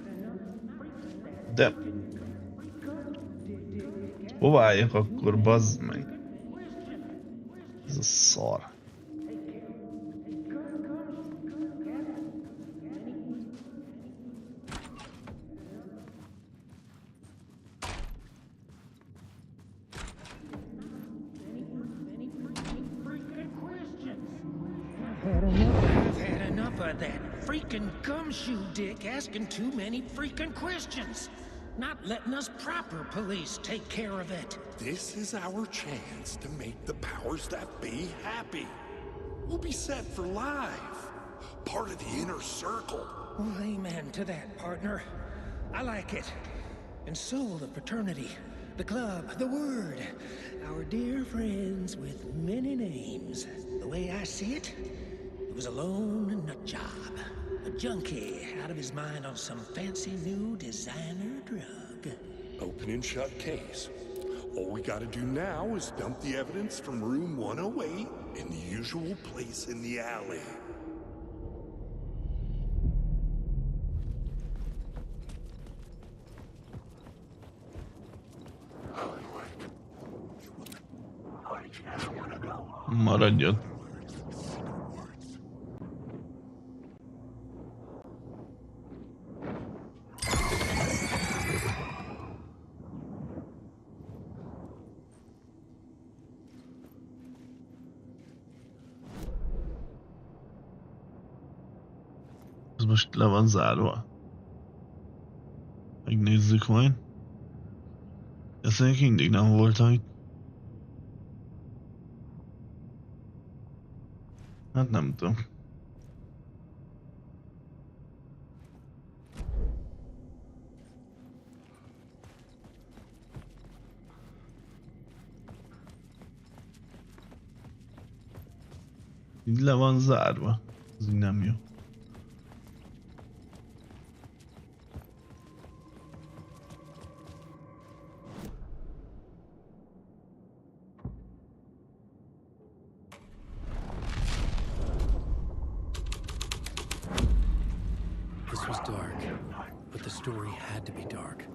De... Hova álljak akkor, bazd meg? Ez a szar. I've had enough of that freaking gumshoe dick asking too many freaking questions. Not letting us proper police take care of it. This is our chance to make the powers that be happy. We'll be set for life. Part of the inner circle. Well, amen to that, partner. I like it. And so will the fraternity, the club, the word. Our dear friends with many names. The way I see it, it was a lone nut job. A junkie out of his mind on some fancy new designer drug. Open and shut case. All we gotta do now is dump the evidence from room 108 in the usual place in the alley. Maradjon. Ez most le van zárva. Megnézzük majd. Ez mindig nem voltam itt. Hát nem tudom. Így le van zárva. Ez így nem jó. This was dark, but the story had to be dark.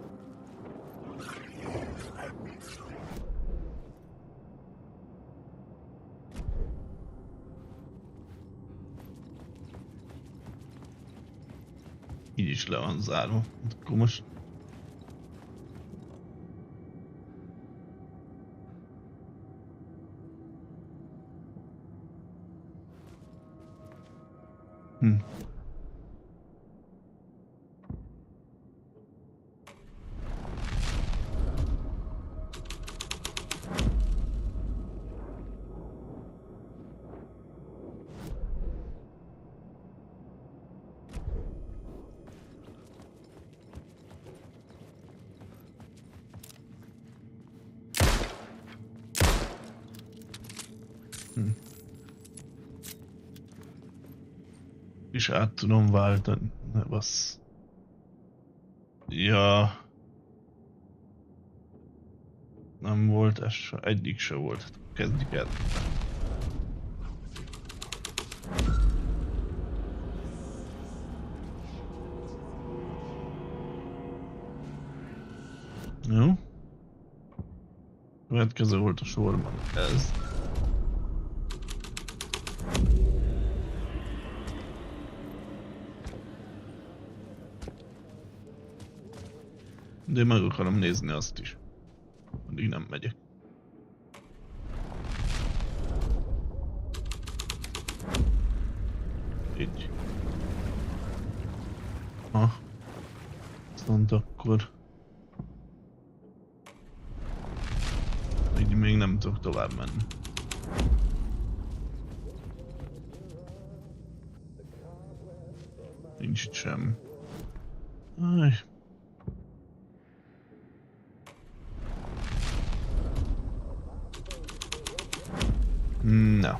Így is le van zárva. Akkor most És át tudom váltani. Ne bassz. Ja. Nem volt ez se. Egyik se volt. Kezdjük el. Jó. Következő volt a sorban ez. De meg akarom nézni azt is. Addig nem megyek. Így. Ha. Viszont akkor... Így még nem tudok tovább menni. Nincs itt sem. Aj. No.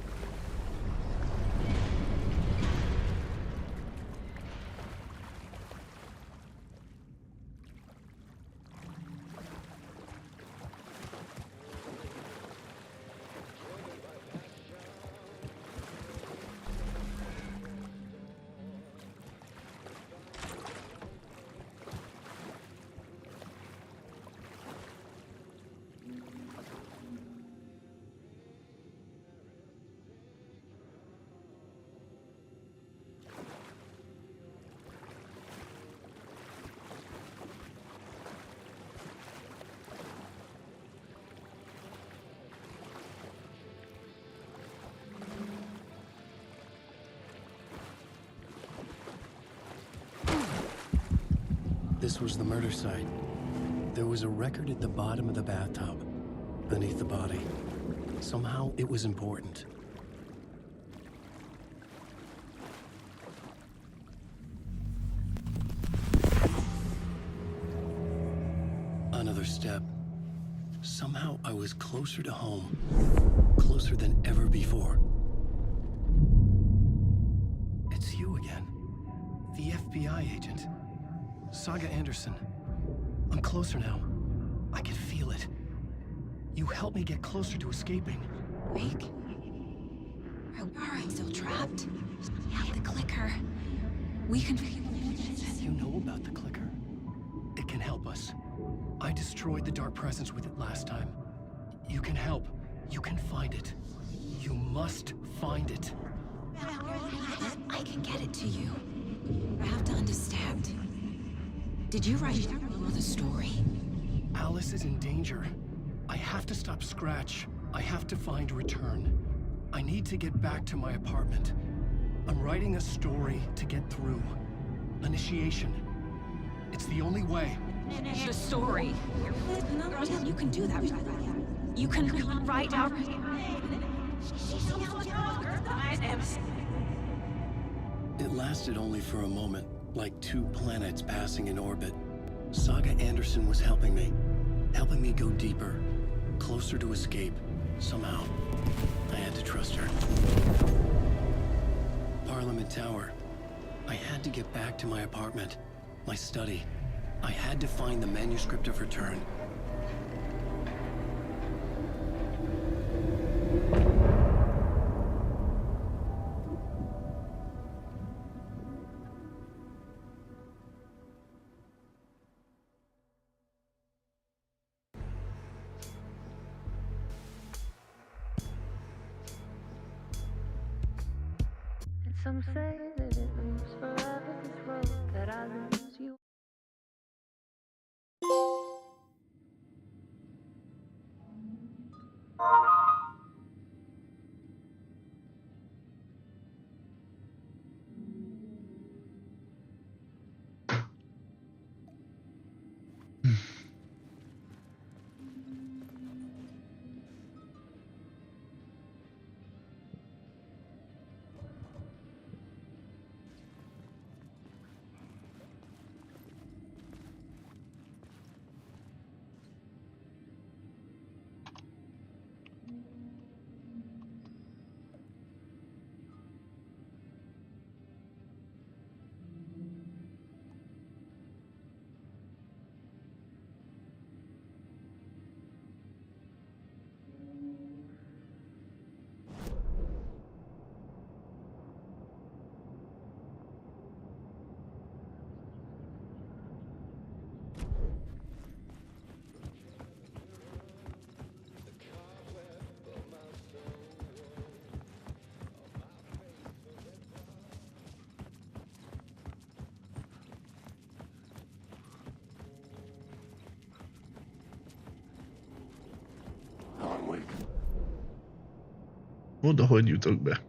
This was the murder site. There was a record at the bottom of the bathtub, beneath the body. Somehow it was important. Another step. Somehow I was closer to home. Closer than ever before. It's you again. The FBI agent. Saga Anderson. I'm closer now. I can feel it. You helped me get closer to escaping. Wake? Are I still trapped? Yeah, the clicker. We can... You know about the clicker. It can help us. I destroyed the dark presence with it last time. You can help. You can find it. You must find it. I can get it to you. I have to understand. Did you write the story? Alice is in danger. I have to stop Scratch. I have to find Return. I need to get back to my apartment. I'm writing a story to get through. Initiation. It's the only way. The story. You can do that. You can write out... It lasted only for a moment, like two planets passing in orbit. Saga Anderson was helping me go deeper, closer to escape. Somehow, I had to trust her. Parliament Tower. I had to get back to my apartment, my study. I had to find the manuscript of Return. Some say that it moves forever, this road that I lose you. Oda hogy jutok be?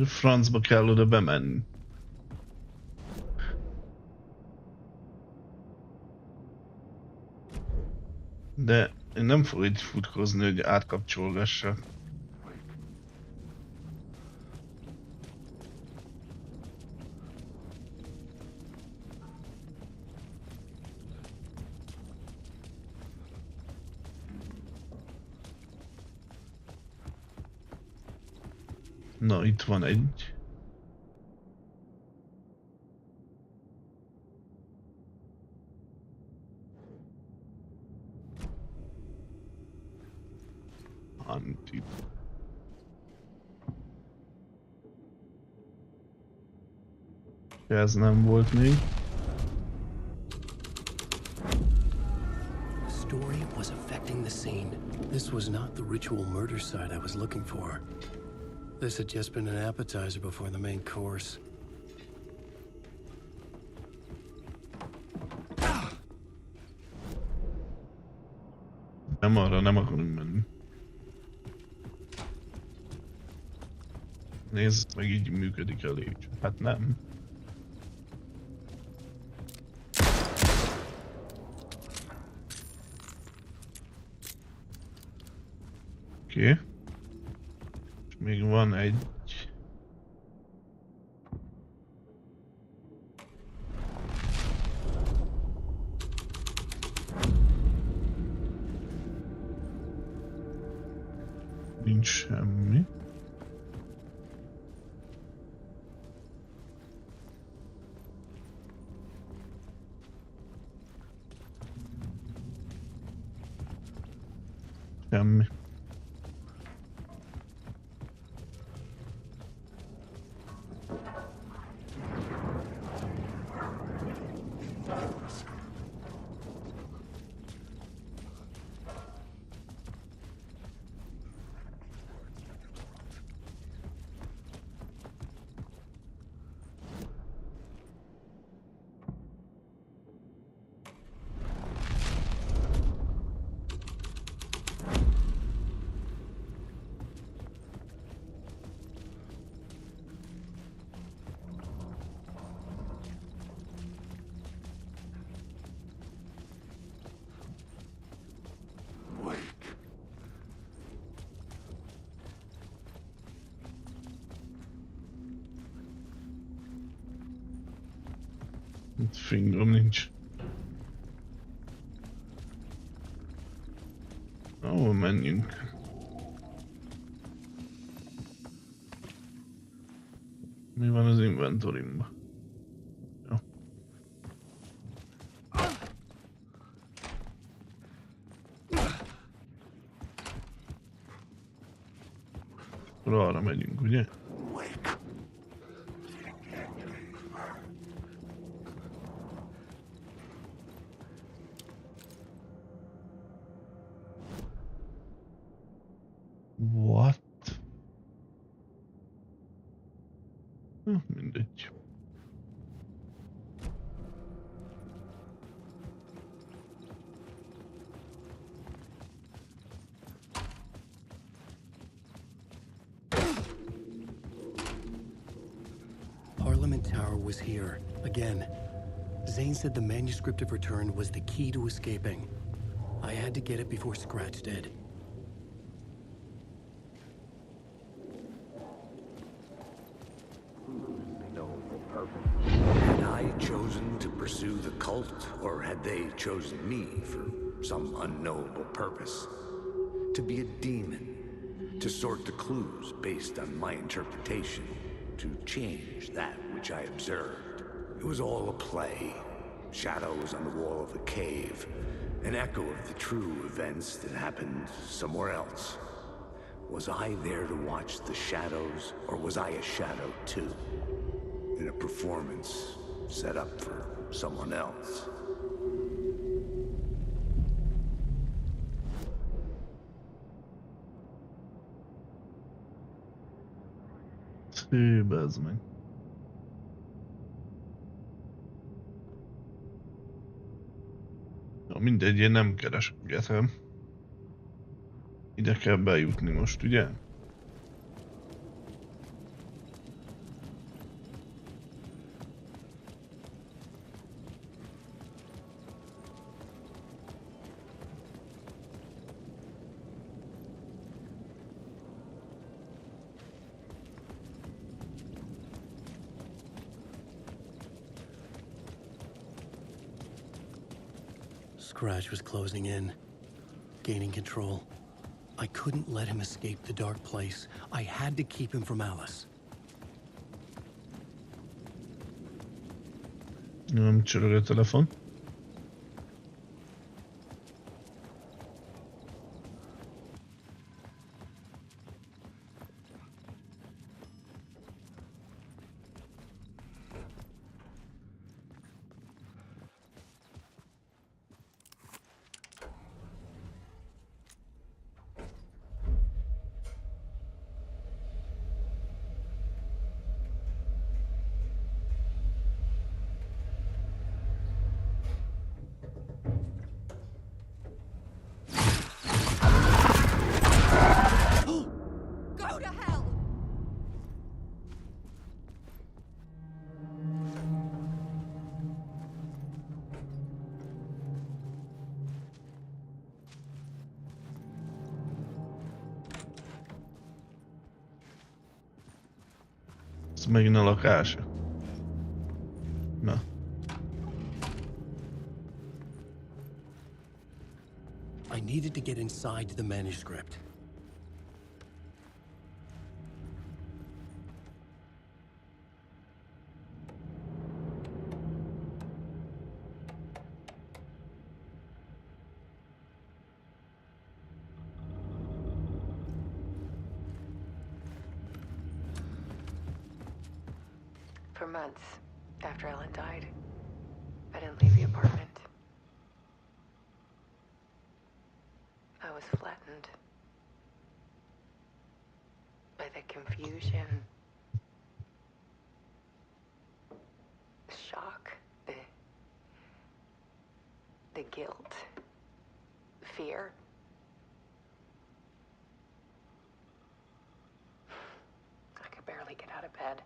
Francba kell oda bemenni. De én nem fogok itt futkozni, hogy átkapcsolgassak. Na, itt van egy. Anti. Ez nem volt még. The story was affecting the scene. This was not the ritual murder site I was looking for. This had just been an appetizer before the main course. Nem arra nem akarunk menni. Nézd meg, így működik elég. Hát nem. Oké. És még van egy. Nincs semmi. Semmi. Itt fingom nincs. Ahol menjünk? Mi van az inventorimban? Jó. Akkor arra megyünk, ugye? What? Mindegy. Parliament Tower was here, again. Zane said the manuscript of return was the key to escaping. I had to get it before Scratch did. Had I chosen to pursue the cult, or had they chosen me for some unknowable purpose? To be a demon, to sort the clues based on my interpretation, to change that which I observed. It was all a play. Shadows on the wall of the cave, an echo of the true events that happened somewhere else. Was I there to watch the shadows, or was I a shadow too? In a performance set up for someone else. Bazd meg. Na mindegy, én nem keresgetem. Ide kell bejutni most, ugye? Scratch was closing in, gaining control. I couldn't let him escape the dark place. I had to keep him from Alice. Nem csörög a telefon. Ez megint a lakása. Na. I needed to get inside the manuscript. For months after Ellen died, I didn't leave the apartment. I was flattened by the confusion, the shock, the guilt, fear. I could barely get out of bed.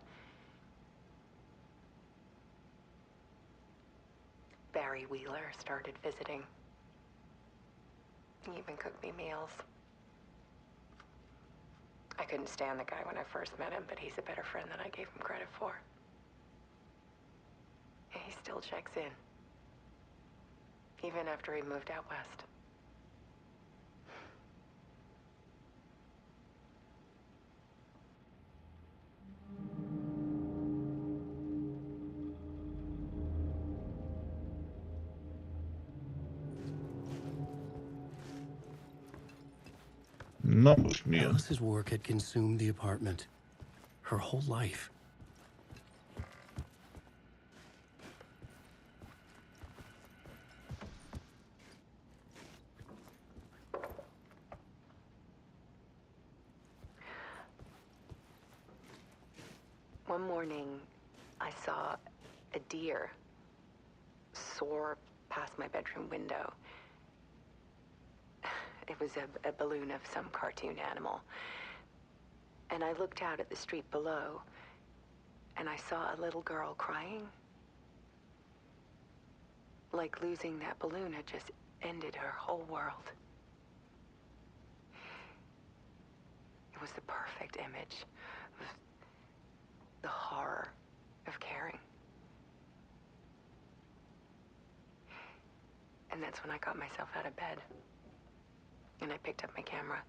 Barry Wheeler started visiting. He even cooked me meals. I couldn't stand the guy when I first met him, but he's a better friend than I gave him credit for. He's still checks in. Even after he moved out west. Na most mi jön? Alice's work had consumed the apartment. Her whole life. One morning, I saw a deer soar past my bedroom window. It was a balloon of some cartoon animal. And I looked out at the street below, and I saw a little girl crying. Like losing that balloon had just ended her whole world. It was the perfect image of the horror of caring. And that's when I got myself out of bed. And I picked up my camera.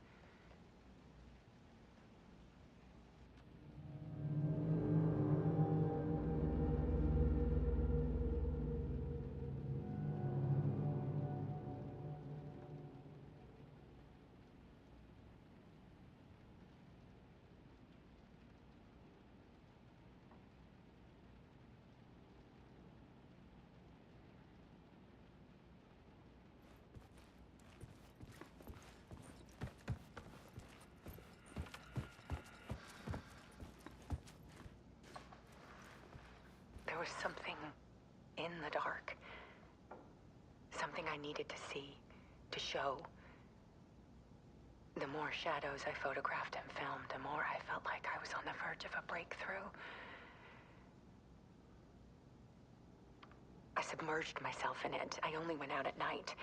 There was something in the dark. Something I needed to see, to show. The more shadows I photographed and filmed, the more I felt like I was on the verge of a breakthrough. I submerged myself in it. I only went out at night.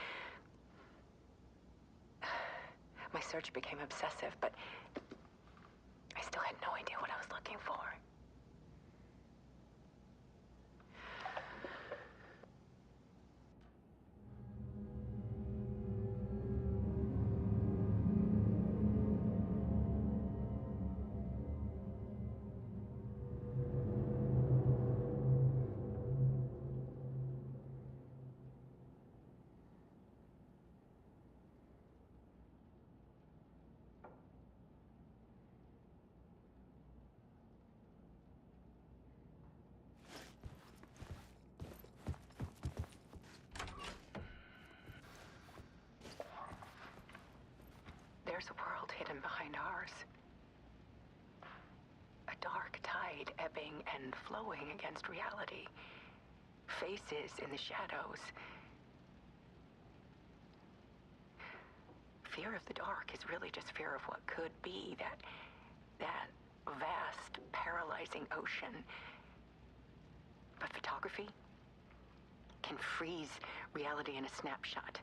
My search became obsessive, but I still had no idea what I was looking for. There's a world hidden behind ours. A dark tide ebbing and flowing against reality. Faces in the shadows. Fear of the dark is really just fear of what could be, that vast, paralyzing ocean. But photography can freeze reality in a snapshot.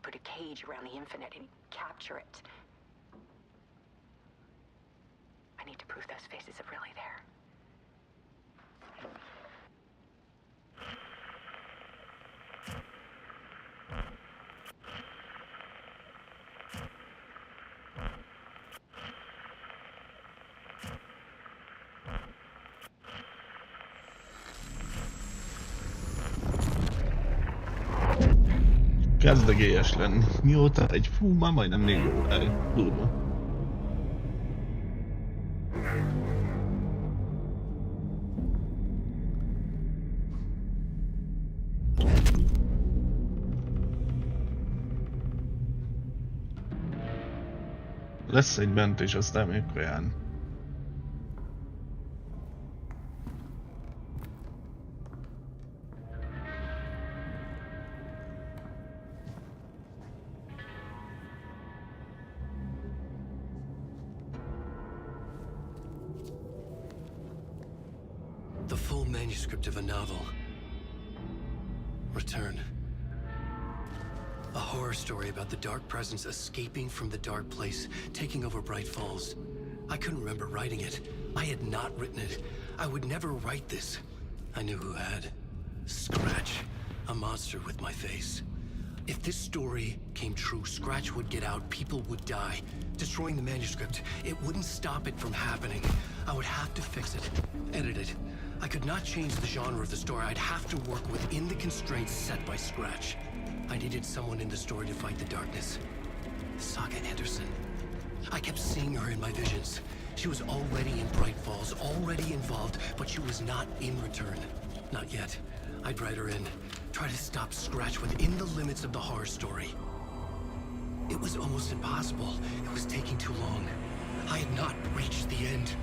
Put a cage around the infinite and capture it. I need to prove those faces are really there. Kezdegélyes lenni. Mióta már majdnem 4 óráig. Durva. Lesz egy mentés, aztán még kaján. The full manuscript of a novel. Return. A horror story about the dark presence escaping from the dark place, taking over Bright Falls. I couldn't remember writing it. I had not written it. I would never write this. I knew who had. Scratch, a monster with my face. If this story came true, Scratch would get out, people would die. Destroying the manuscript, it wouldn't stop it from happening. I would have to fix it, edit it. I could not change the genre of the story. I'd have to work within the constraints set by Scratch. I needed someone in the story to fight the darkness. Saga Anderson. I kept seeing her in my visions. She was already in Bright Falls, already involved, but she was not in return. Not yet. I'd write her in, try to stop Scratch within the limits of the horror story. It was almost impossible. It was taking too long. I had not reached the end.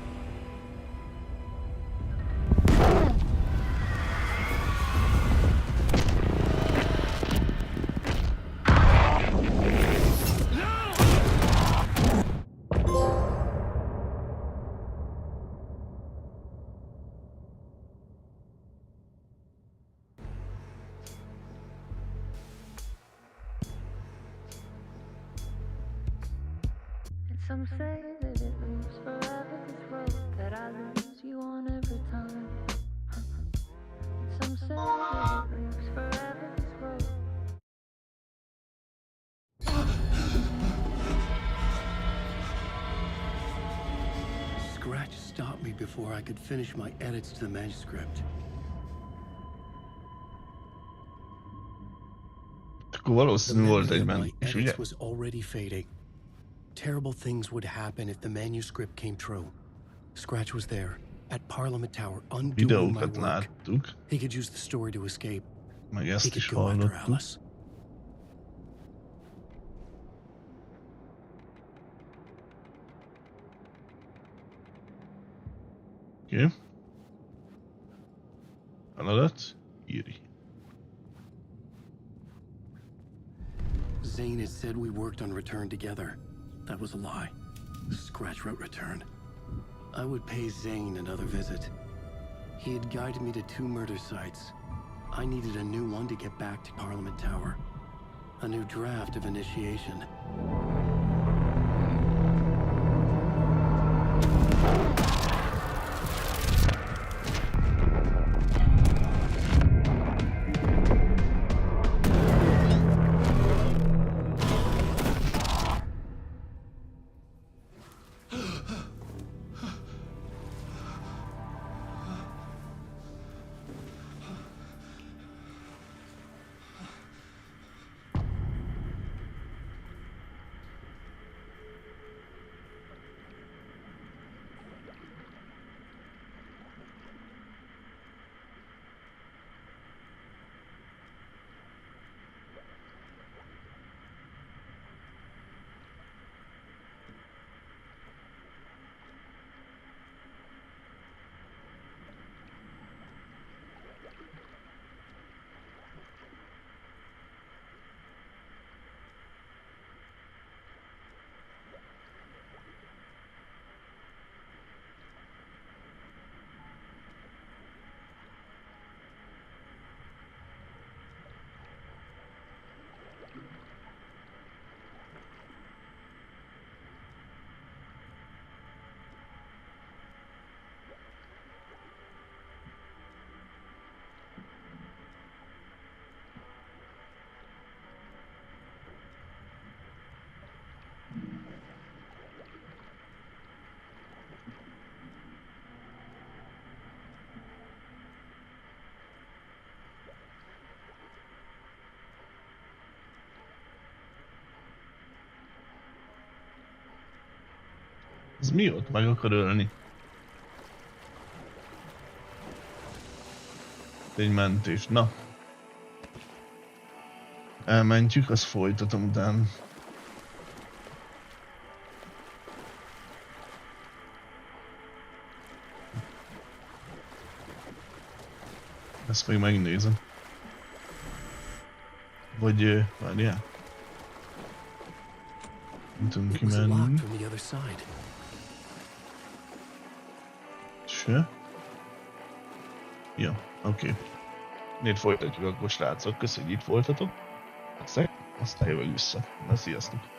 Some say that it moves forever, this road that I lose you on every time. Some say that it moves forever, this road. Scratch stopped me before I could finish my edits to the manuscript. Akkor valószínű volt egy My edits was already fading. Terrible things would happen if the manuscript came true. Scratch was there, at Parliament Tower, undoing my work. He could use the story to escape. He could go after Alice. Okay. Feladat, írj. Zane had said we worked on Return together. That was a lie. Scratch wrote Return. I would pay Zane another visit. He had guided me to 2 murder sites. I needed a new one to get back to Parliament Tower. A new draft of initiation. Ez mi ott? Meg akar ölni? Egy mentés. Na. Elmentjük, azt folytatom utána. Ezt még megnézem. Vagy várjál. Nem tudom kimenni. Se? Ja, oké. Négy folytatjuk akkor, srácok. Köszönjük, hogy itt voltatok. Aztán jövök vissza. Na, sziasztok!